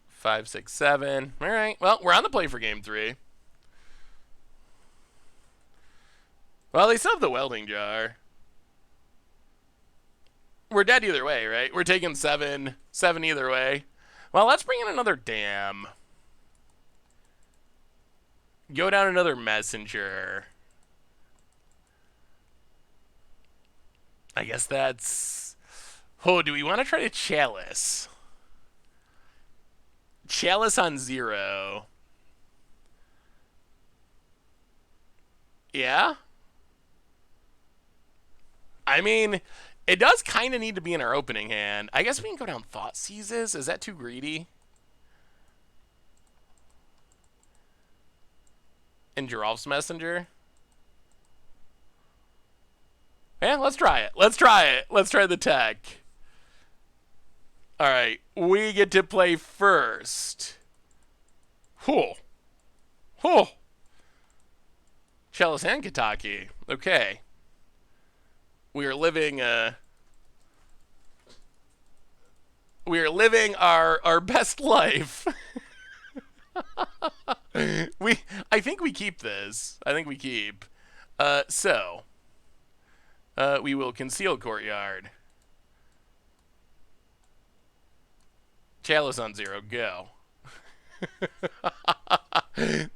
5, 6, 7. Alright, well, we're on the play for game 3. Well, they still have the Welding Jar. We're dead either way, right? We're taking 7 either way. Well, let's bring in another Dam. Go down another Messenger. I guess that's... Oh, do we want to try to Chalice? Chalice on 0. Yeah? I mean, it does kind of need to be in our opening hand. I guess we can go down Thoughtseizes. Is that too greedy? And Giralf's Messenger? Yeah, let's try it. Let's try it. Let's try the tech. Alright, we get to play first. Whew. Whew. Chalice and Kitaki. Okay. We are living our best life. I think we keep this. I think we keep. So we will conceal Courtyard. Chalice on 0, go.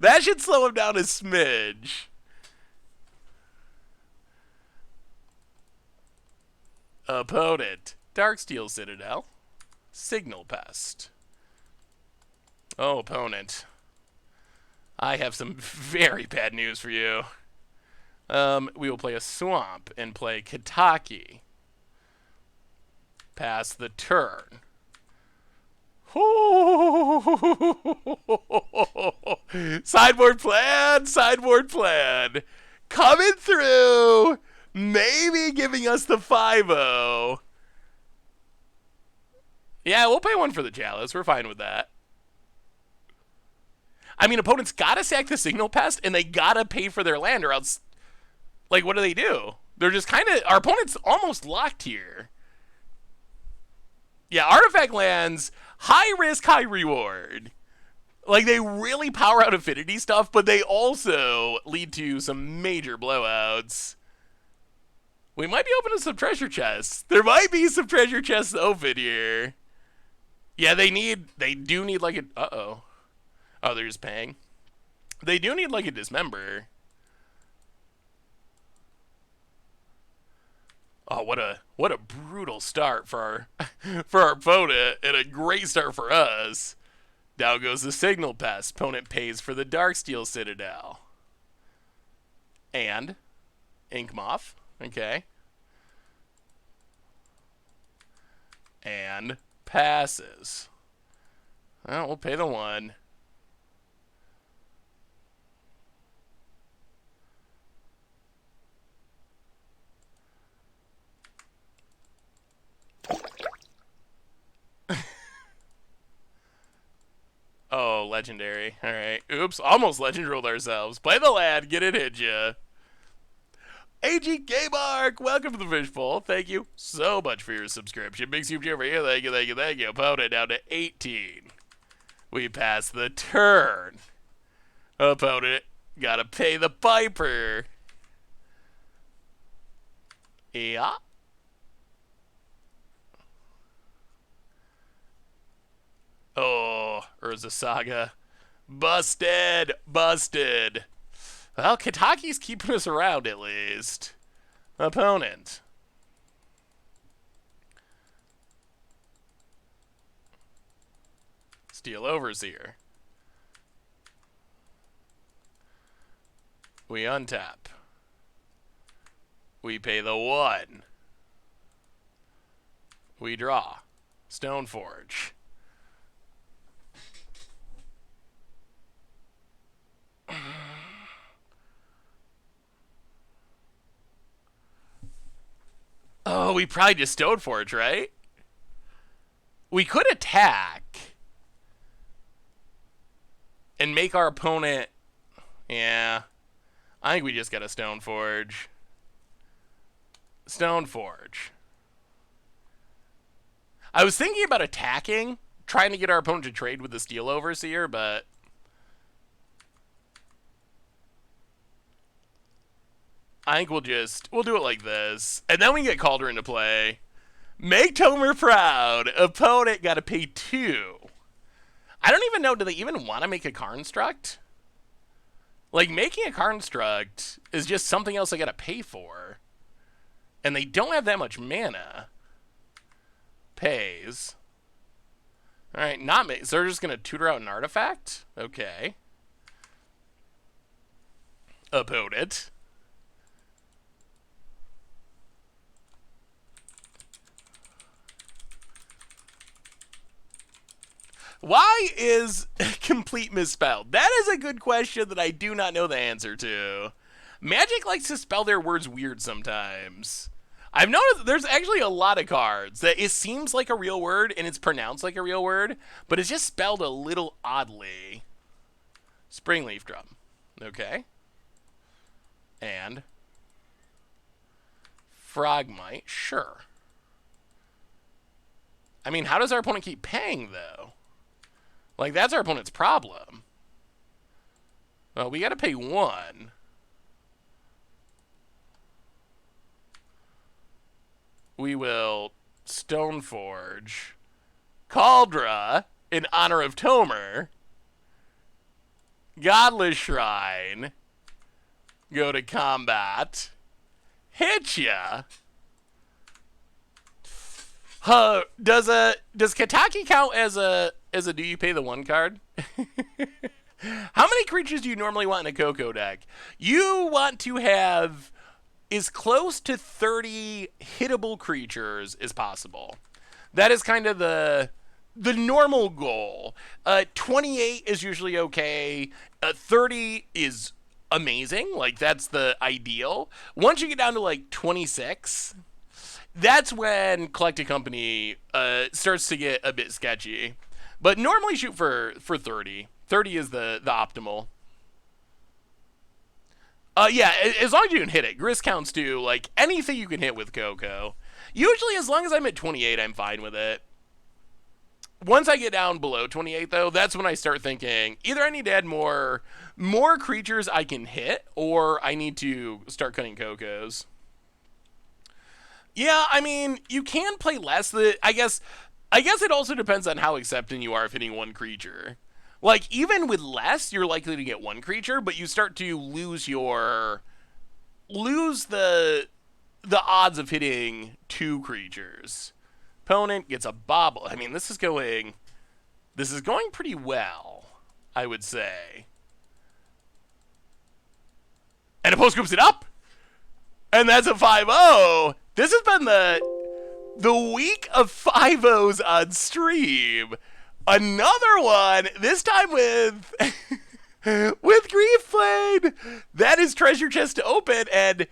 That should slow him down a smidge. Opponent. Darksteel Citadel. Signal Pest. Oh, opponent. I have some very bad news for you. We will play a Swamp and play Kitaki. Pass the turn. Sideboard plan, sideboard plan. Coming through. Maybe giving us the 5-0. Yeah, we'll pay one for the Chalice. We're fine with that. I mean, opponents gotta sack the Signal Pest, and they gotta pay for their land, or else, like, what do? They're just kind of, our opponent's almost locked here. Yeah, artifact lands, high risk, high reward. Like, they really power out affinity stuff, but they also lead to some major blowouts. We might be opening some treasure chests. There might be some treasure chests open here. Yeah, they do need like a, uh-oh. Oh, they're just paying. They do need like a Dismember. Oh, what a brutal start for our opponent, and a great start for us. Down goes the Signal Pest. Opponent pays for the Darksteel Citadel. And Ink Moth. Okay. And passes. Well, we'll pay the 1. Oh, legendary. All right. Oops. Almost legend rolled ourselves. Play the lad. Get it, hit ya. AG K-Mark, welcome to the Fishbowl. Thank you so much for your subscription. Big super over here. Thank you, thank you, thank you. Opponent down to 18. We pass the turn. Opponent gotta pay the Piper. Yeah. Oh, Urza Saga. Busted. Busted. Well, Kitaki's keeping us around at least. Opponent. Steel Overseer. We untap. We pay the 1. We draw. Stoneforge. Oh, we probably just Stoneforge, right? We could attack and make our opponent... Yeah. I think we just got a Stoneforge. Stoneforge. I was thinking about attacking, trying to get our opponent to trade with the Steel Overseer, but... I think we'll do it like this. And then we get Kaldra into play. Make Tomer proud. Opponent got to pay 2. I don't even know, do they even want to make a Construct? Like, making a Construct is just something else I got to pay for. And they don't have that much mana. Pays. Alright, not me. So they're just going to tutor out an artifact? Okay. Opponent. Why is complete misspelled? That is a good question that I do not know the answer to. Magic likes to spell their words weird sometimes. I've noticed there's actually a lot of cards that it seems like a real word and it's pronounced like a real word, but it's just spelled a little oddly. Springleaf Drum. Okay. And Frogmite. Sure. I mean, how does our opponent keep paying, though? Like, that's our opponent's problem. Well, we gotta pay 1. We will Stoneforge Kaldra in honor of Tomer. Godless Shrine. Go to combat. Hit ya. Does Kataki count as a do you pay the 1 card? How many creatures do you normally want in a Coco deck? You want to have as close to 30 hittable creatures as possible. That is kind of the normal goal. 28 is usually okay. 30 is amazing. Like, that's the ideal. Once you get down to like 26, that's when Collected Company starts to get a bit sketchy. But normally shoot for 30. 30 is the optimal. Yeah, as long as you can hit it. Grist counts too. Like, anything you can hit with Coco. Usually, as long as I'm at 28, I'm fine with it. Once I get down below 28, though, that's when I start thinking, either I need to add more creatures I can hit, or I need to start cutting Cocos. Yeah, I mean, you can play less. I guess it also depends on how accepting you are of hitting 1 creature. Like, even with less, you're likely to get 1 creature, but you start to lose the odds of hitting 2 creatures. Opponent gets a bobble. I mean, this is going pretty well, I would say. And a post groups it up, and that's a 5-0. This has been the week of 5-0s on stream. Another one, this time with Grief Blade. That is treasure chest to open, and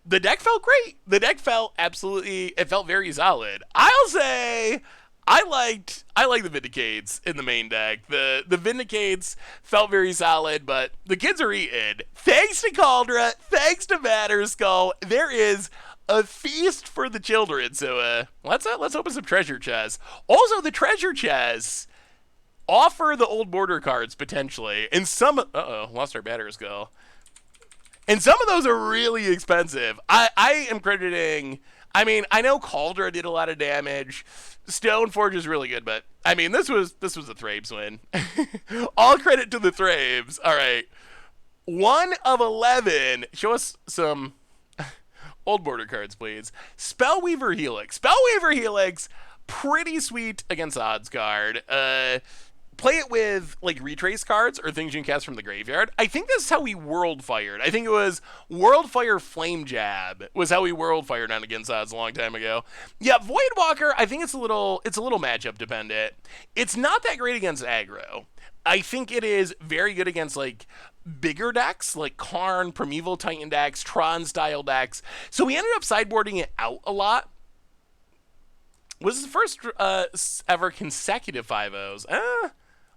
the deck felt great. The deck felt it felt very solid. I'll say I liked the Vindicates in the main deck. The Vindicates felt very solid, but the kids are eating. Thanks to Kaldra, thanks to Matterskull, there is a feast for the children. So let's open some treasure chests. Also, the treasure chests offer the old border cards potentially, and some lost our Matterskull. And some of those are really expensive. I am crediting. I mean, I know Kaldra did a lot of damage. Stoneforge is really good, but I mean, this was a Thrabes win. All credit to the Thrabes. All right, 1 of 11. Show us some old border cards, please. Spellweaver Helix. Spellweaver Helix, pretty sweet against Oddsguard. Play it with, like, retrace cards or things you can cast from the graveyard. I think this is how we World Fired. I think it was World Fire Flame Jab was how we World Fired on against odds a long time ago. Yeah, Voidwalker, I think it's a little matchup dependent. It's not that great against aggro. I think it is very good against, like, bigger decks, like Karn, Primeval Titan decks, Tron-style decks. So we ended up sideboarding it out a lot. Was this the first ever consecutive 5-0s?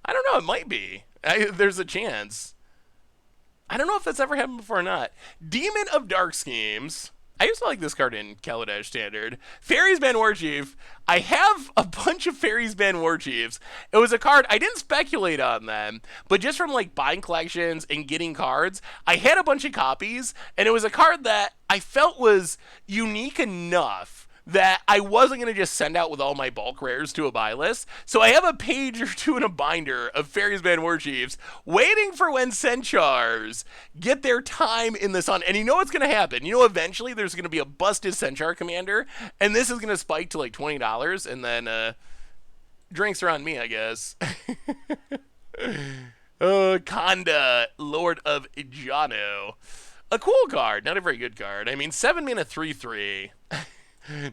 I don't know. It might be. There's a chance. I don't know if that's ever happened before or not. Demon of Dark Schemes. I used to like this card in Kaladesh Standard. Fairies Ban Warchief. I have a bunch of Fairies Ban Warchiefs. It was a card, I didn't speculate on them, but just from like buying collections and getting cards, I had a bunch of copies, and it was a card that I felt was unique enough that I wasn't going to just send out with all my bulk rares to a buy list. So I have a page or two in a binder of Fairies Ban Warchiefs waiting for when Centaurs get their time in the sun. And you know what's going to happen. You know, eventually there's going to be a busted Centaur commander, and this is going to spike to like $20, and then drinks are on me, I guess. Kanda, Lord of Ijano. A cool card, not a very good card. I mean, 7 mana 3/3.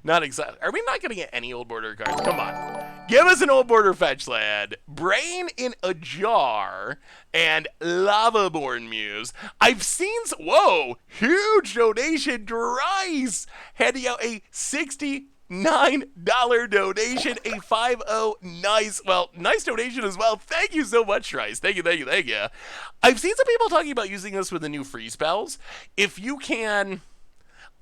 Not excited. Are we not going to get any old border cards? Come on. Give us an old border fetch land. Brain in a Jar and Lavaborn Muse. I've seen... Whoa! Huge donation. Dries handing out a 60 $9 donation, a 5-0. Nice. Well, nice donation as well. Thank you so much, Trice. Thank you, thank you, thank you. I've seen some people talking about using this with the new free spells. If you can...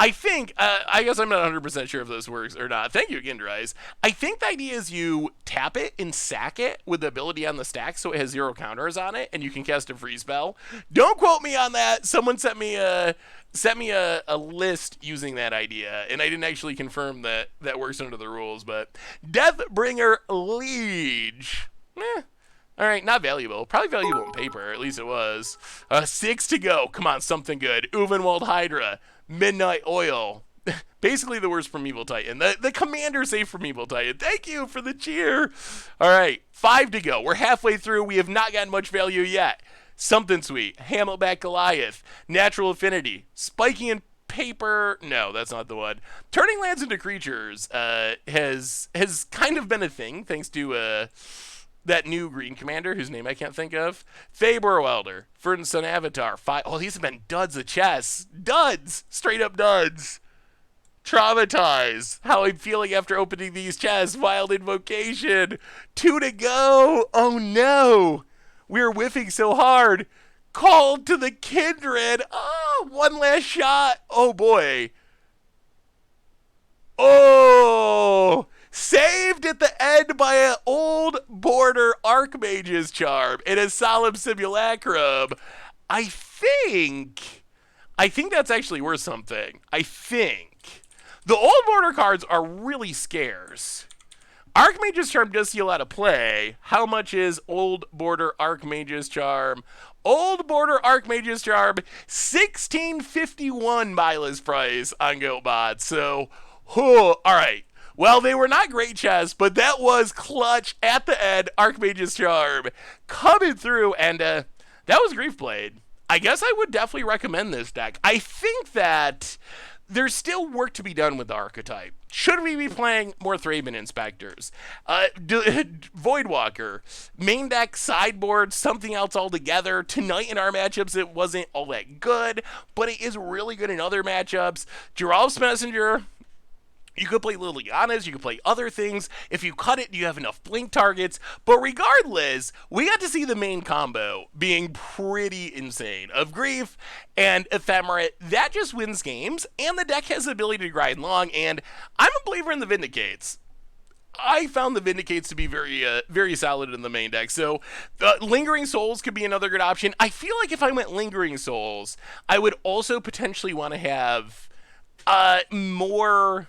I think, I guess I'm not 100% sure if this works or not. Thank you again, Dries. I think the idea is you tap it and sack it with the ability on the stack so it has 0 counters on it and you can cast a free spell. Don't quote me on that. Someone sent me a list using that idea, and I didn't actually confirm that that works under the rules, but Deathbringer Liege. All right, not valuable. Probably valuable in paper, at least it was. 6 to go. Come on, something good. Uvenwald Hydra. Midnight Oil. Basically the worst Primeval Titan. The commander safe Primeval Titan. Thank you for the cheer. All right, 5 to go. We're halfway through. We have not gotten much value yet. Something sweet. Hamletback Goliath. Natural Affinity. Spiking in paper. No, that's not the one. Turning lands into creatures has kind of been a thing thanks to that new green commander whose name I can't think of. Faber Welder, Ferdinand Sun Avatar. These have been duds of chess. Duds! Straight up duds. Traumatize. How I'm feeling after opening these chests. Wild Invocation. 2 to go. Oh no. We're whiffing so hard. Called to the Kindred. Oh, one last shot. Oh boy. Oh. Saved at the end by an old border Archmage's Charm and a Solemn Simulacrum. I think that's actually worth something. I think. The old border cards are really scarce. Archmage's Charm does see a lot of play. How much is old border Archmage's Charm? Old border Archmage's Charm, 1651 Mila's price on GoatBot. So, all right. Well, they were not great chests, but that was clutch at the end. Archmage's Charm coming through, and that was Grief Blade. I guess I would definitely recommend this deck. I think that there's still work to be done with the archetype. Should we be playing more Thraben Inspectors? Voidwalker, main deck, sideboard, something else altogether. Tonight in our matchups, it wasn't all that good, but it is really good in other matchups. Geralf's Messenger. You could play Liliana's, you could play other things. If you cut it, you have enough blink targets. But regardless, we got to see the main combo being pretty insane of Grief and Ephemerate. That just wins games, and the deck has the ability to grind long, and I'm a believer in the Vindicates. I found the Vindicates to be very solid in the main deck. So Lingering Souls could be another good option. I feel like if I went Lingering Souls, I would also potentially want to have more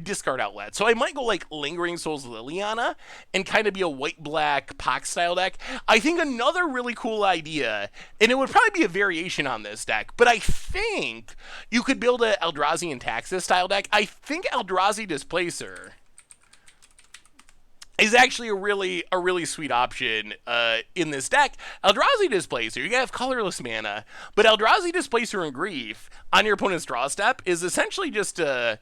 discard outlet. So I might go like Lingering Souls Liliana and kind of be a white-black Pox style deck. I think another really cool idea, and it would probably be a variation on this deck, but I think you could build a Eldrazi and Taxis style deck. I think Eldrazi Displacer is actually a really sweet option in this deck. Eldrazi Displacer, you have colorless mana, but Eldrazi Displacer and Grief on your opponent's draw step is essentially just a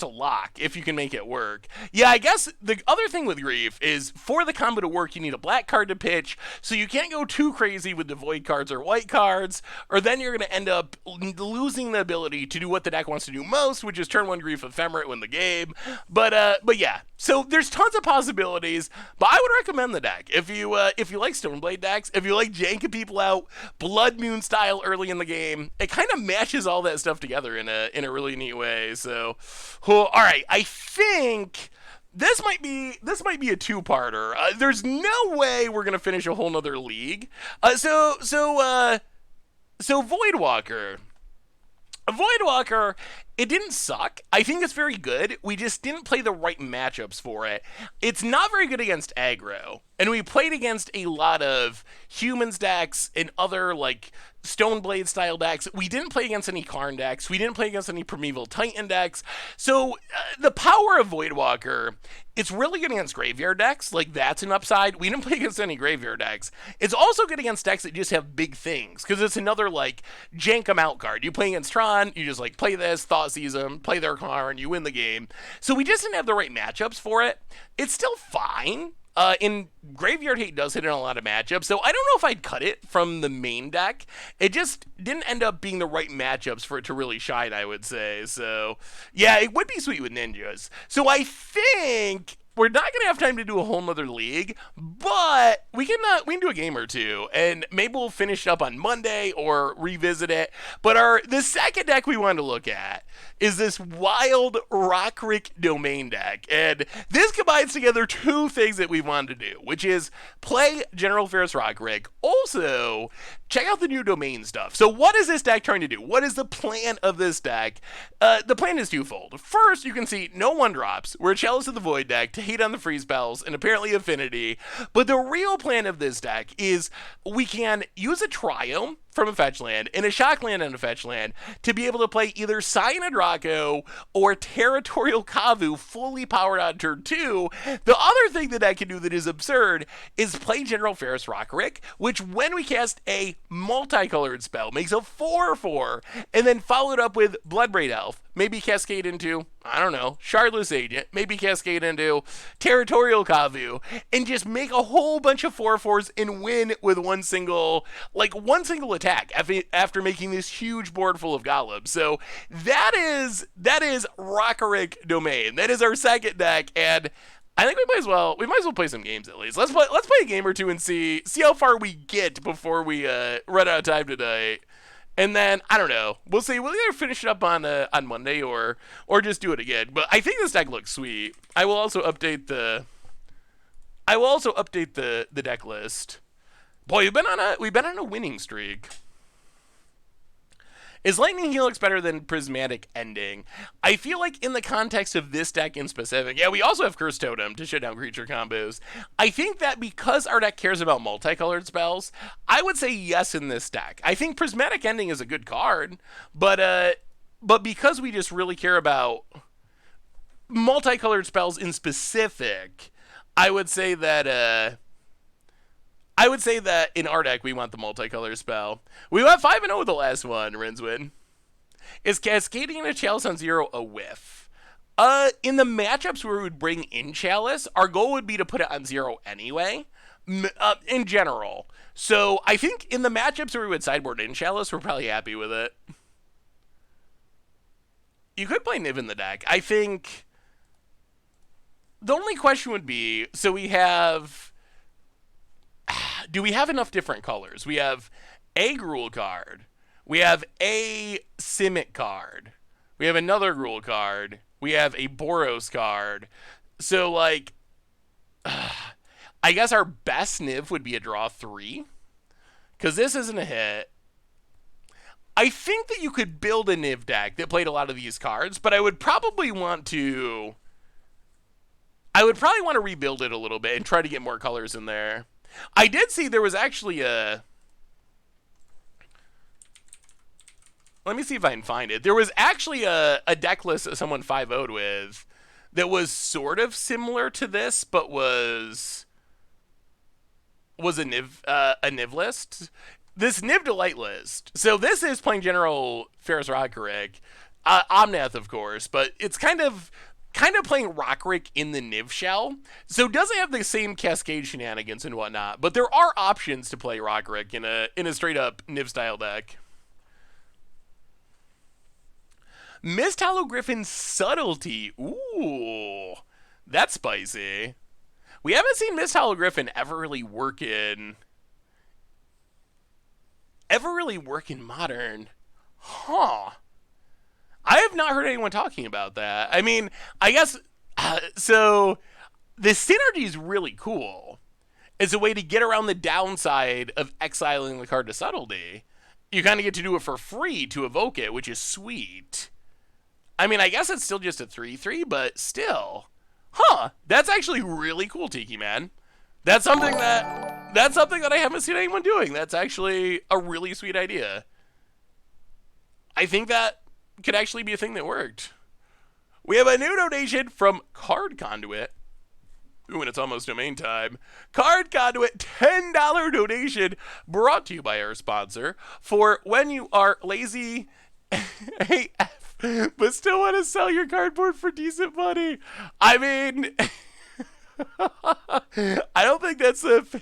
lock if you can make it work. Yeah, I guess the other thing with Grief is for the combo to work, you need a black card to pitch, so you can't go too crazy with the void cards or white cards, or then you're going to end up losing the ability to do what the deck wants to do most, which is turn 1 Grief Ephemerate, win the game. But yeah, so there's tons of possibilities, but I would recommend the deck. If you like Stoneblade decks, if you like janking people out, Blood Moon style early in the game, it kind of mashes all that stuff together in a really neat way. So, all right, I think this might be a two-parter. There's no way we're gonna finish a whole nother league. So Voidwalker. Voidwalker, it didn't suck. I think it's very good. We just didn't play the right matchups for it. It's not very good against aggro. And we played against a lot of humans decks and other, like, Stoneblade style decks. We didn't play against any Karn decks. We didn't play against any Primeval Titan decks. So the power of Voidwalker, it's really good against graveyard decks. Like, that's an upside. We didn't play against any graveyard decks. It's also good against decks that just have big things, because it's another, like, jank 'em out card. You play against Tron, you just, like, play this, Thoughtseize them, play their Karn, you win the game. So we just didn't have the right matchups for it. It's still fine. In Graveyard Hate does hit in a lot of matchups, so I don't know if I'd cut it from the main deck. It just didn't end up being the right matchups for it to really shine, I would say. So, yeah, it would be sweet with ninjas. So I think we're not going to have time to do a whole nother league, but we can do a game or two, and maybe we'll finish it up on Monday or revisit it. But the second deck we want to look at is this wild Rockrick domain deck, and this combines together two things that we wanted to do, which is play General Ferris Rockrick, also check out the new domain stuff. So what is this deck trying to do? What is the plan of this deck? The plan is twofold. First, you can see no one drops. We're a Chalice of the Void deck to hate on the free spells and apparently Affinity. But the real plan of this deck is we can use a Triome from a fetch land and a shock land and a fetch land to be able to play either Scion of Draco or Territorial Kavu fully powered on turn 2. The other thing that I can do that is absurd is play General Ferris Rockrick, which when we cast a multicolored spell makes a 4/4 and then followed up with Bloodbraid Elf, maybe cascade into, I don't know, Shardless Agent, maybe cascade into Territorial Kavu, and just make a whole bunch of 4/4s and win with one single attack after making this huge board full of golems. So that is Rockrick Domain. That is our second deck, and I think we might as well play some games at least. Let's play a game or two and see how far we get before we run out of time tonight. And then I don't know. We'll see. We'll either finish it up on Monday or just do it again. But I think this deck looks sweet. I will also update the deck list. Boy, we've been on a winning streak. Is Lightning Helix better than Prismatic Ending? I feel like in the context of this deck in specific, yeah, we also have Curse Totem to shut down creature combos. I think that because our deck cares about multicolored spells, I would say yes in this deck. I think Prismatic Ending is a good card, but because we just really care about multicolored spells in specific, I would say that in our deck, we want the multicolor spell. We went 5-0 with the last one, Rinswin. Is Cascading in a Chalice on 0 a whiff? In the matchups where we would bring in Chalice, our goal would be to put it on 0 anyway, in general. So I think in the matchups where we would sideboard in Chalice, we're probably happy with it. You could play Niv in the deck. I think the only question would be, so we have... do we have enough different colors? We have a Gruul card. We have a Simic card. We have another Gruul card. We have a Boros card. So, like, I guess our best Niv would be a draw 3. Because this isn't a hit. I think that you could build a Niv deck that played a lot of these cards, but I would probably want to rebuild it a little bit and try to get more colors in there. I did see there was actually a... Let me see if I can find it. There was actually a deck list that someone 5-0'd with that was sort of similar to this, but was a Niv list. This Niv Delight list. So this is playing General Ferris Rockrick. Omnath, of course, but it's kind of playing Rockrick in the Niv shell, so it doesn't have the same Cascade shenanigans and whatnot, but there are options to play Rockrick in a straight-up Niv-style deck. Mist Hollow Griffin Subtlety. Ooh, that's spicy. We haven't seen Mist Hollow Griffin ever really work in Modern. Huh. I have not heard anyone talking about that. I mean, I guess, so the synergy is really cool. It's a way to get around the downside of exiling the card to Subtlety. You kind of get to do it for free to evoke it, which is sweet. I mean, I guess it's still just a 3/3, but still. Huh, that's actually really cool, Tiki Man. That's something that I haven't seen anyone doing. That's actually a really sweet idea. I think that could actually be a thing that worked. We have a new donation from Card Conduit. Ooh, and it's almost domain time. Card Conduit, $10 donation brought to you by our sponsor for when you are lazy AF but still want to sell your cardboard for decent money. I mean, I don't think that's the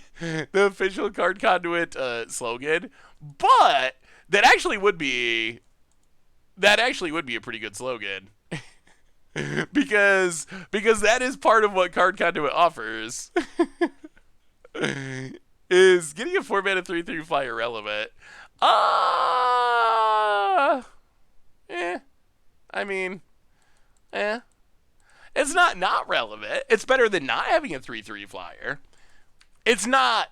official card conduit slogan, but that actually would be a pretty good slogan. because that is part of what card conduit offers. Is getting a 4-mana 3/3 flyer relevant? Eh. I mean, eh. It's not relevant. It's better than not having a 3/3 flyer. It's not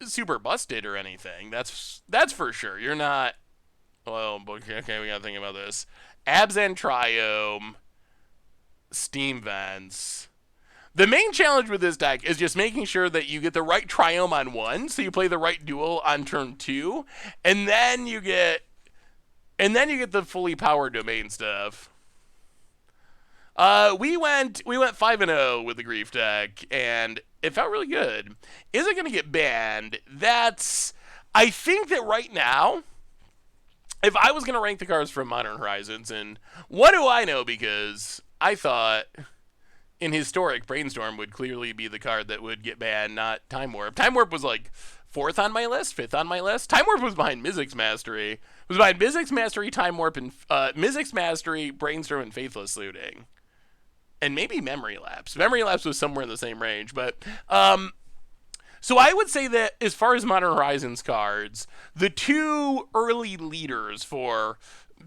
super busted or anything. That's for sure. You're not. Well, okay, we gotta think about this. Abzan Triome, Steam Vents. The main challenge with this deck is just making sure that you get the right Triome on 1, so you play the right duel on turn 2, and then you get the fully powered domain stuff. We went 5-0 with the Grief deck, and it felt really good. Is it going to get banned? I think that right now, if I was going to rank the cards from Modern Horizons, and what do I know? Because I thought in Historic, Brainstorm would clearly be the card that would get banned, not Time Warp. Time Warp was like 4th on my list, 5th on my list. Time Warp was behind Mizzix Mastery. It was behind Mizzix Mastery, Time Warp, and Mizzix Mastery, Brainstorm, and Faithless Looting. And maybe Memory Lapse. Memory Lapse was somewhere in the same range, but so I would say that as far as Modern Horizons cards, the two early leaders for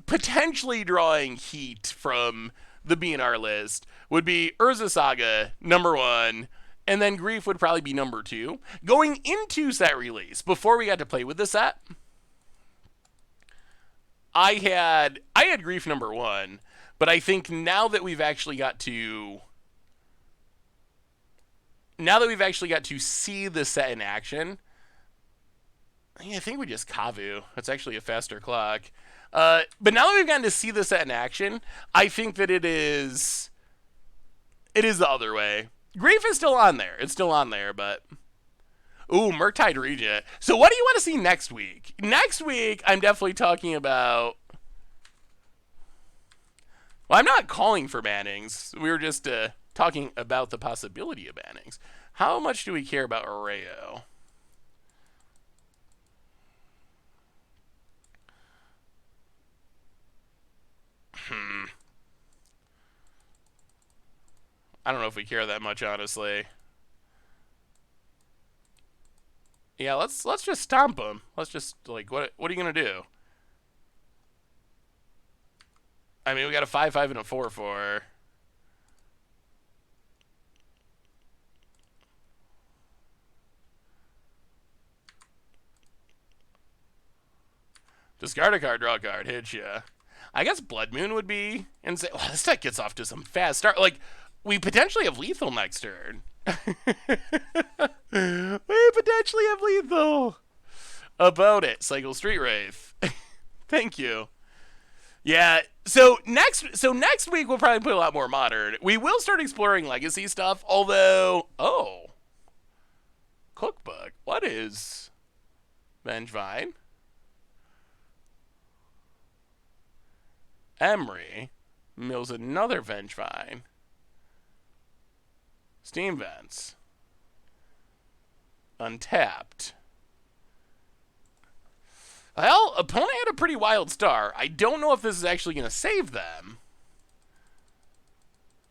potentially drawing heat from the BNR list would be Urza Saga, number 1, and then Grief would probably be number 2. Going into set release, before we got to play with the set, I had Grief number 1, but I think now that we've actually got to see the set in action, I think we just Kavu. That's actually a faster clock. But now that we've gotten to see the set in action, I think that it is the other way. Grief is still on there. It's still on there, but ooh, Murktide Regent. So what do you want to see next week? Next week, I'm definitely talking about. Well, I'm not calling for bannings. We were just talking about the possibility of bannings. How much do we care about Arreo? I don't know if we care that much, honestly. Yeah, let's just stomp them. Let's just, like, what are you gonna do? I mean, we got a 5/5 and a 4/4. Discard a card, draw a card, hit ya. I guess Blood Moon would be insane. Wow, this deck gets off to some fast start. Like, we potentially have lethal next turn. We potentially have lethal. About it, Cycle Street Wraith. Thank you. Yeah. So next week we'll probably play a lot more Modern. We will start exploring Legacy stuff. Although, Cookbook. What is Vengevine? Emery mills another Vengevine. Steam Vents. Untapped. Well, opponent had a pretty wild start. I don't know if this is actually going to save them.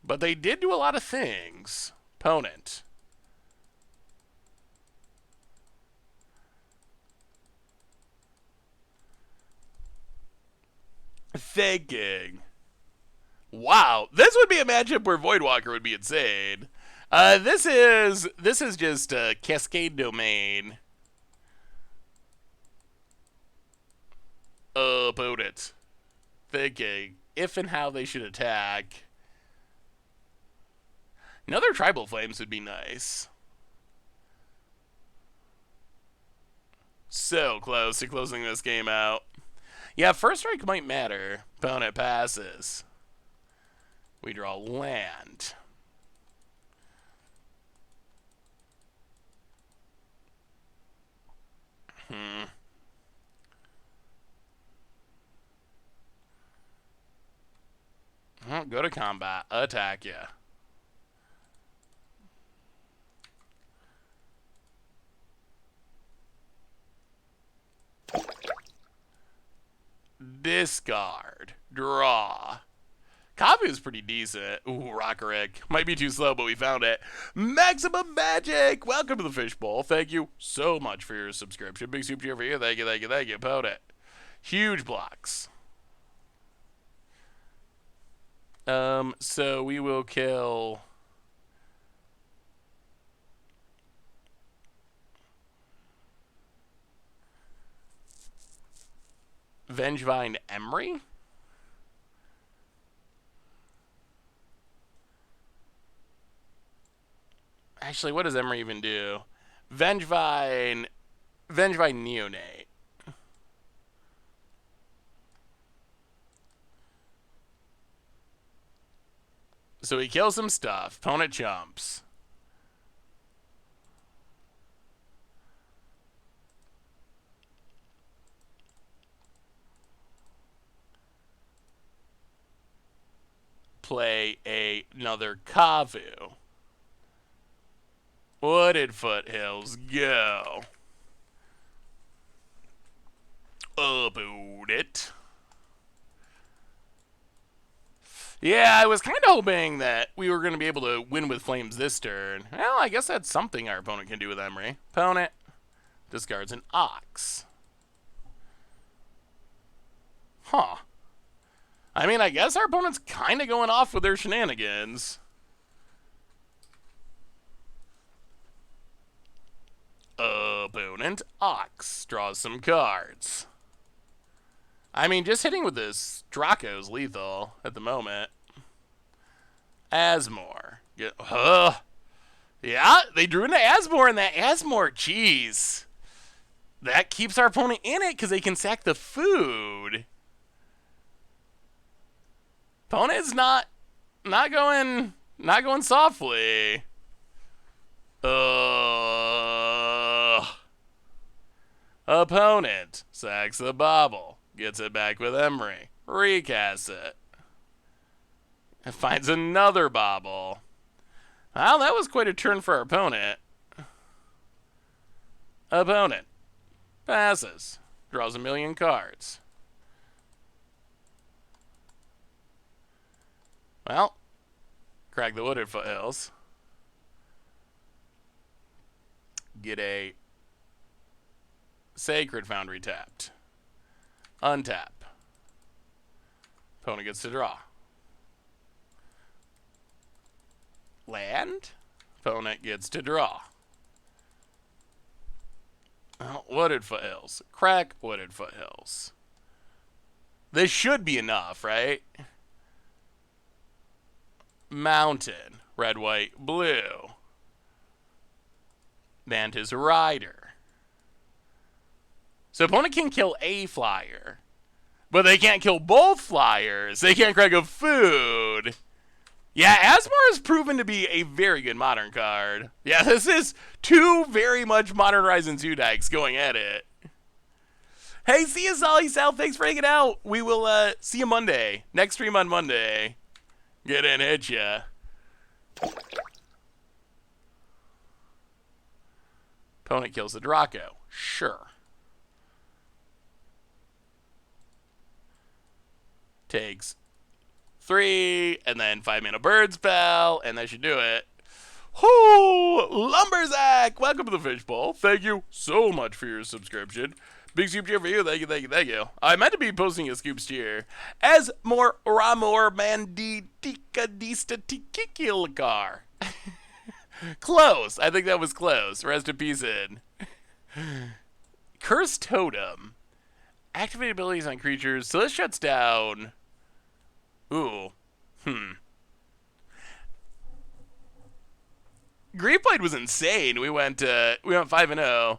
But they did do a lot of things. Opponent. Thinking. Wow, this would be a matchup where Voidwalker would be insane. This is just a Cascade Domain. Opponent. Thinking if and how they should attack. Another Tribal Flames would be nice. So close to closing this game out. Yeah, first strike might matter. Opponent passes. We draw land. Well, go to combat. Attack ya. discard, draw. Kavu is pretty decent. Ooh, Rockerick. Might be too slow, but we found it. Maximum Magic! Welcome to the Fishbowl. Thank you so much for your subscription. Big soup cheer for you. Thank you, thank you, thank you. Opponent. Huge blocks. So we will kill... Vengevine Emery? Actually, what does Emery even do? Vengevine Neonate. So he kills some stuff. Opponent jumps. Play another Kavu. Wooded Foothills, go. About it. Yeah, I was kind of hoping that we were going to be able to win with Flames this turn. Well, I guess that's something our opponent can do with Emery. Opponent discards an Ox. Huh. I mean, I guess our opponent's kind of going off with their shenanigans. Opponent Ox draws some cards. I mean, just hitting with this Draco is lethal at the moment. Asmore. Yeah, they drew into Asmore, and that Asmore, jeez. That keeps our opponent in it because they can sack the food. Opponent's not going softly. Opponent sacks the bauble, gets it back with Emery, recasts it, and finds another bauble. Well, that was quite a turn for our opponent. Opponent passes, draws a million cards. Well, crack the Wooded Foothills. Get a Sacred Foundry tapped. Untap. Opponent gets to draw. Land. Opponent gets to draw. Oh, Wooded Foothills. Crack Wooded Foothills. This should be enough, right? Mountain. Red, white, blue. Mantis Rider. So opponent can kill a flyer, but they can't kill both flyers. They can't crack a food. Yeah, Asmore has proven to be a very good modern card. Yeah, this is two very much Modern Horizon 2 decks going at it. Hey, see you, Solly Sal. Thanks for hanging out. We will see you Monday. Next stream on Monday. Get in, hit ya. Opponent kills the Draco. Sure. Takes 3, and then 5-mana bird spell, and that should do it. Whoo! Lumberzack! Welcome to the Fishbowl. Thank you so much for your subscription. Big scoop cheer for you. Thank you, thank you, thank you. I meant to be posting a scoops cheer. As more Ramor Manditika Dista Tikikilkar. Close. I think that was close. Rest in peace in. Cursed Totem. Activate abilities on creatures. So this shuts down. Ooh. Greedblade was insane. We went 5-0.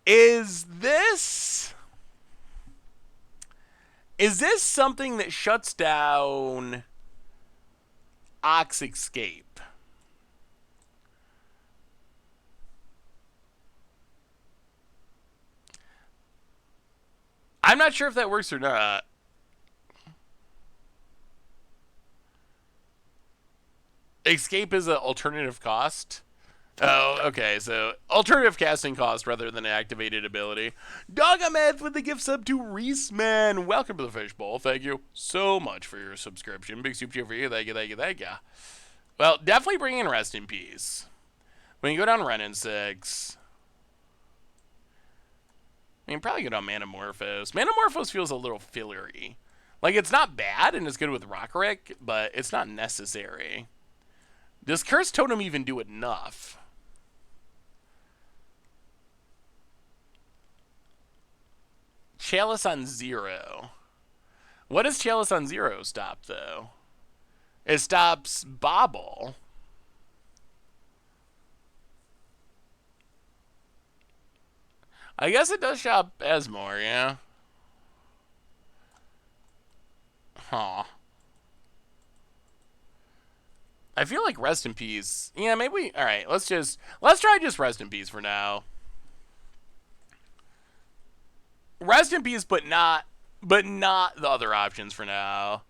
Is this something that shuts down Ox Escape? I'm not sure if that works or not. Escape is an alternative cost. Oh, okay, so alternative casting cost rather than activated ability. Dogameth with the gift sub to Reeseman. Welcome to the Fishbowl. Thank you so much for your subscription. Big soup cheer for you. Thank you, thank you, thank you. Well, definitely bring in Rest in Peace. When you go down Ren and 6, I mean, probably go down Manamorphose. Manamorphose feels a little fillery. Like, it's not bad and it's good with Rockerick, but it's not necessary. Does Curse Totem even do enough? Chalice on 0. What does Chalice on 0 stop, though? It stops Bobble. I guess it does stop Esmore, yeah. Huh. I feel like Rest in Peace. Yeah, maybe we... Alright, let's try just Rest in Peace for now. Rest in Peace, but not the other options for now.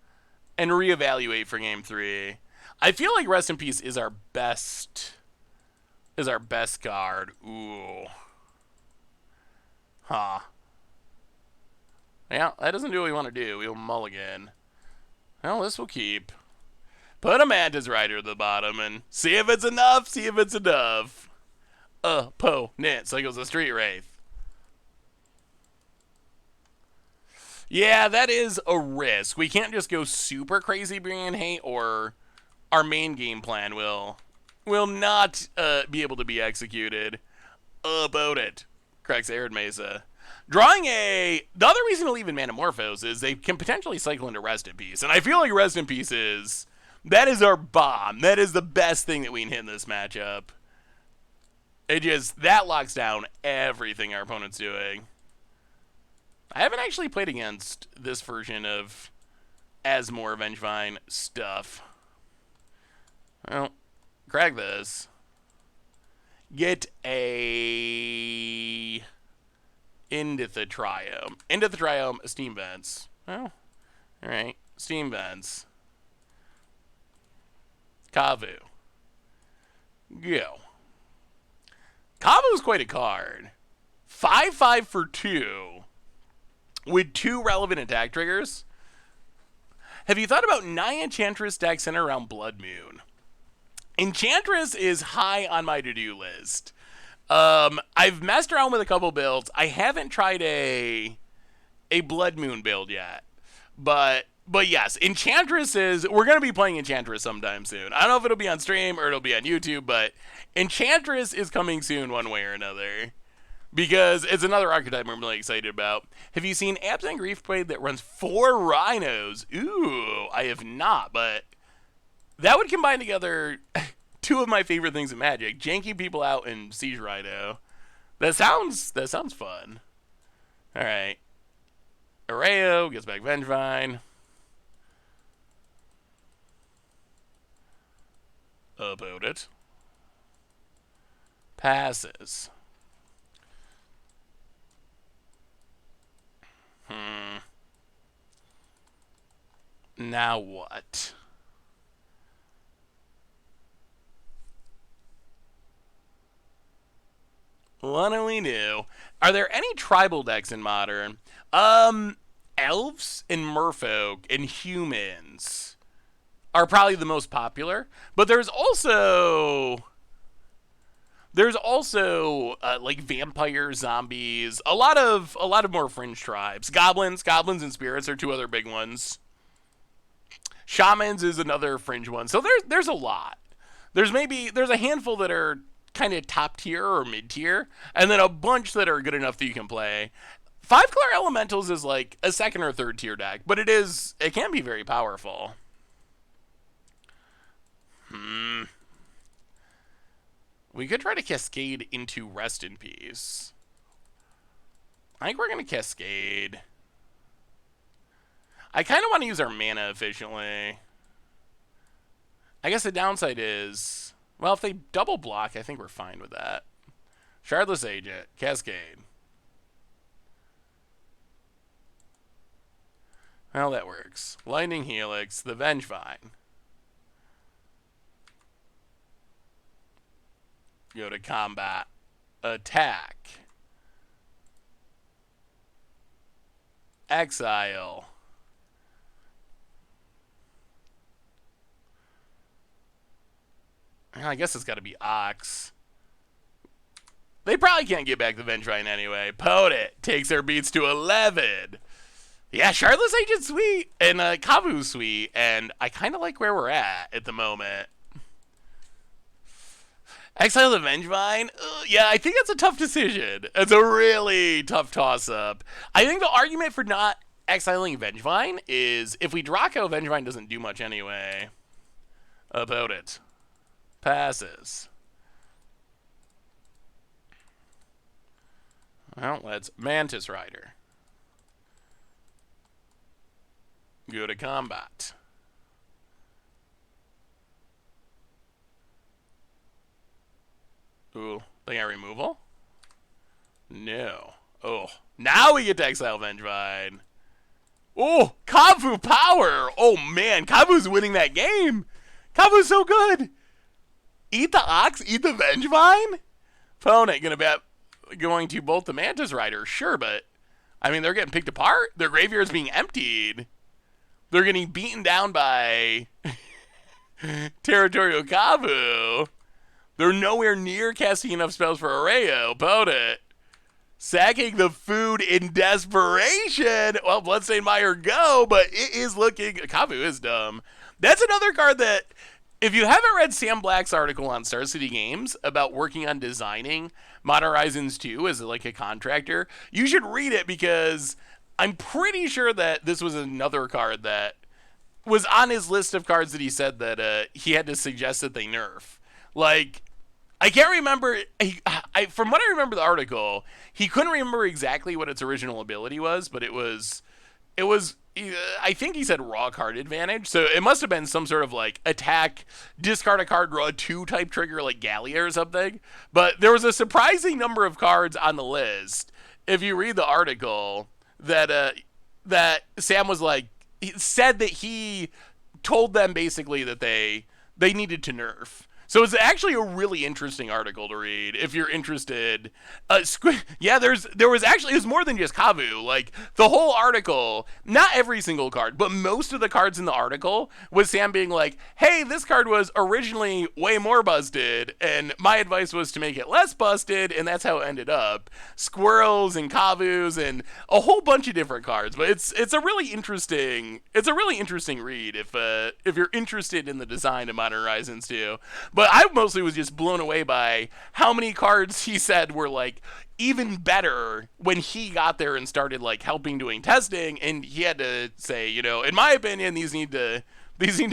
And reevaluate for game 3. I feel like Rest in Peace is our best card. Ooh. Huh. Yeah, that doesn't do what we want to do. We'll mulligan. Well, this will keep. Put a Mantis Rider at the bottom and see if it's enough. See if it's enough. Opponent. So goes the Street Wraith. Yeah, that is a risk. We can't just go super crazy bringing hate, or our main game plan will not be able to be executed. About it. Cracks Arid Mesa. Drawing the other reason to leave in Manamorphose is they can potentially cycle into Rest in Peace. And I feel like Rest in Peace that is our bomb. That is the best thing that we can hit in this matchup. That locks down everything our opponent's doing. I haven't actually played against this version of Asmore Vengevine stuff. Well, crag this. Get a Indith Triome. Indith Triome, Steam Vents. Oh, alright. Steam Vents. Kavu. Go. Kavu's quite a card. 5/5 for 2. With 2 relevant attack triggers. Have you thought about Naya Enchantress deck centered around Blood Moon? Enchantress is high on my to-do list. I've messed around with a couple builds. I haven't tried a Blood Moon build yet. But yes, Enchantress we're going to be playing Enchantress sometime soon. I don't know if it'll be on stream or it'll be on YouTube, but Enchantress is coming soon one way or another. Because it's another archetype I'm really excited about. Have you seen Absent Grief Blade that runs 4 Rhinos? Ooh, I have not, but that would combine together 2 of my favorite things in Magic: janking people out and Siege Rhino. That sounds fun. All right. Arreo gets back Vengevine. About it. Passes. Now what? What do we do? Are there any tribal decks in Modern? Elves and Merfolk and humans are probably the most popular, but there's also like vampires, zombies, a lot of more fringe tribes. Goblins and spirits are 2 other big ones. Shamans is another fringe one. So there's a lot. There's a handful that are kind of top tier or mid tier, and then a bunch that are good enough that you can play. 5-color elementals is like a 2nd or 3rd tier deck, but it can be very powerful. We could try to Cascade into Rest in Peace. I think we're going to Cascade. I kind of want to use our mana efficiently. I guess the downside is, well, if they double block, I think we're fine with that. Shardless Agent, Cascade. Well, that works. Lightning Helix, the Vengevine. Go to combat. Attack. Exile. I guess it's got to be Ox. They probably can't get back the Vengevine anyway. Podit takes their beats to 11. Yeah, Shardless Agent's sweet, and Kavu's sweet, and I kind of like where we're at the moment. Exile the Vengevine? Yeah, I think that's a tough decision. It's a really tough toss-up. I think the argument for not exiling Vengevine is if we Draco, Vengevine doesn't do much anyway. About it. Passes. Well, let's Mantis Rider. Go to combat. Ooh, they got removal? No. Oh, now we get to exile Vengevine. Oh, Kavu power! Oh man, Kavu's winning that game! Kavu's so good! Eat the Ox, eat the Vengevine? Opponent going to bolt the Mantis Rider, sure, but I mean they're getting picked apart. Their graveyard's being emptied. They're getting beaten down by Territorial Kavu. They're nowhere near casting enough spells for Areo. Opponent sacking the food in desperation. Well, Bloodstained Mire go, but it is looking... Kavu is dumb. That's another card that, if you haven't read Sam Black's article on Star City Games about working on designing Modern Horizons 2 as like a contractor, you should read it because I'm pretty sure that this was another card that was on his list of cards that he said that he had to suggest that they nerf. Like, I can't remember. From what I remember the article, he couldn't remember exactly what its original ability was, but it was. I think he said raw card advantage, so it must have been some sort of like attack, discard a card, draw a 2 type trigger like Gallia or something. But there was a surprising number of cards on the list. If you read the article, that Sam was like, he said that he told them basically that they needed to nerf. So it's actually a really interesting article to read if you're interested. Yeah, there was more than just Kavu. Like, the whole article, not every single card, but most of the cards in the article was Sam being like, hey, this card was originally way more busted, and my advice was to make it less busted, and that's how it ended up. Squirrels and Kavus and a whole bunch of different cards. But it's a really interesting read if you're interested in the design of Modern Horizons 2. But I mostly was just blown away by how many cards he said were like even better when he got there and started like helping doing testing, and he had to say, you know, in my opinion, these need to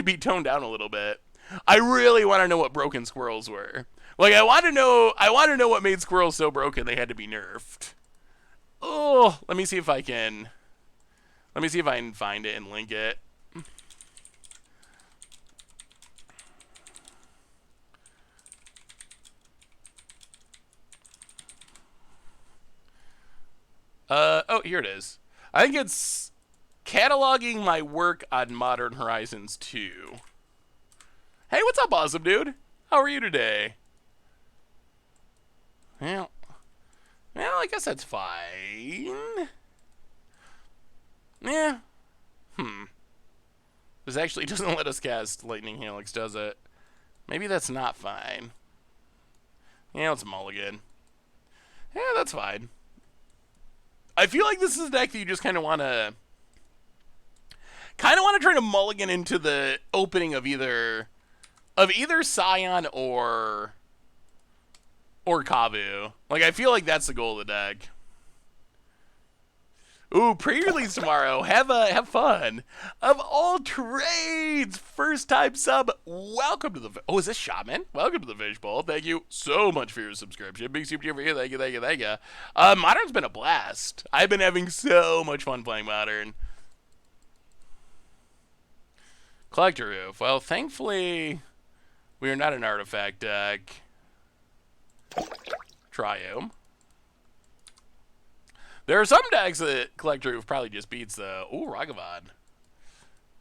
be toned down a little bit. I really want to know what broken squirrels were. Like, I want to know what made squirrels so broken they had to be nerfed. Oh, let me see if I can find it and link it. Oh, here it is. I think it's cataloging my work on Modern Horizons 2. Hey, what's up, awesome dude? How are you today? Well, I guess that's fine. Yeah. This actually doesn't let us cast Lightning Helix, does it? Maybe that's not fine. Yeah, let's mulligan. Yeah, that's fine. I feel like this is a deck that you just kind of want to try to mulligan into the opening of either Scion or Kavu. Like, I feel like that's the goal of the deck. Ooh, pre-release tomorrow. Have fun. Of all trades, first time sub. Welcome to the. Oh, is this Shaman? Welcome to the Fishbowl. Thank you so much for your subscription. Big super for you. Thank you. Modern's been a blast. I've been having so much fun playing Modern. Collector Roof. Well, thankfully, we are not an artifact deck. Triome. There are some decks that Collector Roof probably just beats, though. Ooh, Ragavan.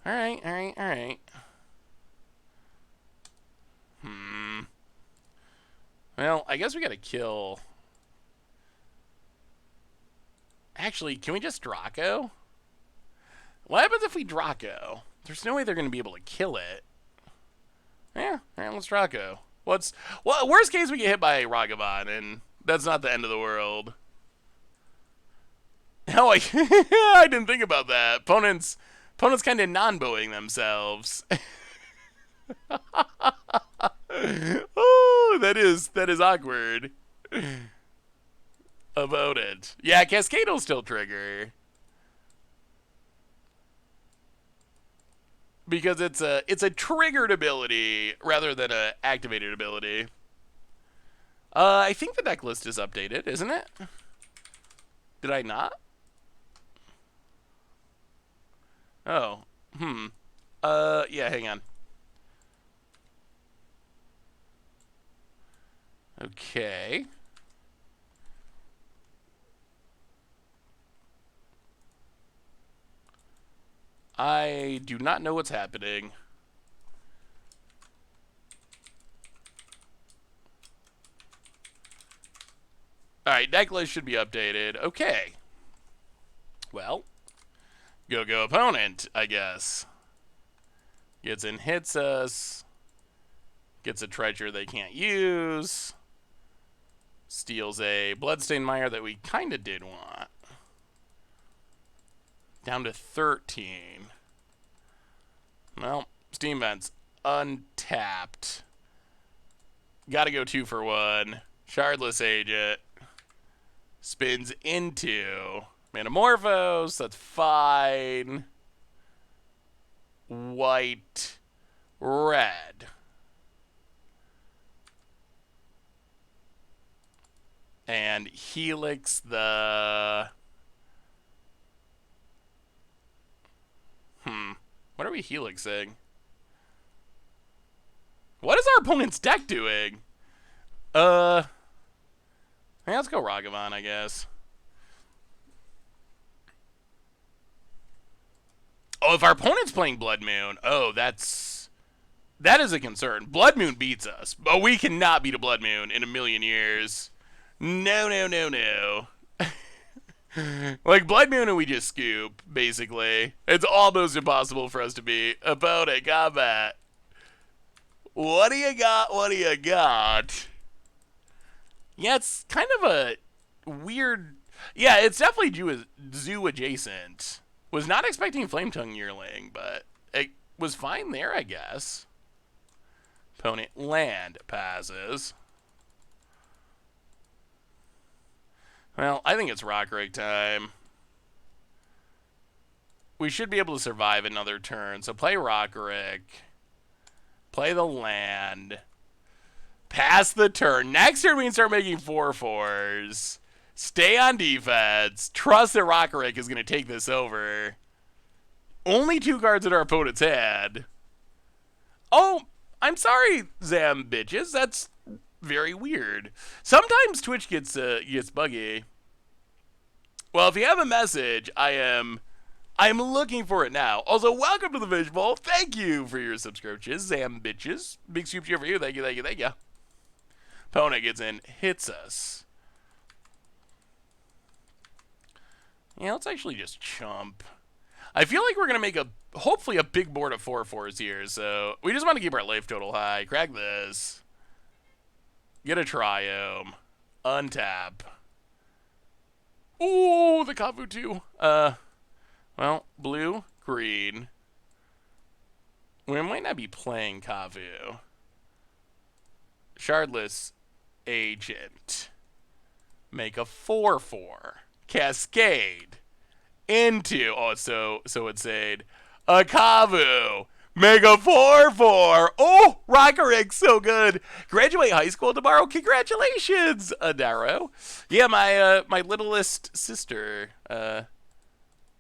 Alright. Well, I guess we gotta kill... Actually, can we just Draco? What happens if we Draco? There's no way they're gonna be able to kill it. Yeah, alright, let's Draco. Well, worst case we get hit by Ragavan, and that's not the end of the world. Oh, I didn't think about that. Opponents kind of non-bowing themselves. Oh, that is awkward. About it. Yeah, Cascade will still trigger. Because it's a triggered ability rather than a activated ability. I think the deck list is updated, isn't it? Did I not? Oh. Yeah, hang on. Okay. I do not know what's happening. Alright, deck list should be updated. Okay. Well, go opponent, I guess. Gets in, hits us. Gets a treasure they can't use. Steals a Bloodstained Mire that we kind of did want. Down to 13. Well, Steam Vents untapped. Gotta go 2 for 1. Shardless Agent. Spins into Manamorphose. That's fine. White. Red. And Helix the... What are we helixing? What is our opponent's deck doing? Hey, let's go Ragavan, I guess. Oh, if our opponent's playing Blood Moon, that is a concern. Blood Moon beats us, but we cannot beat a Blood Moon in a million years. No. Like, Blood Moon and we just scoop, basically. It's almost impossible for us to beat. Opponent, combat. What do you got? Yeah, it's kind of a weird... Yeah, it's definitely zoo adjacent. Was not expecting Flame Tongue Yearling, but it was fine there, I guess. Opponent, land, passes. Well, I think it's Rockrig time. We should be able to survive another turn. So play Rockrig. Play the land. Pass the turn. Next turn we can start making 4/4s. Stay on defense. Trust that Rockrig is going to take this over. Only 2 cards in our opponent's hand. Oh, I'm sorry, Zam bitches. That's... very weird. Sometimes Twitch gets buggy. Well, if you have a message, I'm looking for it now. Also, welcome to the Fishbowl. Thank you for your subscriptions, Zam bitches. Big soup cheer for you. Thank you. Opponent gets in, hits us. Yeah, let's actually just chump. I feel like we're gonna make hopefully a big board of 4/4s here. So we just want to keep our life total high. Crack this. Get a Triome. Untap. Ooh, the Kavu 2. Well, blue, green. We might not be playing Kavu. Shardless Agent. Make a 4/4. Cascade. Into... Oh, so it's saying... A Kavu. Make a 4/4. Oh, Rockrig, so good. Graduate high school tomorrow. Congratulations, Adaro. Yeah, my littlest sister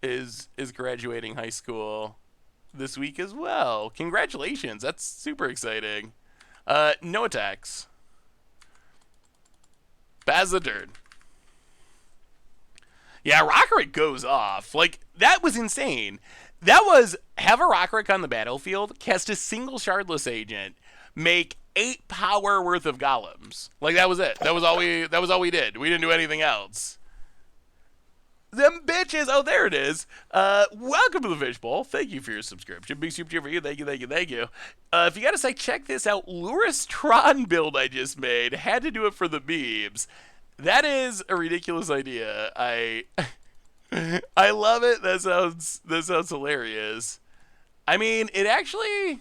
is graduating high school this week as well. Congratulations. That's super exciting. No attacks. Pass the turn. Yeah, Rockrig goes off. Like, that was insane. That was, have a Rockrig on the battlefield, cast a single Shardless Agent, make 8 power worth of golems. Like, that was it. That was all we did. We didn't do anything else. Them bitches. Oh, there it is. Welcome to the Fishbowl. Thank you for your subscription. Big super for you. Thank you, thank you, thank you. If you gotta say, check this out. Luris Tron build I just made. Had to do it for the memes. That is a ridiculous idea. I love it. That sounds hilarious. I mean, it actually...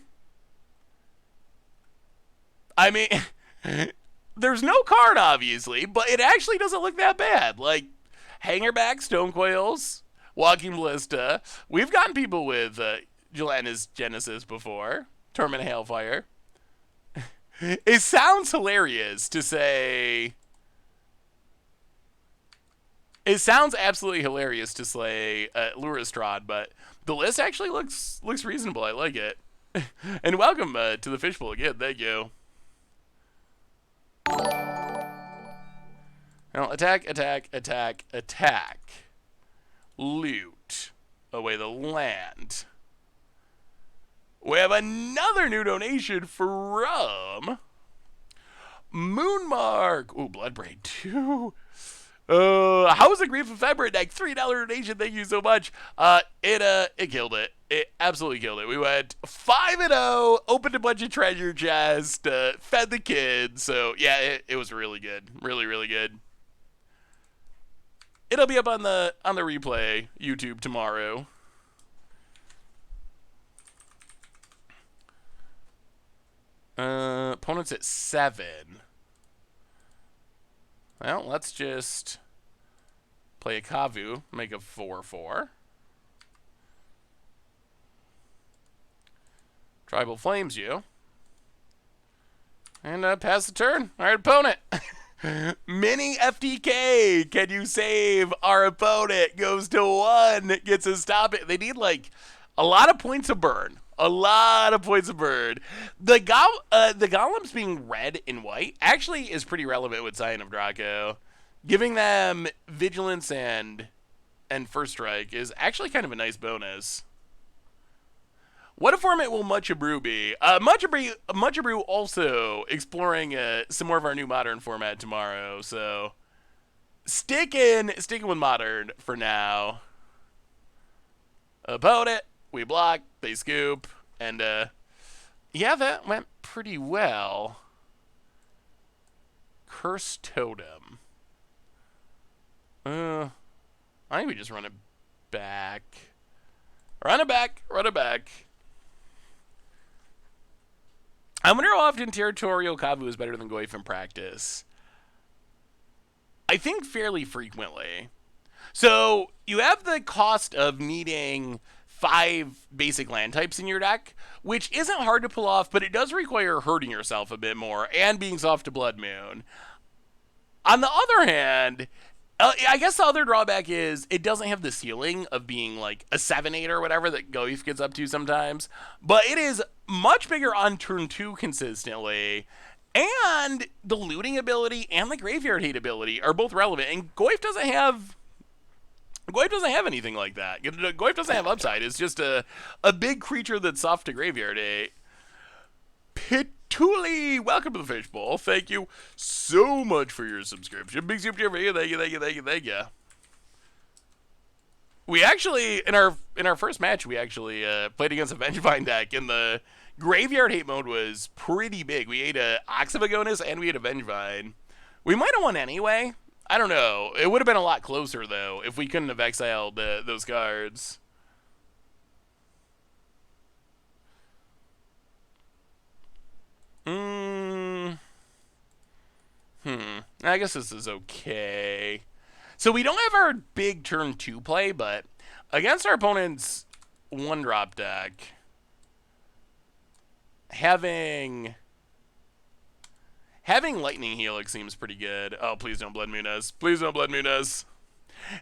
I mean, there's no card, obviously, but it actually doesn't look that bad. Like, Hangerback, Stonecoils, Walking Ballista. We've gotten people with Gelatinous Genesis before. Torment Hailfire. It sounds hilarious to say... It sounds absolutely hilarious to say Luristron, but the list actually looks reasonable. I like it. And welcome to the Fishbowl again. Thank you. Now, attack, attack, attack, attack. Loot. Away the land. We have another new donation from Moonmark. Ooh, Bloodbraid 2. How's the Grief and Ephemerate deck? $3 donation. Thank you so much. It killed it. It absolutely killed it. We went 5-0, opened a bunch of treasure chests, fed the kids. So yeah, it was really good. Really, really good. It'll be up on the replay YouTube tomorrow. Opponents at 7. Well, let's just play a Kavu, make a 4/4. Tribal Flames you. And pass the turn. All right, opponent. Mini FTK. Can you save our opponent? Goes to 1. Gets a stop it. They need, like, a lot of points to burn. A lot of points of bird. The golems being red and white actually is pretty relevant with Scion of Draco. Giving them vigilance and first strike is actually kind of a nice bonus. What format will Mucha Brew be? Mucha Brew also exploring some more of our new modern format tomorrow. So sticking with modern for now. Opponent. We block, they scoop, and yeah, that went pretty well. Curse Totem. I think we just run it back. Run it back. I wonder how often Territorial Kavu is better than Goif in practice. I think fairly frequently. So you have the cost of needing 5 basic land types in your deck, which isn't hard to pull off, but it does require hurting yourself a bit more and being soft to Blood Moon. On the other hand, I guess the other drawback is it doesn't have the ceiling of being like a 7/8 or whatever that Goif gets up to sometimes, but it is much bigger on turn 2 consistently, and the looting ability and the graveyard hate ability are both relevant, and Goif doesn't have anything like that. Goif doesn't have upside. It's just a big creature that's soft to graveyard hate. Pituli, welcome to the Fishbowl. Thank you so much for your subscription. Big super for you. Thank you. We actually, in our first match, we actually played against a Vengevine deck, and the graveyard hate mode was pretty big. We ate a Oxyvagonus and we ate a Vengevine. We might have won anyway. I don't know. It would have been a lot closer, though, if we couldn't have exiled those cards. I guess this is okay. So we don't have our big turn 2 play, but against our opponent's 1-drop deck, having Lightning Helix seems pretty good. Oh, please don't Blood Moon us. Please don't Blood Moon us.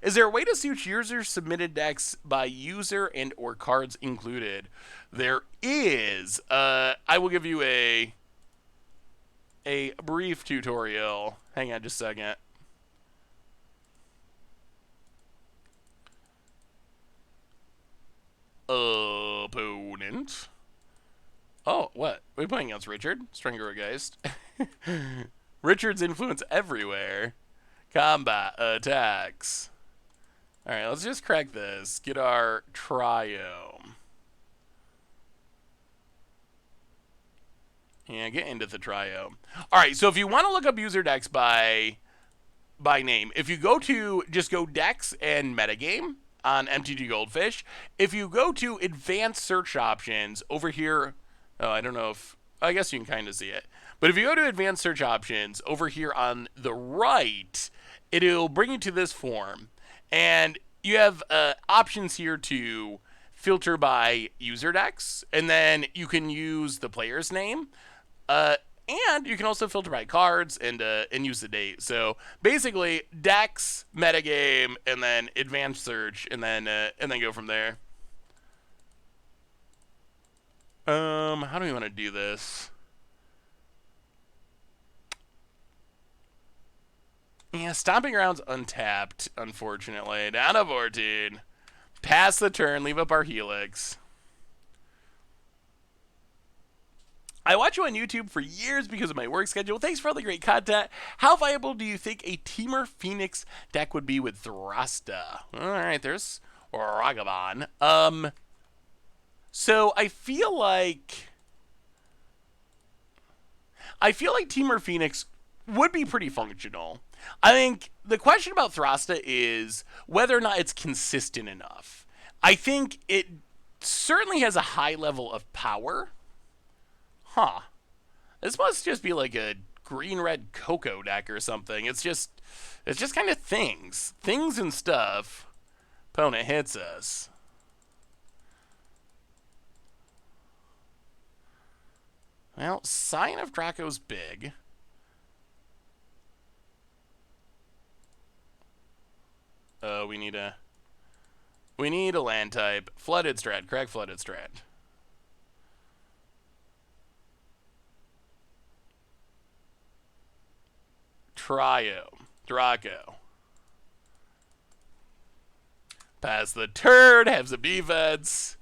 Is there a way to suit user submitted decks by user and or cards included? There is. I will give you a brief tutorial. Hang on just a second. Opponent. Oh, what? Are we playing against Richard? Strangergeist. Richard's influence everywhere. Combat attacks. Alright, let's just crack this. Get our Triome. And get into the Triome. Alright, so if you want to look up user decks by name, if you go to, just go decks and metagame on MTG Goldfish. If you go to advanced search options over here, oh, I don't know if, I guess you can kind of see it. But if you go to advanced search options over here on the right, it'll bring you to this form. And you have options here to filter by user decks, and then you can use the player's name. And you can also filter by cards and use the date. So basically, decks, metagame, and then advanced search, and then go from there. How do we want to do this? Yeah, Stomping Ground's untapped, unfortunately. Down to 14. Pass the turn, leave up our Helix. I watch you on YouTube for years because of my work schedule. Thanks for all the great content. How viable do you think a Temur Phoenix deck would be with Throsta? Alright, there's Ragavan. So I feel like Temur Phoenix would be pretty functional. I think the question about Throsta is whether or not it's consistent enough. I think it certainly has a high level of power. Huh. This must just be like a green-red Cocoa deck or something. It's just kind of things. Things and stuff. Opponent hits us. Well, Sign of Draco's big. Oh, we need a land type. Flooded Strand. Crack Flooded Strand. Triome. Draco. Pass the turn. Have some defense.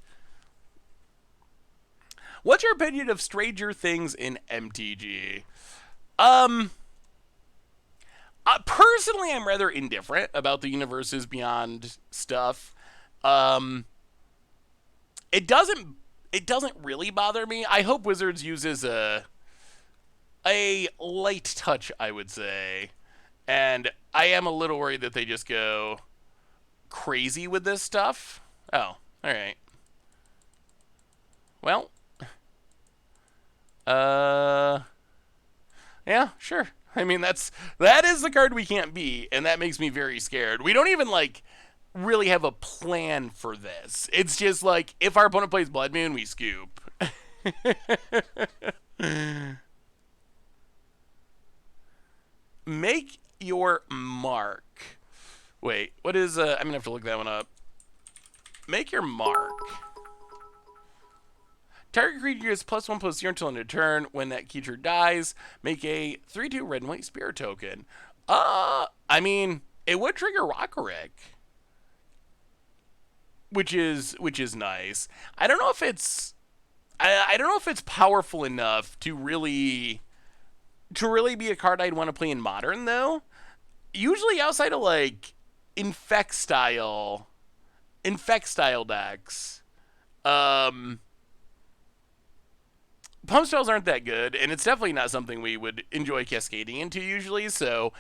What's your opinion of Stranger Things in MTG? Personally, I'm rather indifferent about the Universes Beyond stuff. It doesn't really bother me. I hope Wizards uses a light touch, I would say. And I am a little worried that they just go crazy with this stuff. Oh, alright. Well. Yeah, sure. I mean, that is the card we can't beat, and that makes me very scared. We don't even, like, really have a plan for this. It's just, like, if our opponent plays Blood Moon, we scoop. Make your mark. Wait, what is, I'm gonna have to look that one up. Make your mark. Target creature gets +1/+0 until end of turn. When that creature dies, make a 3/2 red and white spirit token. I mean, it would trigger Rockerick, which is nice. I don't know if it's I don't know if it's powerful enough to really be a card I'd want to play in Modern, though. Usually outside of like infect style decks, pump spells aren't that good, and it's definitely not something we would enjoy cascading into usually. So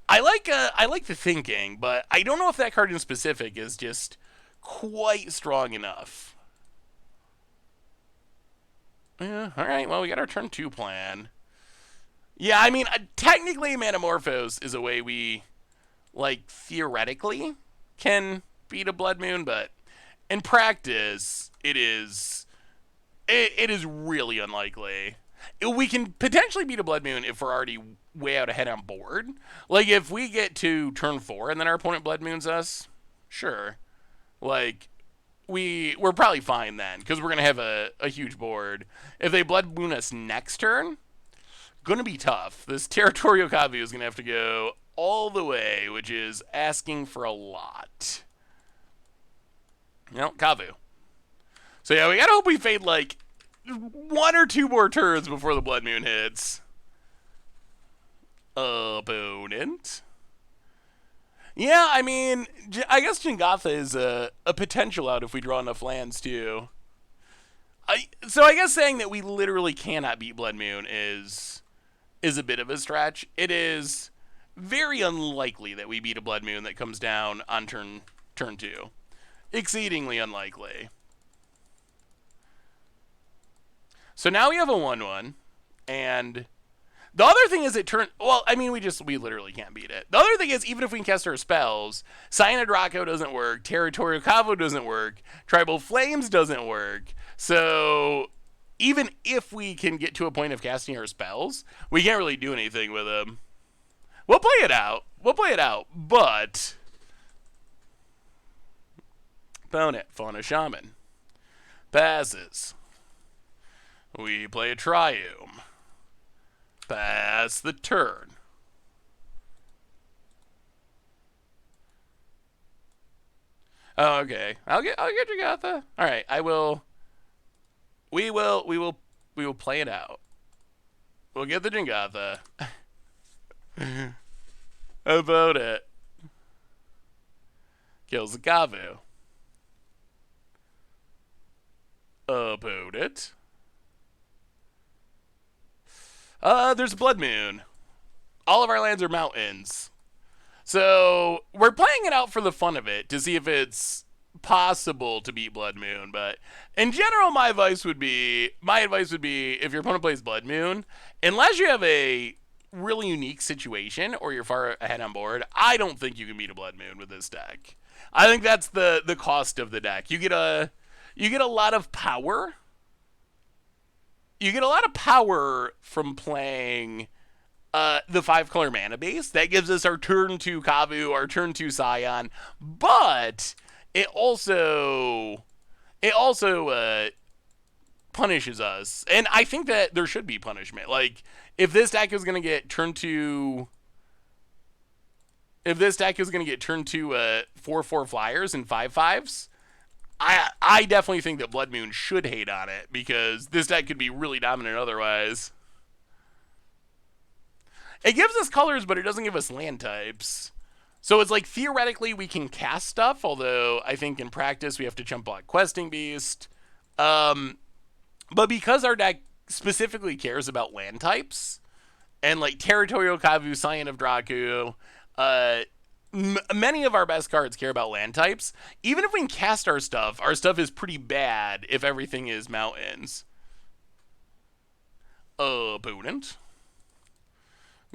I like the thinking, but I don't know if that card in specific is just quite strong enough. Yeah, all right. Well, we got our turn 2 plan. Yeah, I mean, technically, Manamorphose is a way we, like, theoretically can beat a Blood Moon, but in practice, it is really unlikely. We can potentially beat a Blood Moon if we're already way out ahead on board. Like, if we get to turn 4 and then our opponent Blood Moons us, sure. Like, we're probably fine then, because we're going to have a huge board. If they Blood Moon us next turn, going to be tough. This Territorial Kavu is going to have to go all the way, which is asking for a lot. You know, Kavu. So yeah, we got to hope we fade, like, one or two more turns before the Blood Moon hits. Opponent. Yeah, I mean, I guess Jingatha is a potential out if we draw enough lands, too. So I guess saying that we literally cannot beat Blood Moon is a bit of a stretch. It is very unlikely that we beat a Blood Moon that comes down on turn 2. Exceedingly unlikely. So now we have a 1/1, and the other thing is we literally can't beat it. The other thing is, even if we can cast our spells, Scion of Draco doesn't work, Territorial Cavu doesn't work, Tribal Flames doesn't work. So even if we can get to a point of casting our spells, we can't really do anything with them. We'll play it out, but opponent, Fauna Shaman, passes. We play a Triume. Pass the turn. Oh, okay. I'll get Jingatha. All right, I will. We will play it out. We'll get the Jingatha. About it. Kills the Kavu. About it. There's a Blood Moon. All of our lands are mountains. So we're playing it out for the fun of it to see if it's possible to beat Blood Moon. But in general, my advice would be if your opponent plays Blood Moon, unless you have a really unique situation or you're far ahead on board, I don't think you can beat a Blood Moon with this deck. I think that's the cost of the deck. You get a lot of power. You get a lot of power from playing the 5-color mana base. That gives us our turn 2 Kavu, our turn 2 Scion, but it also punishes us. And I think that there should be punishment. Like, if this deck is going to get turn 2 4/4 flyers and 5/5s, I definitely think that Blood Moon should hate on it, because this deck could be really dominant otherwise. It gives us colors, but it doesn't give us land types. So it's like, theoretically, we can cast stuff, although I think in practice we have to chump block Questing Beast. But because our deck specifically cares about land types, and like Territorial Kavu, Scion of Draku, many of our best cards care about land types. Even if we can cast our stuff is pretty bad if everything is mountains. Opponent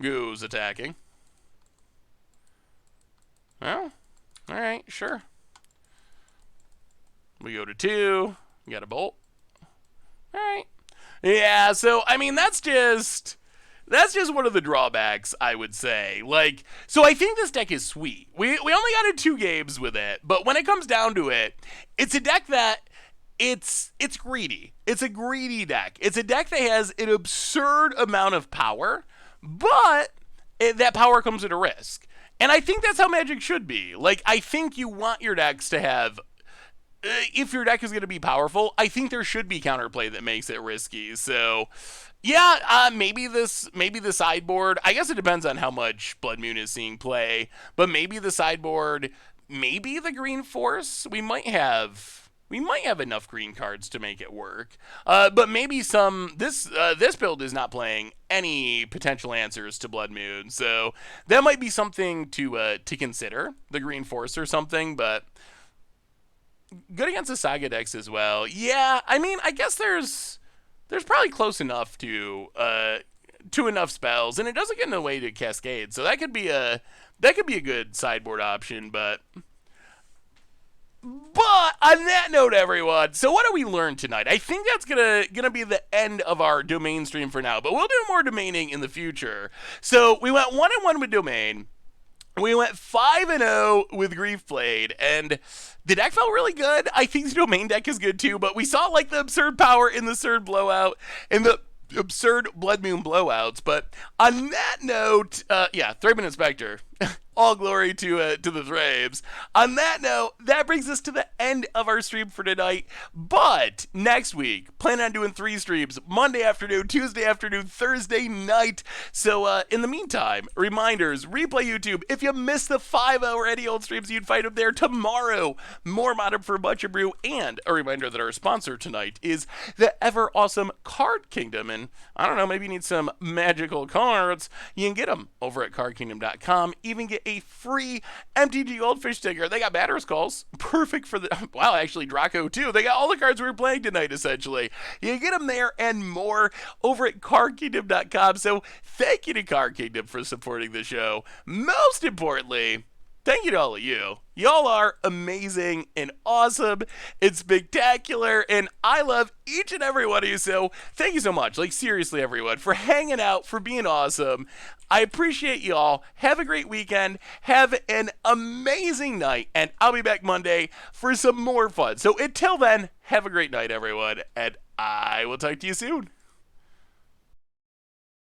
goes attacking. Well, alright, sure. We go to 2. We got a bolt. Alright. Yeah, so, I mean, that's just one of the drawbacks, I would say. Like, so I think this deck is sweet. We only got in 2 games with it, but when it comes down to it, it's a deck that it's greedy. It's a greedy deck. It's a deck that has an absurd amount of power, but that power comes at a risk. And I think that's how Magic should be. Like, I think you want your decks to have, if your deck is going to be powerful, I think there should be counterplay that makes it risky. So, yeah, maybe the sideboard, I guess it depends on how much Blood Moon is seeing play, but maybe the sideboard, maybe the green force, we might have enough green cards to make it work. But maybe this build is not playing any potential answers to Blood Moon, so that might be something to consider, the green force or something. But good against the Saga decks as well. Yeah, I mean, I guess there's probably close enough to enough spells, and it doesn't get in the way to Cascade, so that could be a good sideboard option. But on that note, everyone, so what do we learn tonight? I think that's gonna be the end of our domain stream for now, but we'll do more domaining in the future. So we went 1-1 with domain. We went 5-0 with Grief played, and the deck felt really good. I think the domain deck is good too, but we saw like the absurd power in the third blowout and the absurd Blood Moon blowouts. But on that note, Thraben Inspector, All glory to the Thraves. On that note, that brings us to the end of our stream for tonight. But next week, plan on doing 3 streams: Monday afternoon, Tuesday afternoon, Thursday night. So in the meantime, reminders: replay YouTube. If you missed the 5-hour any old streams, you'd find them there tomorrow. More Modern for Much and Brew, and a reminder that our sponsor tonight is the ever awesome Card Kingdom. And I don't know, maybe you need some magical cards. You can get them over at cardkingdom.com. Even get a free MTG Goldfish sticker. They got Batter's Calls, perfect for the, wow, actually Draco too. They got all the cards we were playing tonight, essentially. You get them there and more over at cardkingdom.com. So thank you to Card Kingdom for supporting the show. Most importantly, thank you to all of you. Y'all are amazing and awesome and spectacular, and I love each and every one of you, so thank you so much. Like, seriously, everyone, for hanging out, for being awesome. I appreciate y'all. Have a great weekend. Have an amazing night, and I'll be back Monday for some more fun. So until then, have a great night, everyone, and I will talk to you soon.